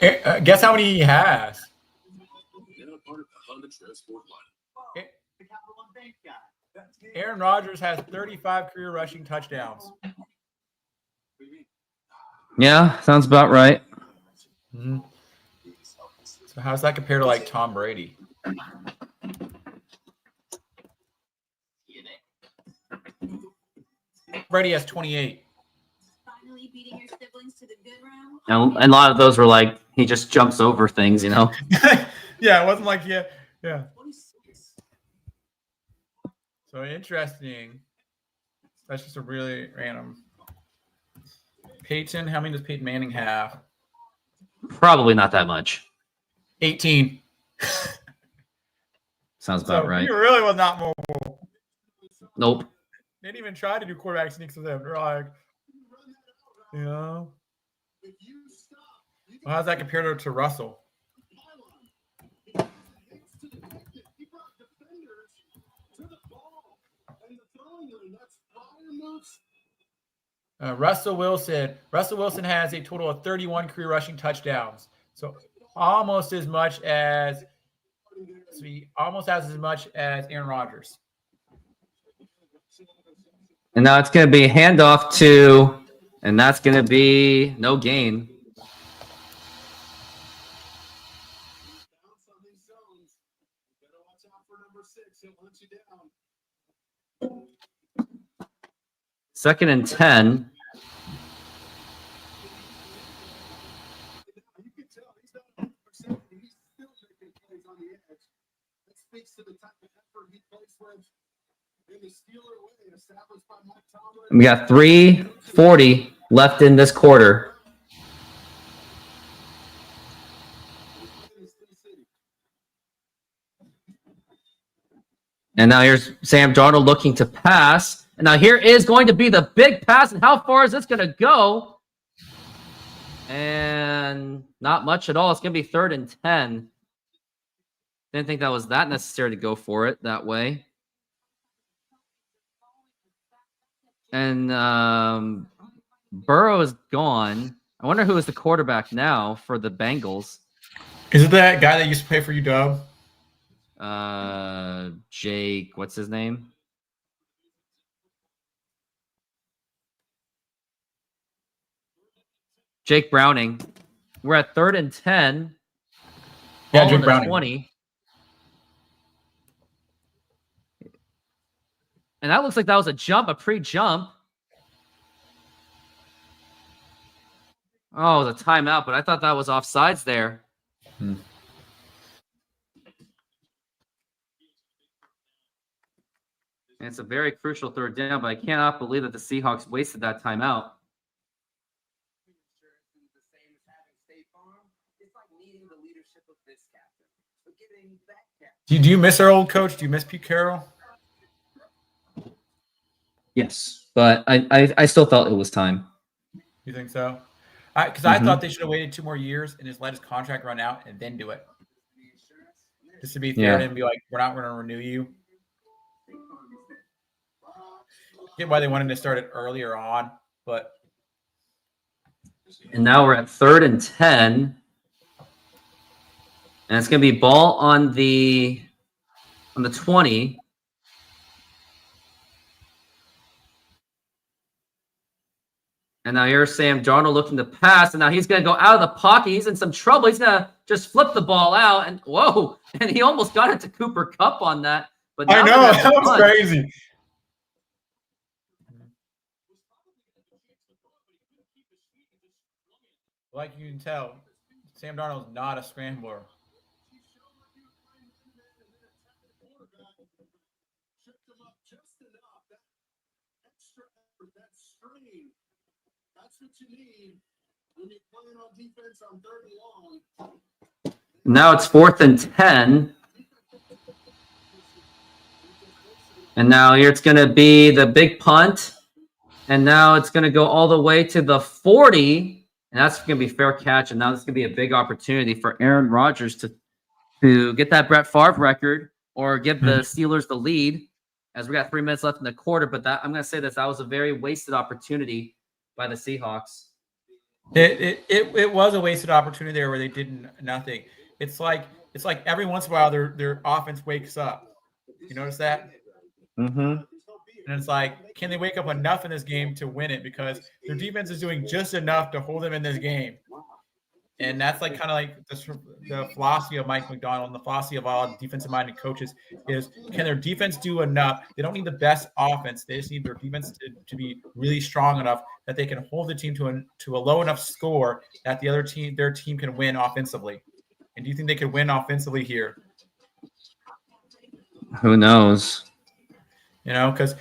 of. Guess how many he has? Now part of the Honda Transport line. Aaron Rodgers has 35 career rushing touchdowns. Yeah, sounds about right. Mm-hmm. So how's that compared to like Tom Brady? Brady has 28. Finally beating your siblings to the good round. And a lot of those were like he just jumps over things, you know. Yeah, it wasn't like yeah. So interesting. That's just a really random. Peyton, how many does Peyton Manning have? Probably not that much. 18. Sounds about right. He really was not mobile. Nope. They didn't even try to do quarterback sneaks with him. They're like, you know. Well, how's that compared to Russell? Russell Wilson has a total of 31 career rushing touchdowns. So almost as much as Aaron Rodgers. And now it's going to be a handoff to, and that's going to be no gain. Second and 10. We got 3:40 left in this quarter. And now here's Sam Darnold looking to pass. And now here is going to be the big pass. And how far is this going to go? And not much at all. It's going to be 3rd and 10. Didn't think that was that necessary to go for it that way. And Burrow is gone. I wonder who is the quarterback now for the Bengals. Is it that guy that used to play for you, Dub? Jake, what's his name? Jake Browning. We're at 3rd and 10. Yeah, Ball Jake on the Browning. 20. And that looks like that was a pre-jump. Oh, it was a timeout, but I thought that was offsides there. Hmm. And it's a very crucial 3rd down, but I cannot believe that the Seahawks wasted that timeout. Do you miss our old coach? Do you miss Pete Carroll? Yes, but I still felt it was time. You think so? Because I thought they should have waited 2 more years and just let his contract run out and then do it. Just to be fair to him and be like, we're not going to renew you. Get why they wanted to start it earlier on, but. And now we're at 3rd and 10. And it's going to be ball on the 20. And now here's Sam Darnold looking to pass, and now he's going to go out of the pocket. He's in some trouble. He's going to just flip the ball out, and whoa! And he almost got it to Cooper Kupp on that. But I know, that was crazy. Like you can tell, Sam Darnold's not a scrambler. That's what you need when you're playing on defense on 3rd and long. Now it's 4th and 10. And now here it's going to be the big punt. And now it's going to go all the way to the 40. And that's going to be fair catch. And now this is going to be a big opportunity for Aaron Rodgers to get that Brett Favre record or give the Steelers the lead, as we got 3 minutes left in the quarter. But I'm going to say that was a very wasted opportunity by the Seahawks. It was a wasted opportunity there where they did nothing. It's like every once in a while their offense wakes up. You notice that? Mm-hmm. And it's like, can they wake up enough in this game to win it? Because their defense is doing just enough to hold them in this game. And that's like kind of like the philosophy of Mike McDonald and the philosophy of all defensive-minded coaches is, can their defense do enough? They don't need the best offense. They just need their defense to be really strong enough that they can hold the team to a low enough score that their team can win offensively. And do you think they could win offensively here? Who knows? You know, because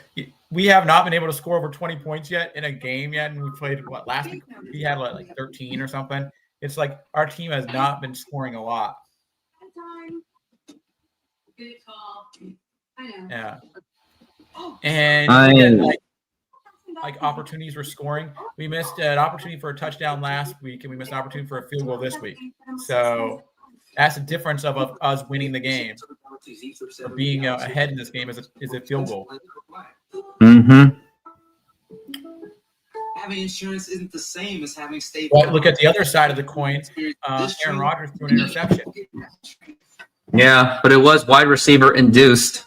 we have not been able to score over 20 points yet in a game yet. And we played, last week? We had like 13 or something. It's like our team has not been scoring a lot. Yeah. And like opportunities for scoring. We missed an opportunity for a touchdown last week, and we missed an opportunity for a field goal this week. So that's the difference of us winning the game. Or being ahead in this game is a field goal. Mm-hmm. Having insurance isn't the same as having State Farm. Look at the other side of the coin. Aaron Rodgers threw an interception. Yeah, but it was wide receiver induced.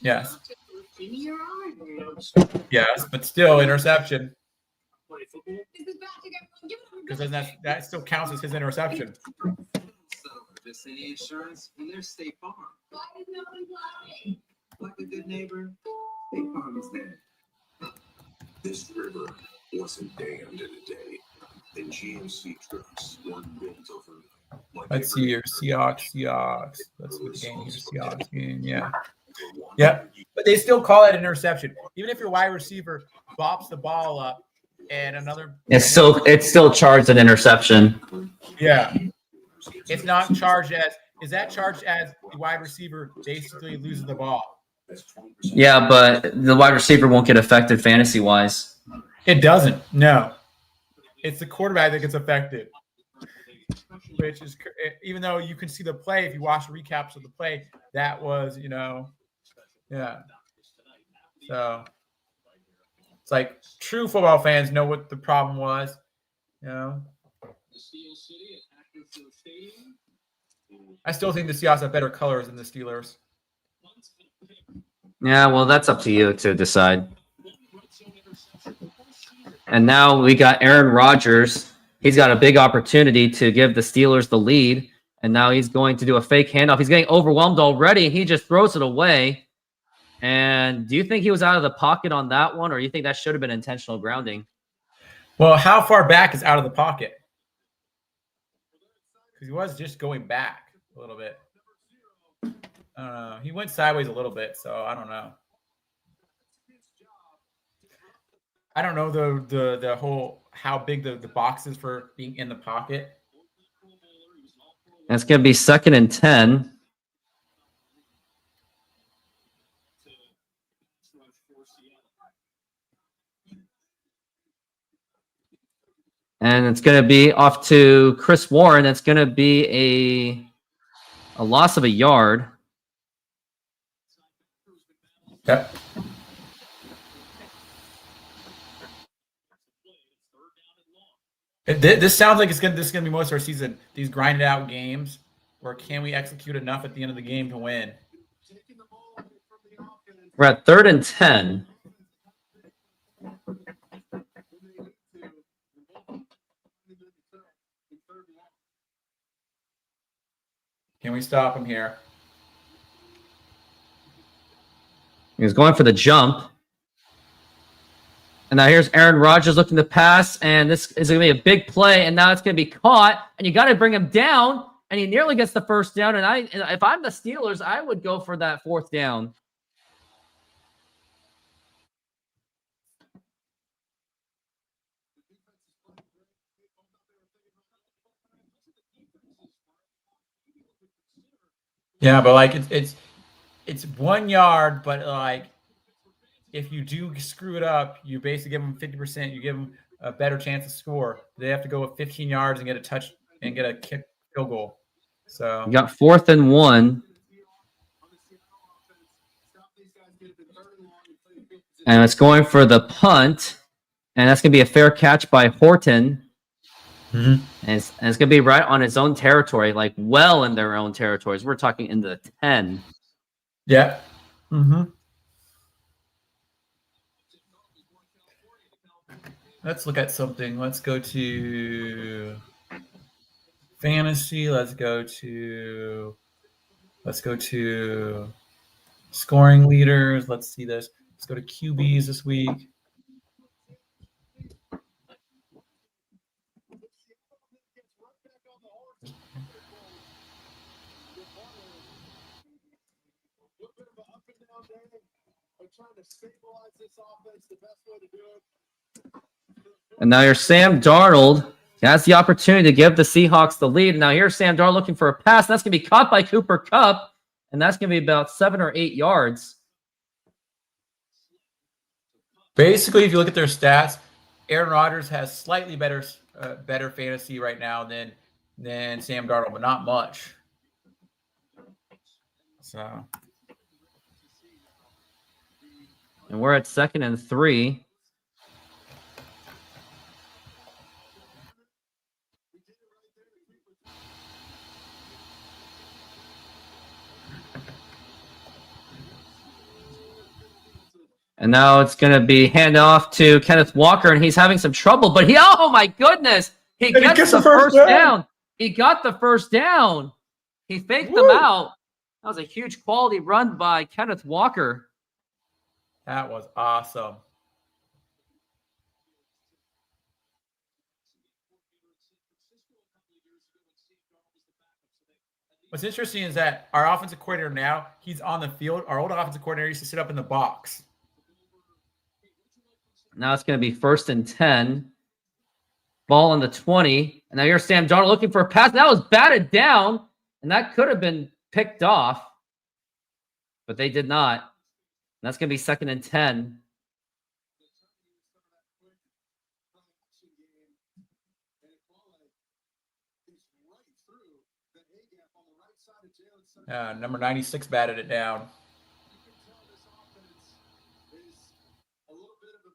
Yes. Yes, but still interception. Because that still counts as his interception. Just any insurance when there's State Farm. Like a good neighbor, State Farm is there. This river wasn't dammed in a day. And GMC trucks weren't built overnight. Let's see here. Seahawks. Let's see the game here. Seahawks game. Yeah. Yeah. But they still call it an interception. Even if your wide receiver bops the ball up and another. It's still charged an interception. Yeah. It's not charged as. Is that charged as the wide receiver basically loses the ball? Yeah, but the wide receiver won't get affected fantasy-wise. It doesn't. No. It's the quarterback that gets affected. Which is, even though you can see the play, if you watch the recaps of the play, that was, yeah. So it's like true football fans know what the problem was, I still think the Seahawks have better colors than the Steelers. Yeah, well, that's up to you to decide. And now we got Aaron Rodgers. He's got a big opportunity to give the Steelers the lead. And now he's going to do a fake handoff. He's getting overwhelmed already. He just throws it away. And do you think he was out of the pocket on that one, or you think that should have been intentional grounding? Well, how far back is out of the pocket? Because he was just going back a little bit. He went sideways a little bit, so I don't know. I don't know the whole how big the box is for being in the pocket. And it's going to be 2nd and 10. And it's going to be off to Chris Warren. It's going to be a loss of a yard. Yep. This sounds like this is gonna be most of our season. These grinded out games, or can we execute enough at the end of the game to win? We're at 3rd and 10. Can we stop him here? He's going for the jump. And now here's Aaron Rodgers looking to pass, and this is going to be a big play, and now it's going to be caught, and you got to bring him down, and he nearly gets the first down, and if I'm the Steelers, I would go for that 4th down. Yeah, but like it's 1 yard, but like if you do screw it up, you basically give them 50%. You give them a better chance to score. They have to go with 15 yards and get a touch and get a kick field goal. So You got 4th and 1. And it's going for the punt, and that's going to be a fair catch by Horton. Mm-hmm. And it's going to be right on his own territory, like well in their own territories. We're talking into the 10. Yeah. Mm-hmm. Let's look at something. Let's go to fantasy. Let's go to scoring leaders. Let's see this. Let's go to QBs this week. And now here's Sam Darnold. He has the opportunity to give the Seahawks the lead. Now here's Sam Darnold looking for a pass. That's going to be caught by Cooper Kupp, and that's going to be about 7 or 8 yards. Basically, if you look at their stats, Aaron Rodgers has slightly better fantasy right now than Sam Darnold, but not much. So, And we're at 2nd and 3. And now it's going to be hand off to Kenneth Walker, and he's having some trouble. But oh my goodness, he gets the first down. He got the first down. He faked them out. That was a huge quality run by Kenneth Walker. that was awesome. What's interesting is that our offensive coordinator now, he's on the field. Our old offensive coordinator used to sit up in the box. Now it's going to be 1st and 10. Ball on the 20. And now here's Sam Darnold looking for a pass. That was batted down, and that could have been picked off, but they did not. And that's going to be 2nd and 10. Number 96 batted it down.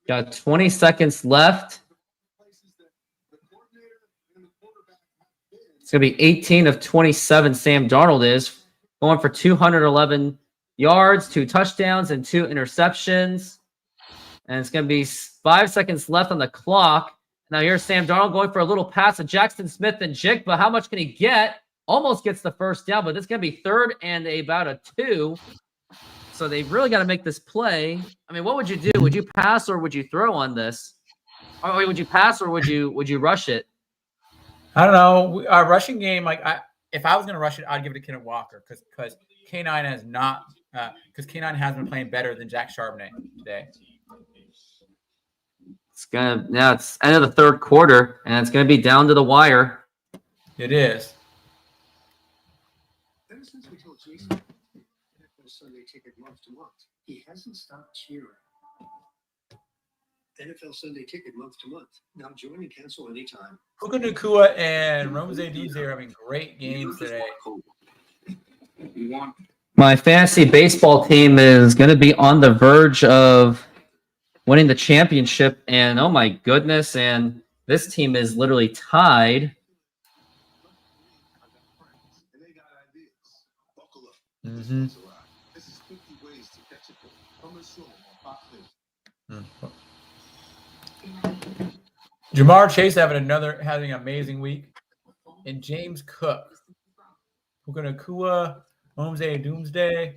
Got 20 seconds left. It's going to be 18 of 27. Sam Darnold is going for 211 yards, 2 touchdowns, and 2 interceptions. And it's going to be 5 seconds left on the clock. Now here's Sam Darnold going for a little pass to Jackson Smith and Jigba. How much can he get? Almost gets the first down, but this is going to be 3rd and about a 2. So they've really got to make this play. I mean, what would you do? Would you pass or would you throw on this? Or would you pass or would you rush it? I don't know. Our rushing game, if I was going to rush it, I'd give it to Kenneth Walker because K9 has not because K9 has been playing better than Jack Charbonnet today. It's end of the 3rd quarter, and it's gonna be down to the wire. It is. Ever since we told Jason NFL Sunday Ticket month to month, he hasn't stopped cheering. NFL Sunday Ticket month to month. Now join and cancel anytime. Puka Nacua and Romsey Duzey are having great games today. My fantasy baseball team is going to be on the verge of winning the championship, and oh my goodness, and this team is literally tied. Mm-hmm. Jamar Chase having an amazing week, and James Cook. Puka Nacua, Romsey Doomsday.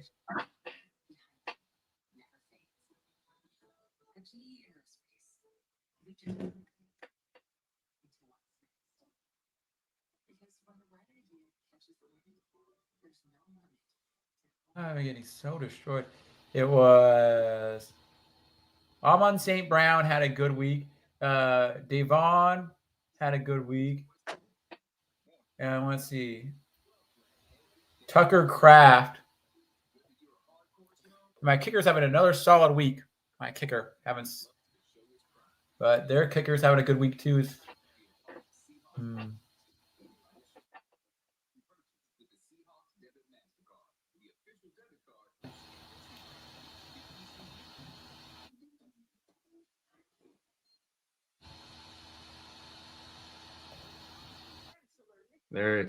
I'm getting so destroyed. It was Amon St. Brown had a good week. Devon had a good week. And let's see. Tucker Kraft. My kicker's having another solid week. But their kicker's having a good week too. It's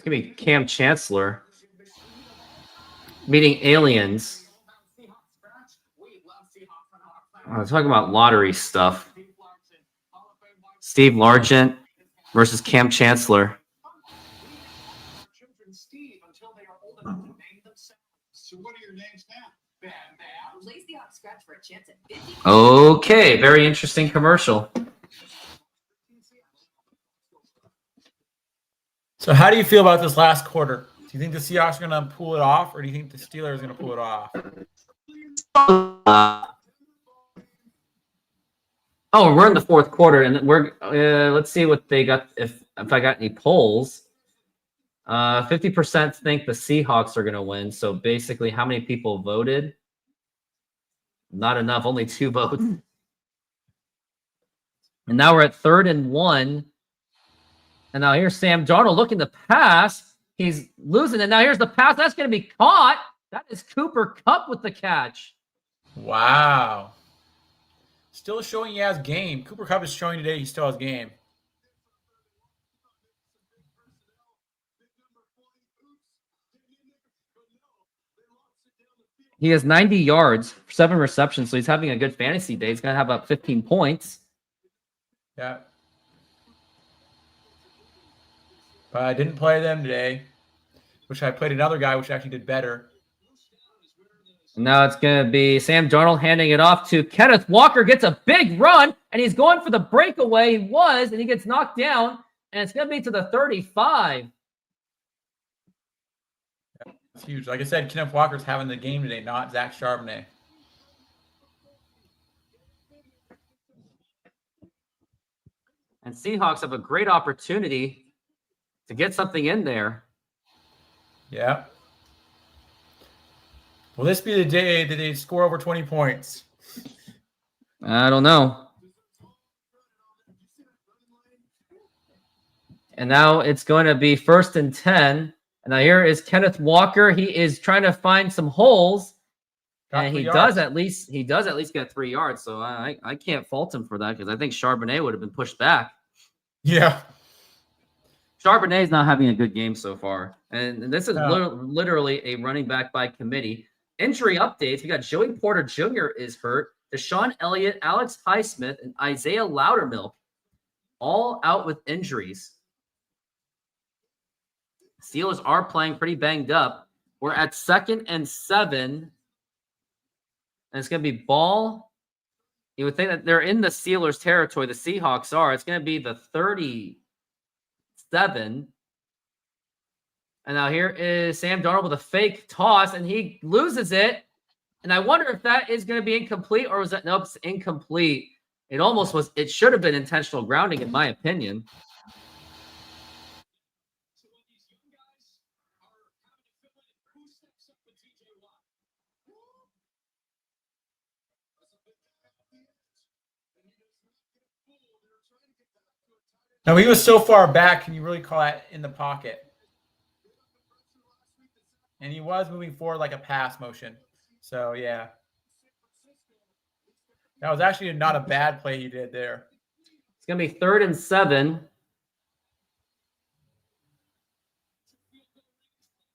gonna be Cam Chancellor meeting aliens. I'm talking about lottery stuff. Steve Largent versus Cam Chancellor. Okay, very interesting commercial. So how do you feel about this last quarter? Do you think the Seahawks are going to pull it off, or do you think the Steelers are going to pull it off? We're in the 4th quarter, and we're let's see what they got. If I got any polls, 50% think the Seahawks are going to win. So basically, how many people voted? Not enough. Only 2 votes. And now we're at 3rd and 1. And now here's Sam Darnold looking to pass. He's losing it. Now here's the pass. That's going to be caught. That is Cooper Kupp with the catch. Wow. Still showing he has game. Cooper Kupp is showing today he still has game. He has 90 yards, 7 receptions, so he's having a good fantasy day. He's going to have about 15 points. Yeah. But I didn't play them today, which I played another guy, which actually did better. Now it's going to be Sam Darnold handing it off to Kenneth Walker. Gets a big run, and he's going for the breakaway. And he gets knocked down, and it's going to be to the 35. It's huge. Like I said, Kenneth Walker's having the game today, not Zach Charbonnet. And Seahawks have a great opportunity to get something in there. Yeah. Will this be the day that they score over 20 points? I don't know. And now it's going to be 1st and 10. And now here is Kenneth Walker. He is trying to find some holes. And he does at least get 3 yards. So I can't fault him for that because I think Charbonnet would have been pushed back. Yeah. Charbonnet's not having a good game so far. And this is literally a running back by committee. Injury updates. We got Joey Porter Jr. is hurt. Deshaun Elliott, Alex Highsmith, and Isaiah Loudermilk all out with injuries. Steelers are playing pretty banged up. We're at 2nd and 7. And it's going to be ball. You would think that they're in the Steelers territory. The Seahawks are. It's going to be the 37. And now here is Sam Darnold with a fake toss, and he loses it. And I wonder if that is going to be incomplete, or was that? Nope, it's incomplete. It almost was. It should have been intentional grounding, in my opinion. No, he was so far back. Can you really call that in the pocket? And he was moving forward like a pass motion. So, yeah. That was actually not a bad play he did there. It's going to be 3rd and 7.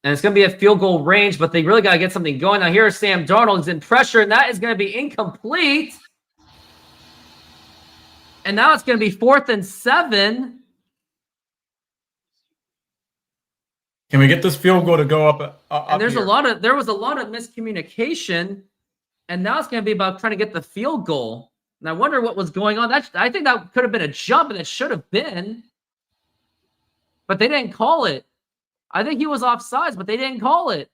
And it's going to be a field goal range, but they really got to get something going. Now, here's Sam Darnold. He's in pressure, and that is going to be incomplete. And now it's going to be 4th and 7. Can we get this field goal to go up And there's here? there was a lot of miscommunication, and now it's going to be about trying to get the field goal. And I wonder what was going on. I think that could have been a jump, and it should have been, but they didn't call it. I think he was offsides, but they didn't call it.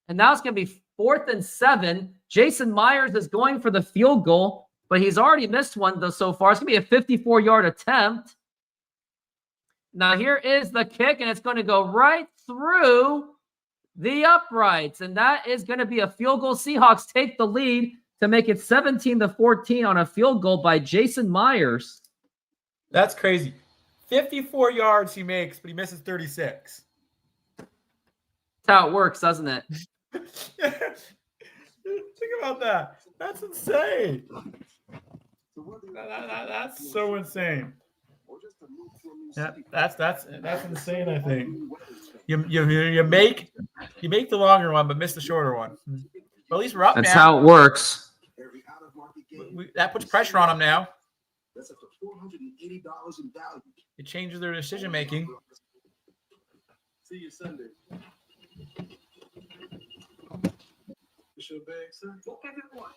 And now it's going to be 4th and 7. Jason Myers is going for the field goal, but he's already missed one though so far. It's going to be a 54-yard attempt. Now here is the kick, and it's going to go right through the uprights, and that is going to be a field goal. Seahawks take the lead to make it 17-14 on a field goal by Jason Myers. That's crazy. 54 yards he makes, but he misses 36. That's how it works, doesn't it? Think about that. That's insane. That's so insane. Yeah, that's insane. I think you make the longer one, but miss the shorter one. But at least we're up. That's now. how it works. That puts pressure on them now. That's up to $480 in value. It changes their decision making. See you Sunday. It's your bag, sir. Go get it one.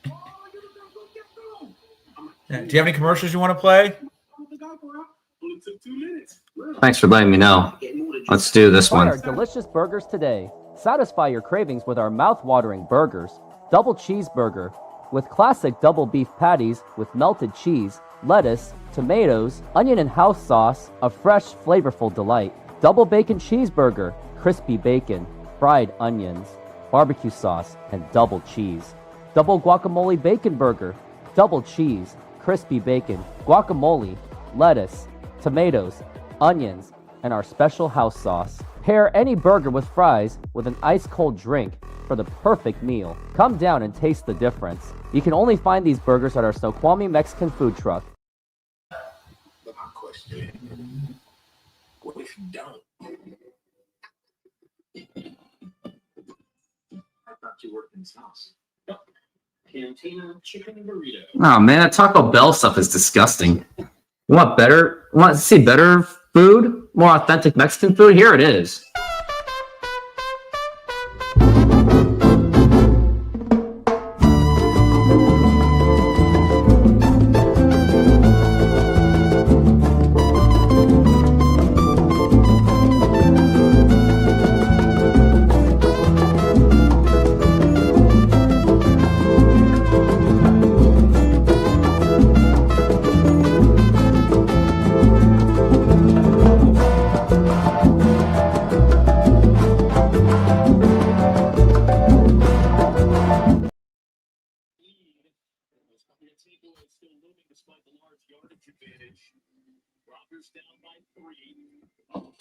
Oh, you go get through. Yeah. Do you have any commercials you want to play? Only took 2 minutes. Thanks for letting me know. Let's do this Try our one. delicious burgers today. Satisfy your cravings with our mouth-watering burgers. Double cheeseburger with classic double beef patties with melted cheese, lettuce, tomatoes, onion and house sauce, a fresh, flavorful delight. Double bacon cheeseburger, crispy bacon, fried onions, barbecue sauce, and double cheese. Double guacamole bacon burger, double cheese, crispy bacon, guacamole, lettuce, tomatoes, onions, and our special house sauce. Pair any burger with fries with an ice-cold drink for the perfect meal. Come down and taste the difference. You can only find these burgers at our Snoqualmie Mexican food truck. But my question is, what if you don't? I thought you worked in this house. Cantina chicken burrito. Oh man, that Taco Bell stuff is disgusting. You want better? Want to see better food? More authentic Mexican food? Here it is.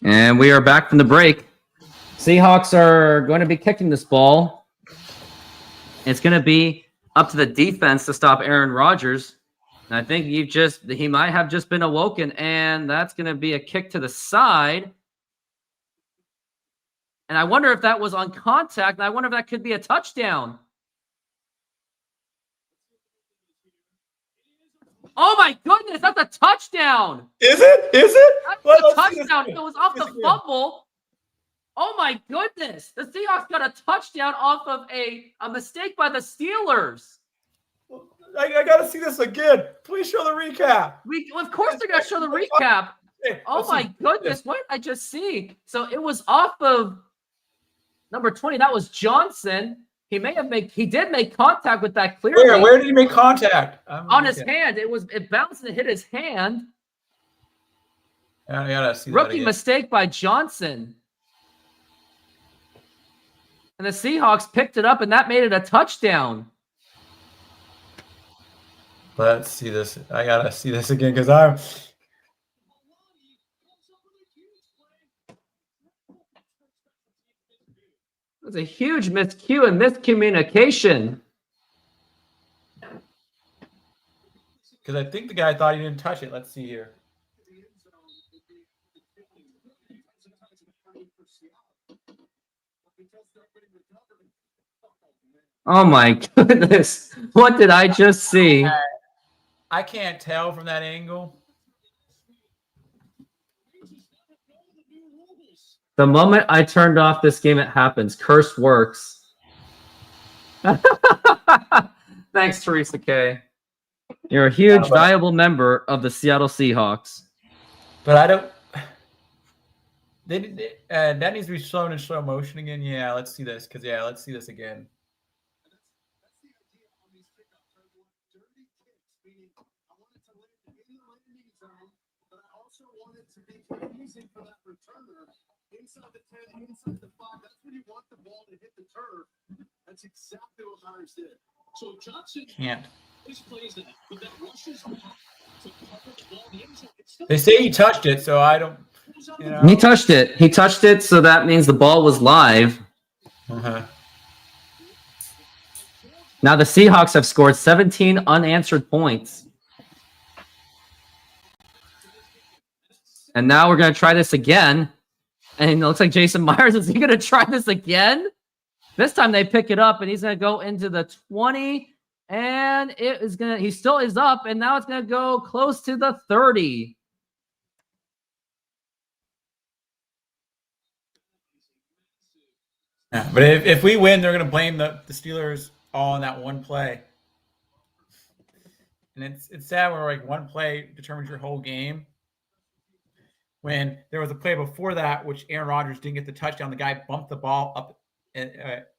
And we are back from the break. Seahawks are going to be kicking this ball. It's going to be up to the defense to stop Aaron Rodgers. And I think he might have just been awoken, and that's going to be a kick to the side. And I wonder if that was on contact, and I wonder if that could be a touchdown. Oh my goodness, that's a touchdown. Is it? Is it? That's Well, a let's see this touchdown. again. It was off Let's the see this again. fumble. Oh my goodness. The Seahawks got a touchdown off of a mistake by the Steelers. I gotta see this again. Please show the recap. Of course they're gonna show the recap. Hey, Oh let's my see. goodness, what did I just see? So it was off of number 20. That was Johnson. He did make contact with that clearly. Where did he make contact? On his hand. It bounced and it hit his hand. I gotta see that Rookie again. mistake by Johnson. And the Seahawks picked it up, and that made it a touchdown. Let's see this. I gotta see this again because I'm. It was a huge miscue and miscommunication. Because I think the guy thought he didn't touch it. Let's see here. Oh my goodness. What did I just see? I can't tell from that angle. The moment I turned off this game, it happens. Curse works. Thanks, Teresa K. You're a huge, valuable member of the Seattle Seahawks. But I don't. That needs to be shown in slow motion again. Yeah, let's see this. Because, yeah, let's see this again. Inside the 10, inside the 5, that's where you want the ball to hit the turf. That's exactly what Myers did. So Johnson Can't. plays that, but that rushes back to cover the ball in the end zone. They say he touched it, so I don't. You know. He touched it. He touched it, so that means the ball was live. Uh-huh. Now the Seahawks have scored 17 unanswered points. And now we're going to try this again. And it looks like Jason Myers, is he going to try this again? This time they pick it up, and he's going to go into the 20. And it is going to, he still is up, and now it's going to go close to the 30. Yeah, but if we win, they're going to blame the Steelers all on that one play. And it's sad where like one play determines your whole game. When there was a play before that, which Aaron Rodgers didn't get the touchdown, the guy bumped the ball up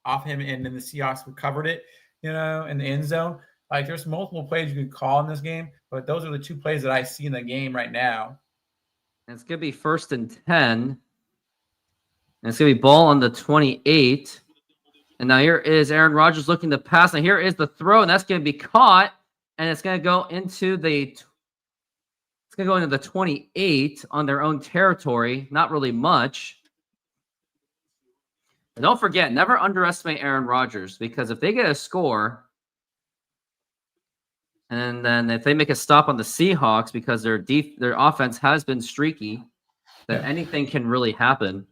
off him, and then the Seahawks recovered it, in the end zone. Like, there's multiple plays you could call in this game, but those are the two plays that I see in the game right now. And it's going to be 1st and 10. And it's going to be ball on the 28. And now here is Aaron Rodgers looking to pass. And here is the throw, and that's going to be caught. And it's going to go into the 28 on their own territory. Not really much. And don't forget, never underestimate Aaron Rodgers, because if they get a score, and then if they make a stop on the Seahawks because their offense has been streaky, then anything can really happen.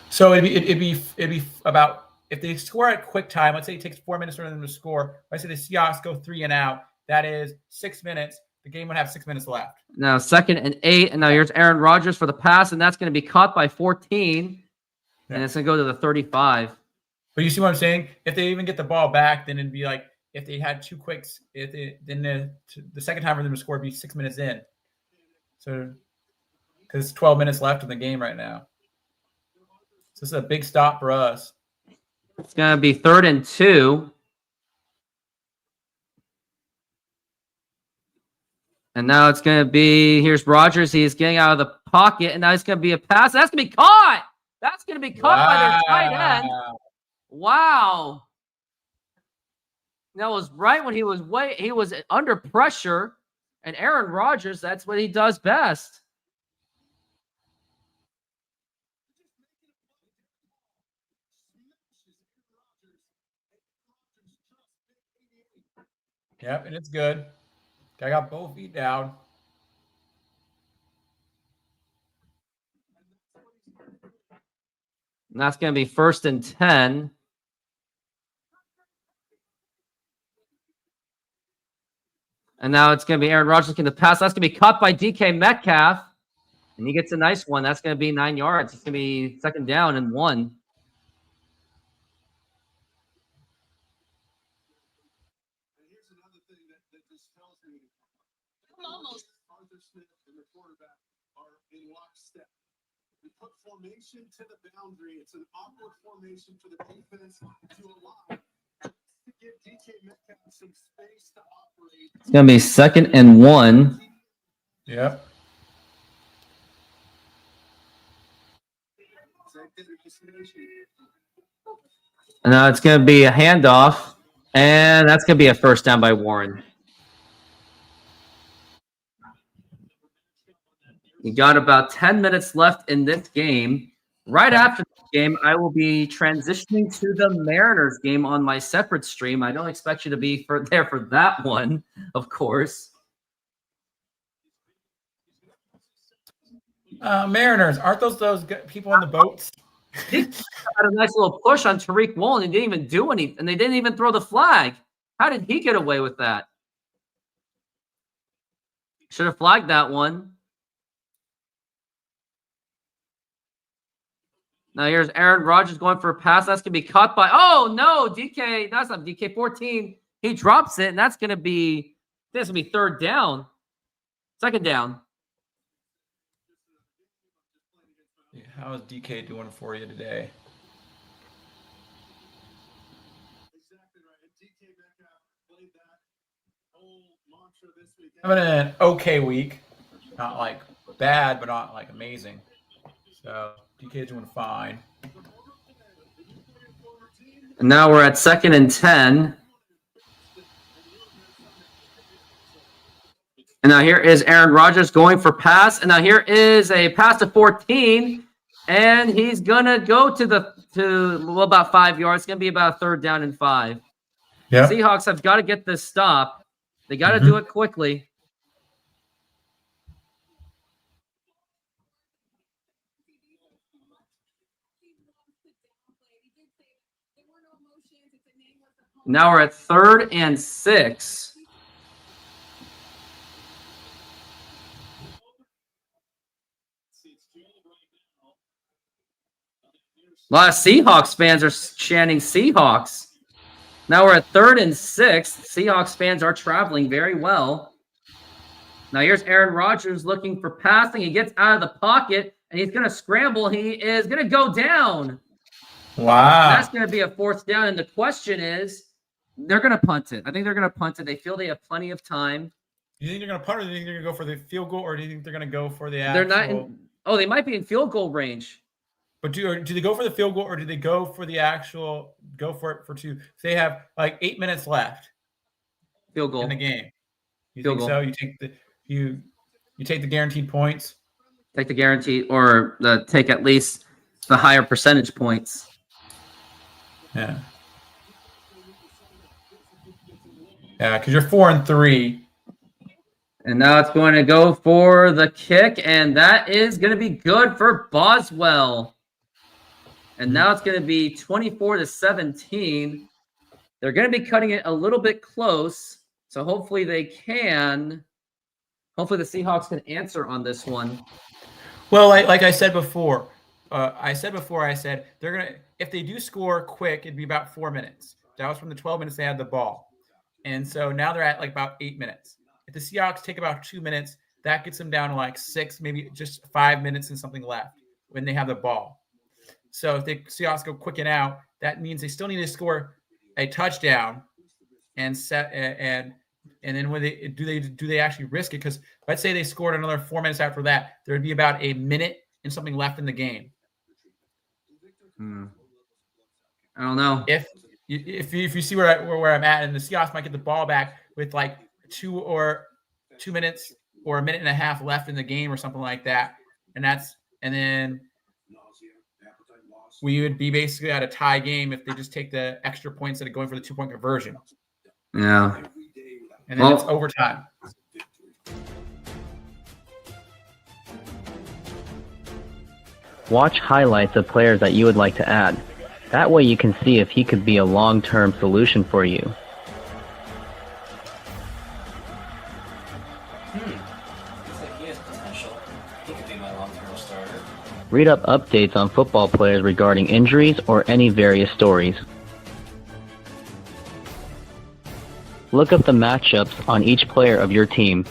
So it'd be about, if they score at quick time, let's say it takes 4 minutes for them to score. Let's say the Seahawks go 3 and out. That is 6 minutes. The game would have 6 minutes left. Now 2nd and 8, and now here's Aaron Rodgers for the pass, and that's going to be caught by 14, and it's going to go to the 35. But you see what I'm saying? If they even get the ball back, then it'd be like if they had 2 quicks. Then the second time for them to score would be 6 minutes in. So because it's 12 minutes left in the game right now. So this is a big stop for us. It's going to be 3rd and 2. And now it's going to be, here's Rodgers. He's getting out of the pocket, and now it's going to be a pass. That's going to be caught. That's going to be caught by their tight end. Wow. That was right when he was under pressure. And Aaron Rodgers, that's what he does best. Yep, and it's good. I got both feet down. And that's going to be 1st and 10. And now it's going to be Aaron Rodgers looking to pass. That's going to be caught by DK Metcalf. And he gets a nice one. That's going to be 9 yards. It's going to be 2nd down and 1. And here's another thing that just tells me Arthur Smith and the quarterback are in lockstep. We put formation to the boundary. It's an awkward formation for the defense to allow to give DK Metcalf some space to operate. It's going to be 2nd and 1. Yep. And now it's going to be a handoff. And that's going to be a 1st down by Warren. You got about 10 minutes left in this game. Right after this game, I will be transitioning to the Mariners game on my separate stream. I don't expect you to be there for that one, of course. Mariners, aren't those people on the boats? They had a nice little push on Tariq Woolen. He didn't even do anything, and they didn't even throw the flag. How did he get away with that? Should have flagged that one. Now here's Aaron Rodgers going for a pass. That's going to be caught by, oh no, DK, that's not DK 14. He drops it, and that's going to be, this will be 3rd down. 2nd down. Yeah, how is DK doing for you today? Exactly right. And DK Metcalf played that whole mantra this week. Having an okay week. Not like bad, but not like amazing. So DK's doing fine. And now we're at 2nd and 10. And now here is Aaron Rodgers going for pass. And now here is a pass to 14. And he's going to go to about 5 yards. It's going to be about 3rd down and 5. Yeah. Seahawks have got to get this stop. They got to do it quickly. Now we're at 3rd and 6. A lot of Seahawks fans are chanting Seahawks. Now we're at 3rd and 6. Seahawks fans are traveling very well. Now here's Aaron Rodgers looking for passing. He gets out of the pocket, and he's going to scramble. He is going to go down. Wow. That's going to be a 4th down, and the question is, they're going to punt it. I think they're going to punt it. They feel they have plenty of time. Do you think they're going to punt, or do you think they're going to go for the field goal, or do you think they're going to go for the actual... They're not in... Oh, they might be in field goal range. But do they go for the field goal, or do they go for the actual... Go for it for 2? They have like 8 minutes left. Field goal. In the game. You Field think goal. so? You take the... You take the guaranteed points? Take the guaranteed, or take at least the higher percentage points. Yeah. Yeah, because you're 4 and 3. And now it's going to go for the kick, and that is going to be good for Boswell. And now it's going to be 24-17. They're going to be cutting it a little bit close, so hopefully they can. Hopefully the Seahawks can answer on this one. Well, like I said before, I said they're gonna, if they do score quick, it'd be about 4 minutes. That was from the 12 minutes they had the ball, and so now they're at like about 8 minutes. If the Seahawks take about 2 minutes, that gets them down to like 6, maybe just 5 minutes and something left when they have the ball. So if the Seahawks go quick and out, that means they still need to score a touchdown and then when do they actually risk it? Because let's say they scored another 4 minutes after that, there would be about a minute and something left in the game. I don't know. If you see where I'm at, and the Seahawks might get the ball back with like 2 minutes or a minute and a half left in the game or something like that, and then we would be basically at a tie game if they just take the extra points that are going for the 2-point conversion. Yeah. And then it's overtime. Watch highlights of players that you would like to add. That way you can see if he could be a long-term solution for you. Read up updates on football players regarding injuries or any various stories. Look up the matchups on each player of your team.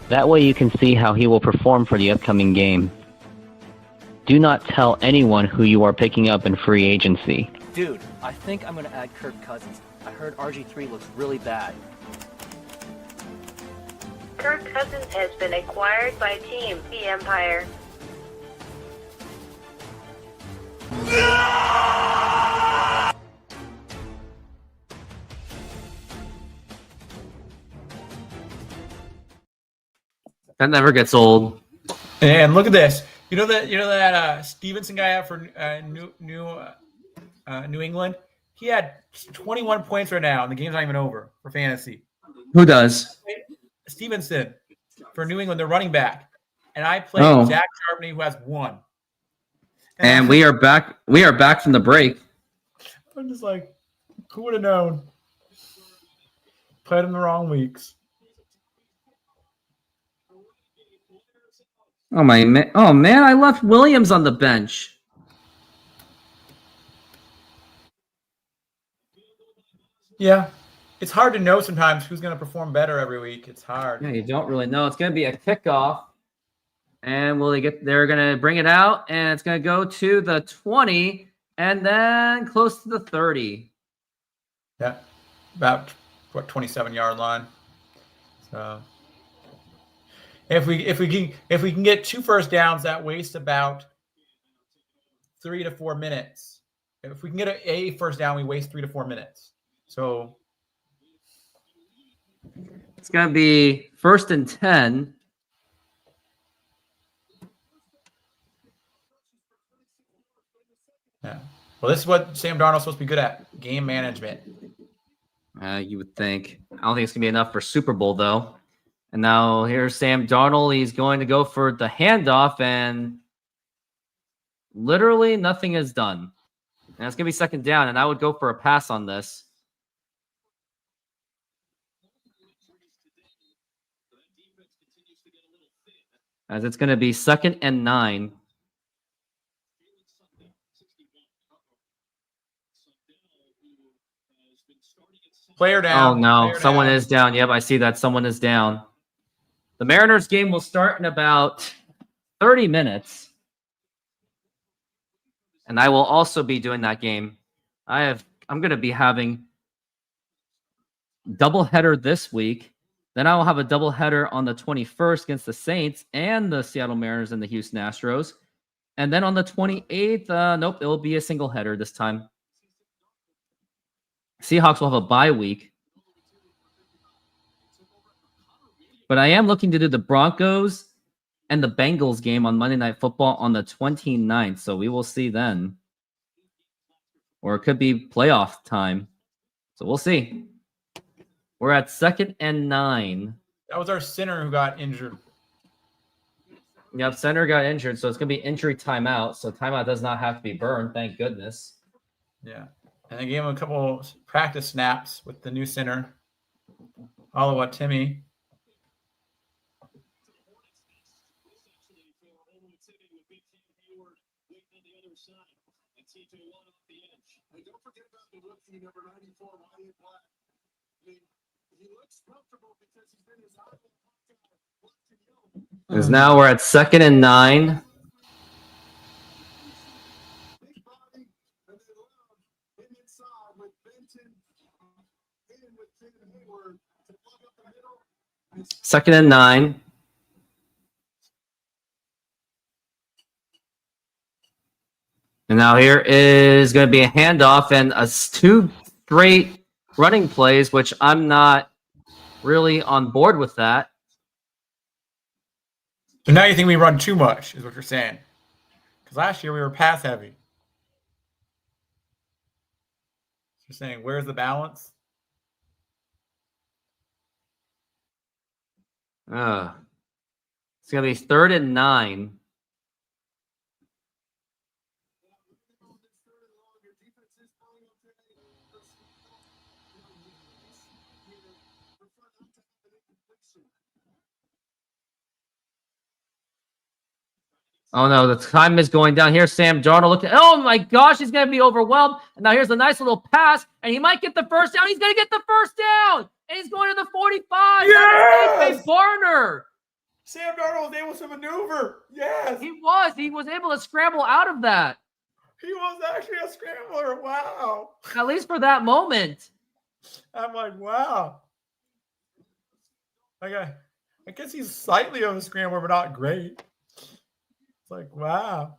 That way you can see how he will perform for the upcoming game. Do not tell anyone who you are picking up in free agency. Dude, I think I'm going to add Kirk Cousins. I heard RG3 looks really bad. Kirk Cousins has been acquired by Team The Empire. That never gets old. And look at this. You know that Stevenson guy out for New England? He had 21 points right now, and the game's not even over for fantasy. Who does? Stevenson for New England, they're running back. And I played Zach Charbonnet, who has 1. And we are back. We are back from the break. I'm just like, who would have known? Played in the wrong weeks. Oh man! I left Williams on the bench. Yeah, it's hard to know sometimes who's going to perform better every week. It's hard. Yeah, you don't really know. It's going to be a kickoff, and they're going to bring it out, and it's going to go to the 20, and then close to the 30. Yeah, about 27-yard line. So. If we can get 2 first downs, that wastes about 3 to 4 minutes. If we can get a first down, we waste 3 to 4 minutes. So it's gonna be 1st and 10. Yeah. Well, this is what Sam Darnold's supposed to be good at: game management. You would think. I don't think it's gonna be enough for Super Bowl though. And now here's Sam Darnold. He's going to go for the handoff, and literally nothing is done. And it's going to be 2nd down, and I would go for a pass on this. As it's going to be 2nd and 9. Player down. Oh, no. Someone is down. Yep, I see that. Someone is down. The Mariners game will start in about 30 minutes. And I will also be doing that game. I'm going to be having doubleheader this week. Then I will have a doubleheader on the 21st against the Saints and the Seattle Mariners and the Houston Astros. And then on the 28th, nope, it will be a single header this time. Seahawks will have a bye week. But I am looking to do the Broncos and the Bengals game on Monday Night Football on the 29th. So we will see then. Or it could be playoff time. So we'll see. We're at 2nd and 9. That was our center who got injured. Yep, center got injured. So it's going to be injury timeout. So timeout does not have to be burned. Thank goodness. Yeah. And I gave him a couple practice snaps with the new center. Oliver Timmy. And don't forget about the rookie number 94, Wyatt Black. I mean, he looks comfortable because he's been his eye. Because now we're at 2nd and 9. Big body, and they love him inside with Benton and with Tim Hayward to plug up the middle. 2nd and 9. And now here is going to be a handoff and 2 straight running plays, which I'm not really on board with that. So now you think we run too much, is what you're saying. Because last year we were pass heavy. You're saying, where's the balance? It's going to be 3rd and 9. Oh no, the time is going down here. Sam Darnold look at, oh my gosh, he's going to be overwhelmed. And now here's a nice little pass, and he might get the first down. He's going to get the first down, and he's going to the 45. Yes! That is A.J. Barner. Sam Darnold was able to maneuver. Yes. He was able to scramble out of that. He was actually a scrambler. Wow. At least for that moment. I'm like, wow. Like I guess he's slightly of a scrambler, but not great. It's like, wow.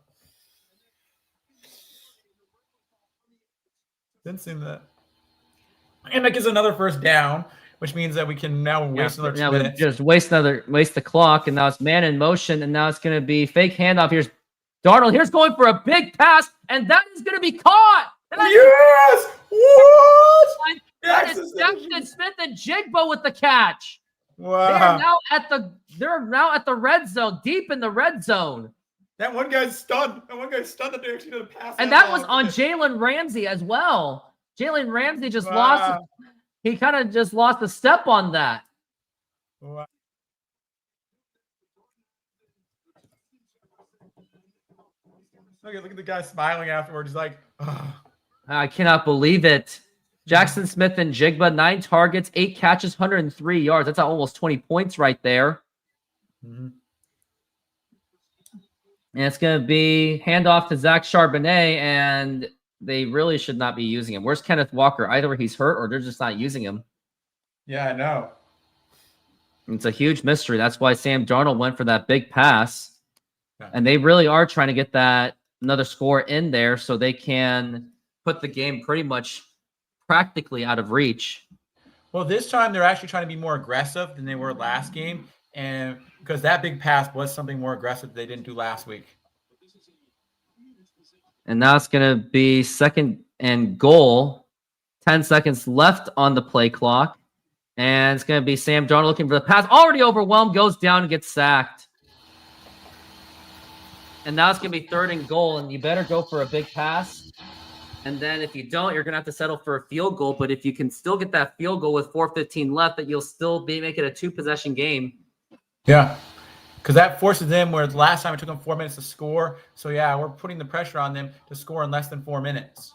Didn't seem that. And that gives another first down, which means that we can now waste another 2 minutes. Just waste the clock, and now it's man in motion, and now it's going to be fake handoff. Here's Darnold. Here's going for a big pass, and that is going to be caught. Yes! What? That is Jackson Smith and Jigbo with the catch. Wow. They're now at the red zone, deep in the red zone. That one guy's stunned. That they actually did a pass. And that was on Jalen Ramsey as well. Jalen Ramsey just lost. He kind of just lost a step on that. Wow. Look at the guy smiling afterwards. He's like, oh. I cannot believe it. Jackson Smith and Jigba, 9 targets, 8 catches, 103 yards. That's almost 20 points right there. Mm-hmm. And it's going to be handoff to Zach Charbonnet, and they really should not be using him. Where's Kenneth Walker? Either he's hurt or they're just not using him. Yeah, I know. It's a huge mystery. That's why Sam Darnold went for that big pass. Yeah. And they really are trying to get that another score in there so they can put the game pretty much practically out of reach. Well, this time they're actually trying to be more aggressive than they were last game. And because that big pass was something more aggressive that they didn't do last week. And now it's going to be 2nd and goal. 10 seconds left on the play clock. And it's going to be Sam Darnold looking for the pass. Already overwhelmed, goes down and gets sacked. And now it's going to be 3rd and goal. And you better go for a big pass. And then if you don't, you're going to have to settle for a field goal. But if you can still get that field goal with 4:15 left, that you'll still make it a 2-possession game. Yeah, because that forces them where last time it took them 4 minutes to score. So, yeah, we're putting the pressure on them to score in less than 4 minutes.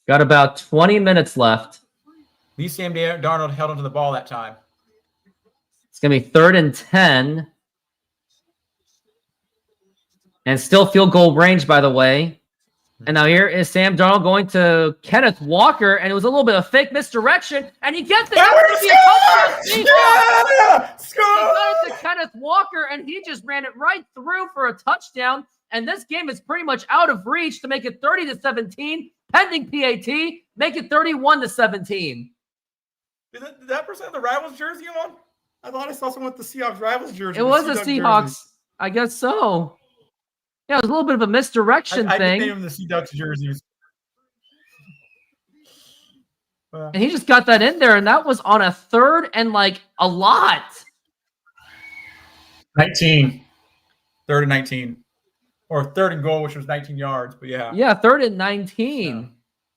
Got about 20 minutes left. At least Sam Darnold held onto the ball that time. It's going to be 3rd and 10. And still field goal range, by the way. And now here is Sam Darnold going to Kenneth Walker, and it was a little bit of fake misdirection, and he gets it. He got it to Kenneth Walker, and he just ran it right through for a touchdown. And this game is pretty much out of reach to make it 30-17, pending PAT, make it 31-17. Did that person have the Rivals jersey on? I thought I saw someone with the Seahawks Rivals jersey. It was a Seahawks. Jersey. I guess so. Yeah, it was a little bit of a misdirection thing. I nicknamed them the Sea Ducks jerseys. And he just got that in there, and that was on a 3rd and a lot. 19. 3rd and 19. Or 3rd and goal, which was 19 yards, but yeah. Yeah, 3rd and 19. Yeah.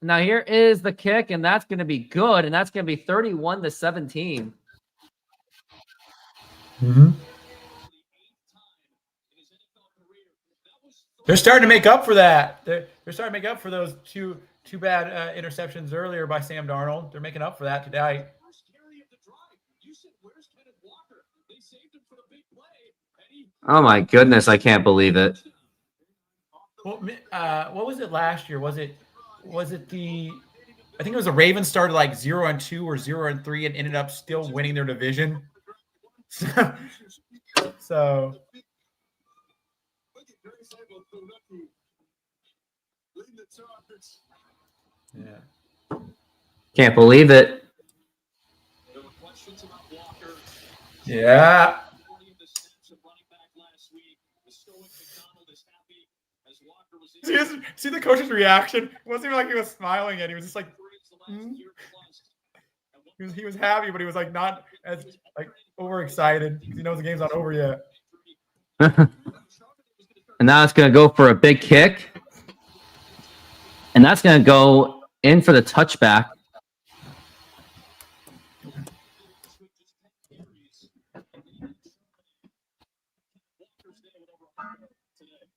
Now here is the kick, and that's going to be good, and that's going to be 31-17. Mm-hmm. They're starting to make up for that. They're starting to make up for those two bad interceptions earlier by Sam Darnold. They're making up for that today. Oh my goodness, I can't believe it. Well, what was it last year? Was it the? I think it was the Ravens started 0-2 or 0-3 and ended up still winning their division. So. Yeah. Can't believe it. Yeah. See the coach's reaction? It wasn't even like he was smiling yet. He was just like, he was happy, but he was not as overexcited because he knows the game's not over yet. And now it's going to go for a big kick. And that's going to go in for the touchback.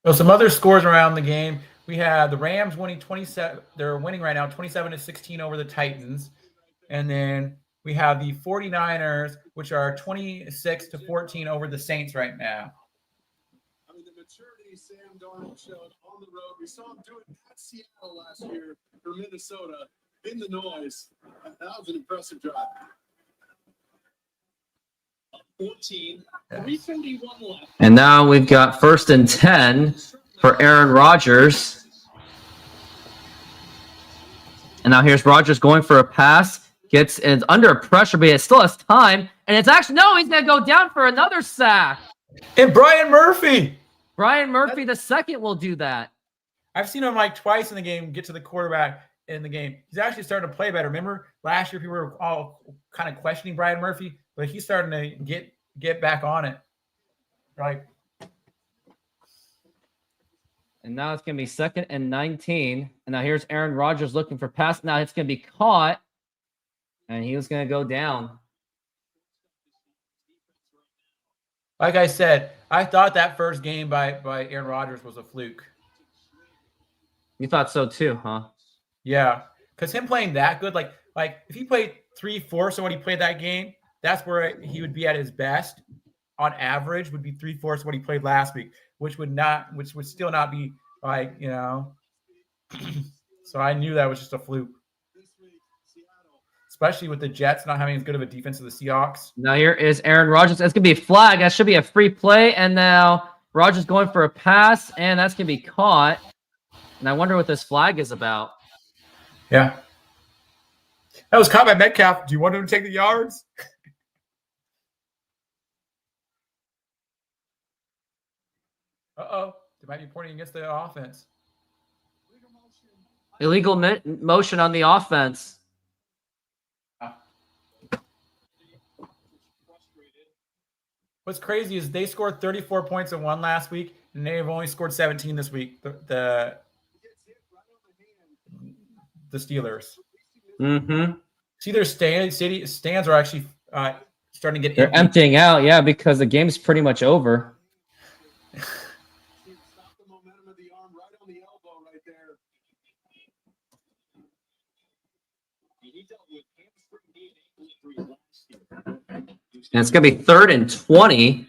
So some other scores around the game. We have the Rams winning 27. They're winning right now 27-16 over the Titans. And then we have the 49ers, which are 26-14 over the Saints right now. I mean, the maturity Sam Darnold showed on the road. We saw him do it at Seattle last year for Minnesota in the noise. That was an impressive drive. 14, 3:31 left. And now we've got 1st and 10 for Aaron Rodgers. And now here's Rodgers going for a pass. Gets is under pressure, but he still has time. And it's actually, no, he's going to go down for another sack. And Brian Murphy. Brian Murphy the second will do that. I've seen him like twice in the game get to the quarterback in the game. He's actually starting to play better. Remember last year people were all kind of questioning Brian Murphy, but he's starting to get back on it. Right. And now it's going to be 2nd and 19. And now here's Aaron Rodgers looking for pass. Now it's going to be caught. And he was going to go down. Like I said, I thought that first game by Aaron Rodgers was a fluke. You thought so too, huh? Yeah. Because him playing that good, like if he played 3/4 of what he played that game, that's where he would be at his best. On average, would be 3/4 of what he played last week, which would still not be like, you know. So I knew that was just a fluke. Especially with the Jets not having as good of a defense as the Seahawks. Now here is Aaron Rodgers. That's going to be a flag. That should be a free play. And now Rodgers going for a pass, and that's going to be caught. And I wonder what this flag is about. Yeah. That was caught by Metcalf. Do you want him to take the yards? Uh-oh. They might be pointing against the offense. Illegal motion on the offense. What's crazy is they scored 34 points and won last week, and they've only scored 17 this week. The Steelers. Mm-hmm. See, their stands are actually starting to get They're emptying out, yeah, because the game's pretty much over. And it's going to be 3rd and 20.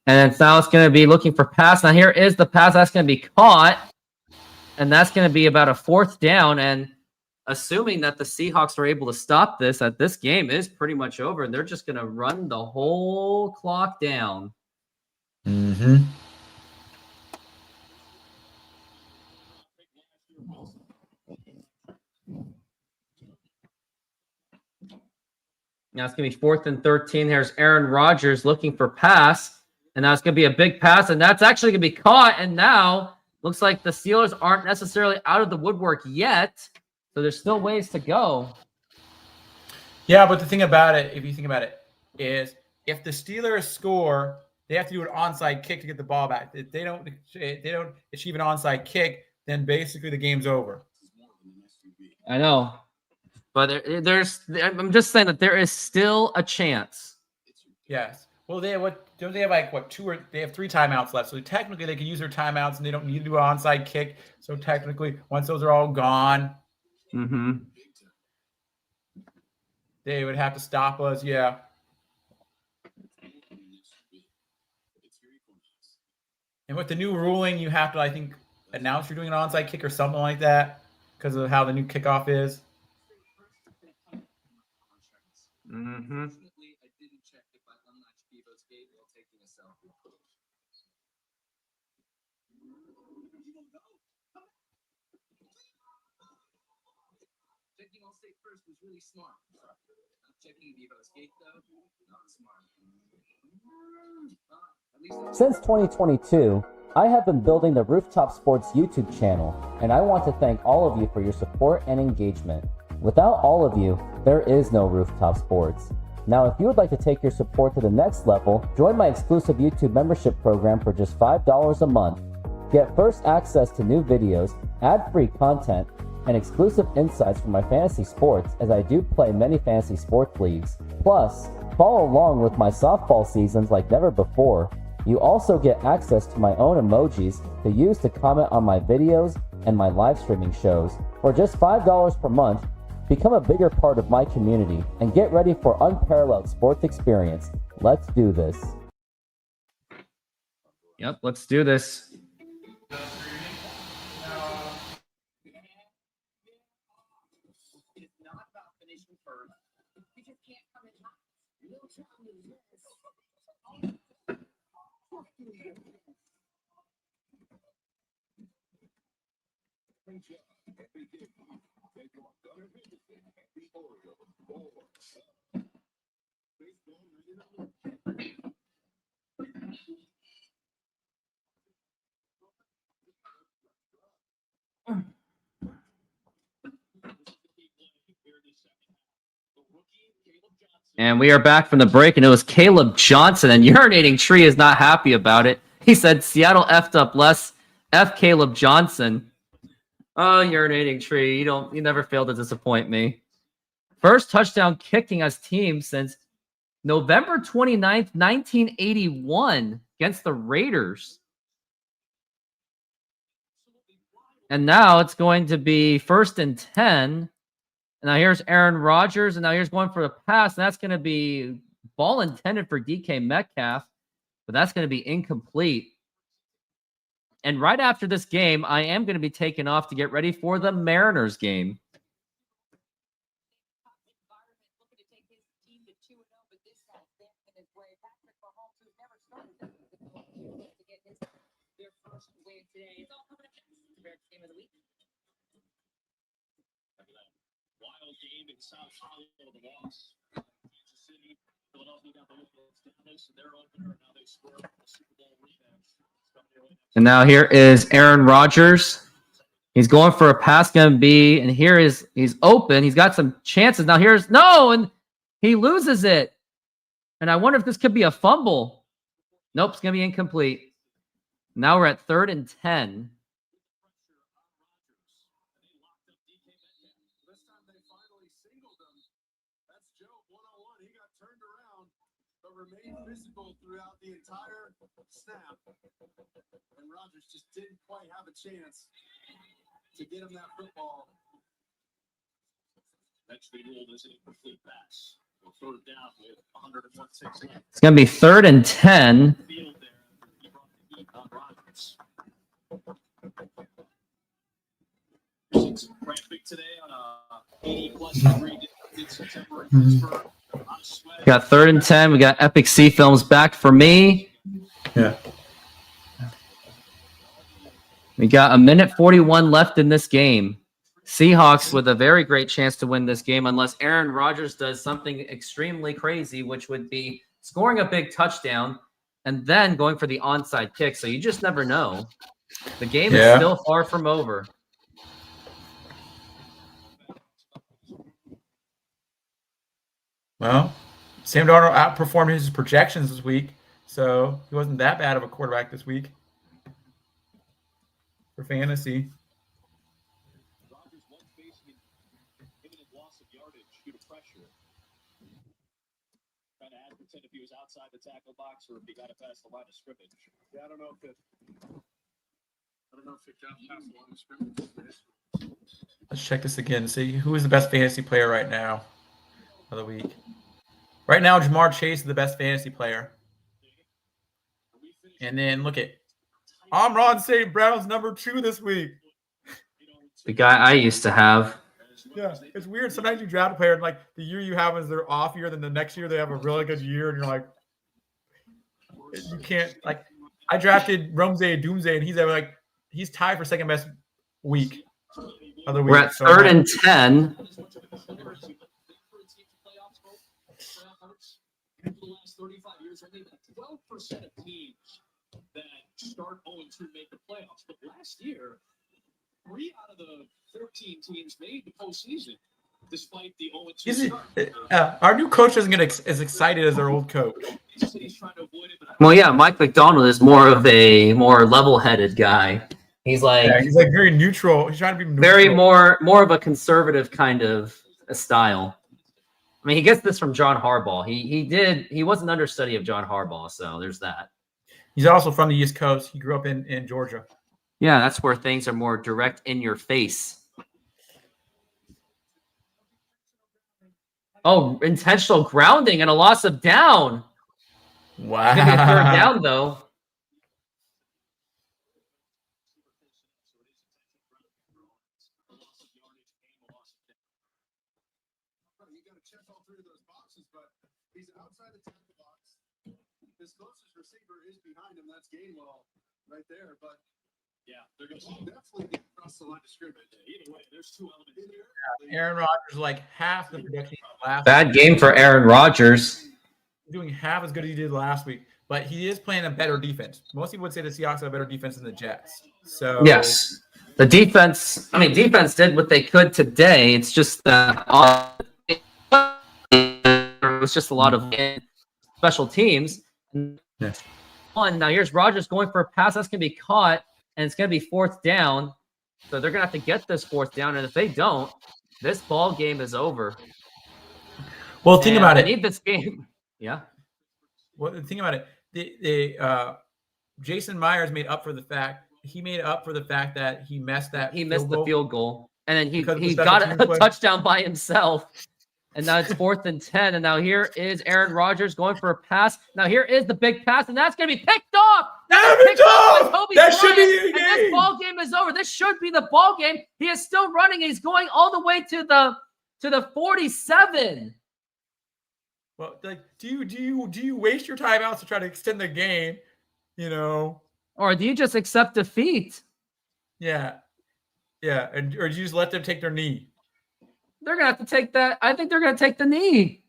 And now it's going to be looking for pass. Now here is the pass. That's going to be caught. And that's going to be about a 4th down. And assuming that the Seahawks are able to stop this, that this game is pretty much over. And they're just going to run the whole clock down. Mm-hmm. Now it's going to be 4th and 13. There's Aaron Rodgers looking for pass. And now it's going to be a big pass. And that's actually going to be caught. And now looks like the Steelers aren't necessarily out of the woodwork yet. So there's still ways to go. Yeah, but the thing about it, if you think about it, is if the Steelers score, they have to do an onside kick to get the ball back. If they don't achieve an onside kick, then basically the game's over. I know. But I'm just saying that there is still a chance. Yes. Well, they have they have 3 timeouts left. So technically they can use their timeouts and they don't need to do an onside kick. So technically, once those are all gone, they would have to stop us. Yeah. And with the new ruling, you have to, I think, announce you're doing an onside kick or something like that because of how the new kickoff is. Mm-hmm. Checking all state first was really smart. Checking Vivo's gate though, not smart. Since 2022, I have been building the Rooftop Sports YouTube channel, and I want to thank all of you for your support and engagement. Without all of you, there is no Rooftop Sports. Now, if you would like to take your support to the next level, join my exclusive YouTube membership program for just $5 a month. Get first access to new videos, ad-free content, and exclusive insights from my fantasy sports, as I do play many fantasy sports leagues. Plus, follow along with my softball seasons like never before. You also get access to my own emojis to use to comment on my videos and my live streaming shows. For just $5 per month, become a bigger part of my community and get ready for unparalleled sports experience. Let's do this. Yep, let's do this. And we are back from the break, and it was Caleb Johnson, and Urinating Tree is not happy about it. He said Seattle effed up less. F Caleb Johnson. Oh, Urinating Tree, you never fail to disappoint me. First touchdown kicking us team since November 29th, 1981 against the Raiders. And now it's going to be 1st and 10. And now here's Aaron Rodgers, and now here's going for the pass. And that's going to be ball intended for DK Metcalf, but that's going to be incomplete. And right after this game, I am going to be taking off to get ready for the Mariners game. Game in South Hollow, the loss. Kansas City, Philadelphia got the win against Dallas, and they're opener. Now they score the Super Bowl rematch. And now here is Aaron Rodgers. He's going for a pass, going to be, and here is he's open. He's got some chances. Now here's and he loses it. And I wonder if this could be a fumble. Nope, it's going to be incomplete. Now we're at 3rd and 10. Remained physical throughout the entire snap, and Rodgers just didn't quite have a chance to get him that football. Eventually ruled as an incomplete pass. We'll throw it down with 101-6 left. It's going to be 3rd and 10. Field there. He brought the heat on Rodgers. Traffic today on a 80-plus degree day in September in Pittsburgh. We got 3rd and 10. We got Epic Sea Films back for me. Yeah. We got 1:41 left in this game. Seahawks with a very great chance to win this game unless Aaron Rodgers does something extremely crazy, which would be scoring a big touchdown and then going for the onside kick. So you just never know. The game is still far from over. Well, Sam Darnold outperformed his projections this week, so he wasn't that bad of a quarterback this week for fantasy. Rodgers was facing an imminent loss of yardage due to pressure. Trying to pretend if he was outside the tackle box or if he got it past the line of scrimmage. Yeah, I don't know if it got past the line of scrimmage. Let's check this again. See who is the best fantasy player right now of the week. Right now, Jamar Chase is the best fantasy player. And then look at Amon St. Brown's number 2 this week. The guy I used to have. Yeah, it's weird. Sometimes you draft a player and like the year you have is their off year, then the next year they have a really good year, and you're like, you can't like. I drafted Ramsey Doomsday, and he's tied for second best week of the week. We're at 3rd and 10. For the last 35 years, only about 12% of teams that start 0-2 make the playoffs. But last year, 3 out of the 13 teams made the postseason, despite the 0-2 start. Our new coach doesn't get as excited as our old coach. Well, yeah, Mike McDonald is more of a more level-headed guy. He's like very neutral. He's trying to be neutral. Very more of a conservative kind of a style. I mean, he gets this from John Harbaugh. He was an understudy of John Harbaugh, so there's that. He's also from the East Coast. He grew up in Georgia. Yeah, that's where things are more direct in your face. Oh, intentional grounding and a loss of down. Wow. It's gonna be a third down though. You got to check all three of those boxes, but he's outside the tackle box. His closest receiver is behind him. That's Gainwell right there. But Yeah, they're going to definitely get across the line of scrimmage. Either way, there's two elements here. Aaron Rodgers like half the production last Bad game for Aaron Rodgers. doing half as good as he did last week, but he is playing a better defense. Most people would say the Seahawks have a better defense than the Jets. So Yes. The defense, defense did what they could today. It's just that it was just a lot of special teams. Yes. Now here's Rodgers going for a pass that's going to be caught, and it's going to be fourth down. So they're going to have to get this fourth down, and if they don't, this ball game is over. Well, think about it. They need this game. Yeah. Well, think about it. Jason Myers made up for the fact that he missed the field goal, and then he Because of the got special a teams play. touchdown by himself. And now it's 4th and 10. And now here is Aaron Rodgers going for a pass. Now here is the big pass, and that's going to be picked off. Picked off by Kobe That should be Bryant, the and this game. ball game is over. This should be the ball game. He is still running. He's going all the way to the 47. Well, like, do you waste your timeouts to try to extend the game? You know? Or do you just accept defeat? Yeah, or do you just let them take their knee? They're gonna have to take that. I think they're gonna take the knee.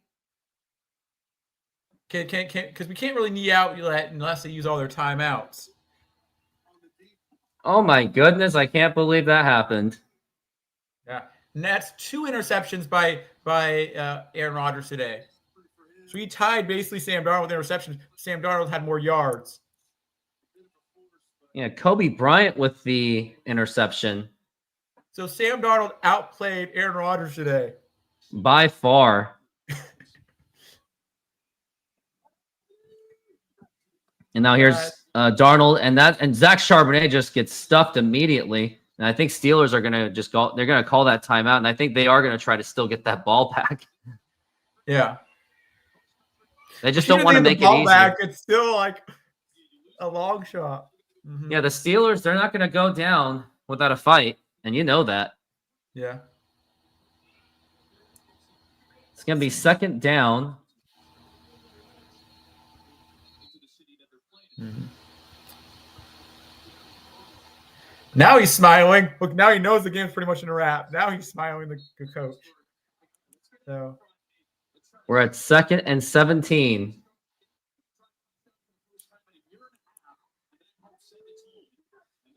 Because we can't really knee out unless they use all their timeouts. Oh my goodness! I can't believe that happened. Yeah, and that's 2 interceptions by Aaron Rodgers today. So he tied basically Sam Darnold with interceptions. Sam Darnold had more yards. Yeah, Kobe Bryant with the interception. So Sam Darnold outplayed Aaron Rodgers today. By far. And now here's Darnold, and Zach Charbonnet just gets stuffed immediately. And I think Steelers are gonna just go. They're gonna call that timeout, and I think they are gonna try to still get that ball back. Yeah. They just don't want to make it easy. Back, it's still like a long shot. Mm-hmm. Yeah, the Steelers, they're not gonna go down without a fight, and you know that. Yeah. It's gonna be 2nd down. Mm-hmm. Now he's smiling. Look, now he knows the game's pretty much in a wrap. Now he's smiling, the coach. So We're at 2nd and 17.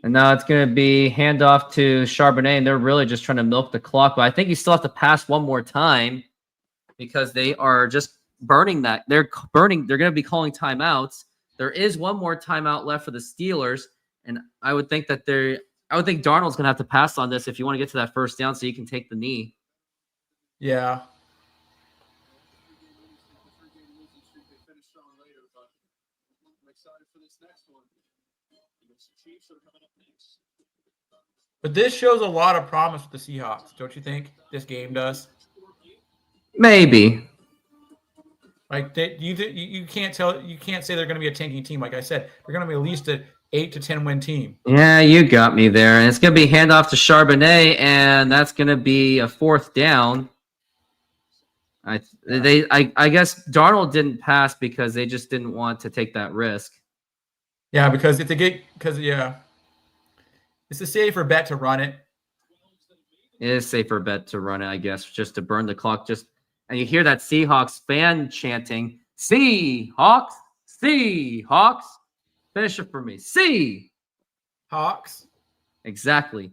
And now it's going to be handoff to Charbonnet, and they're really just trying to milk the clock. But I think you still have to pass one more time because they are just burning that. They're going to be calling timeouts. There is one more timeout left for the Steelers, and I would think Darnold's going to have to pass on this if you want to get to that first down so you can take the knee. yeah. But this shows a lot of promise with the Seahawks, don't you think? This game does. Maybe. Like you can't say they're going to be a tanking team. Like I said, they're going to be at least an 8 to 10 win team. Yeah, you got me there. And it's going to be handoff to Charbonnet, and that's going to be a 4th down. I guess Darnold didn't pass because they just didn't want to take that risk. Yeah, because it's a safer bet to run it. It is a safer bet to run it, I guess, just to burn the clock. And you hear that Seahawks fan chanting, Seahawks, Seahawks. Finish it for me. Hawks. Exactly.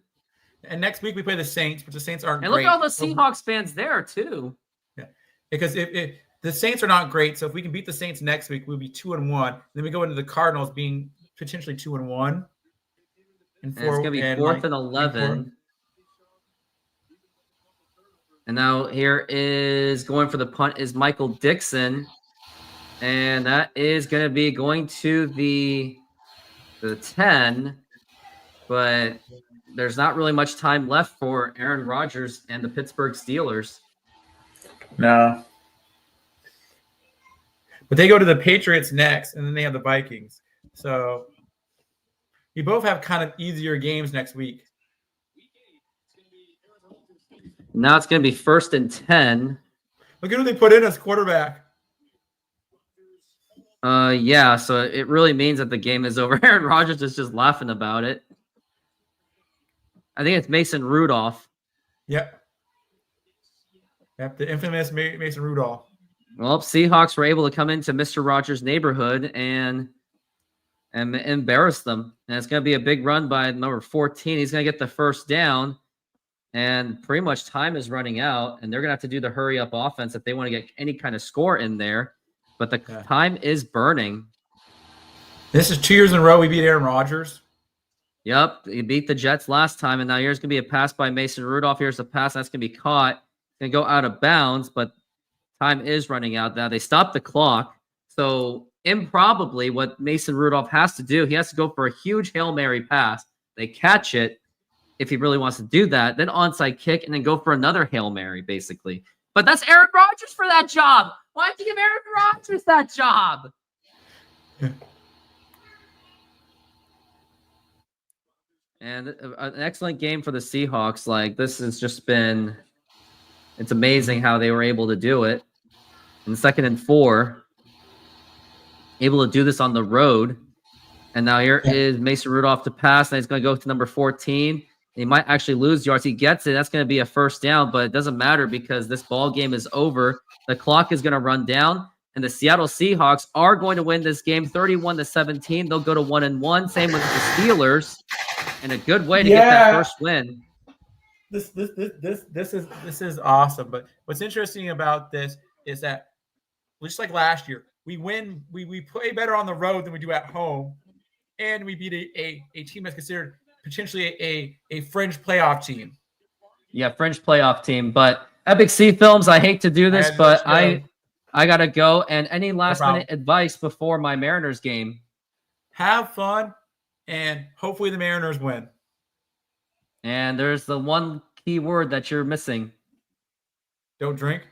And next week we play the Saints, but the Saints aren't and great. Look at all the Seahawks fans there, too. Yeah. Because if the Saints are not great, so if we can beat the Saints next week, we'll be 2-1. Then we go into the Cardinals being potentially 2-1. And it's going to be 4th and 11. And now here is going for the punt is Michael Dixon. And that is going to be going to the the 10, but there's not really much time left for Aaron Rodgers and the Pittsburgh Steelers. No. But they go to the Patriots next, and then they have the Vikings. So you both have kind of easier games next week. Now it's going to be 1st and 10. Look at who they put in as quarterback. Yeah, so it really means that the game is over. Aaron Rodgers is just laughing about it. I think it's Mason Rudolph. Yep. Yep, the infamous Mason Rudolph. Well, Seahawks were able to come into Mr. Rogers' neighborhood and embarrass them. And it's going to be a big run by number 14. He's going to get the first down. And pretty much time is running out. And they're going to have to do the hurry-up offense if they want to get any kind of score in there. But the time is burning. This is 2 years in a row we beat Aaron Rodgers. Yep, he beat the Jets last time. And now here's going to be a pass by Mason Rudolph. Here's a pass that's going to be caught. It's going to go out of bounds, but time is running out now. They stopped the clock. So improbably what Mason Rudolph has to do, he has to go for a huge Hail Mary pass. They catch it if he really wants to do that, then onside kick, and then go for another Hail Mary, basically. But that's Aaron Rodgers for that job. Why'd you give Aaron Rodgers that job? And an excellent game for the Seahawks. Like, this has just been, it's amazing how they were able to do it. In 2nd and 4, able to do this on the road. And now here is Mason Rudolph to pass, and he's going to go to number 14. He might actually lose yards. He gets it. That's going to be a first down, but it doesn't matter because this ball game is over. The clock is going to run down, and the Seattle Seahawks are going to win this game 31-17. They'll go to 1-1. Same with the Steelers, and a good way to get that first win. This is awesome. But what's interesting about this is that just like last year, we win. We play better on the road than we do at home, and we beat a team that's considered potentially a fringe playoff team. Yeah, fringe playoff team. But Epic Sea Films, I hate to do this, but I gotta go. And any last minute advice before my Mariners game? Have fun, and hopefully the Mariners win. And there's the one key word that you're missing. Don't drink.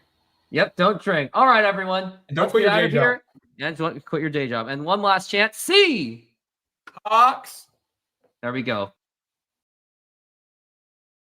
Yep, don't drink. All right, everyone. And don't quit your day job. Yeah, don't quit your day job. And one last chance. Seahawks. Hawks. There we go.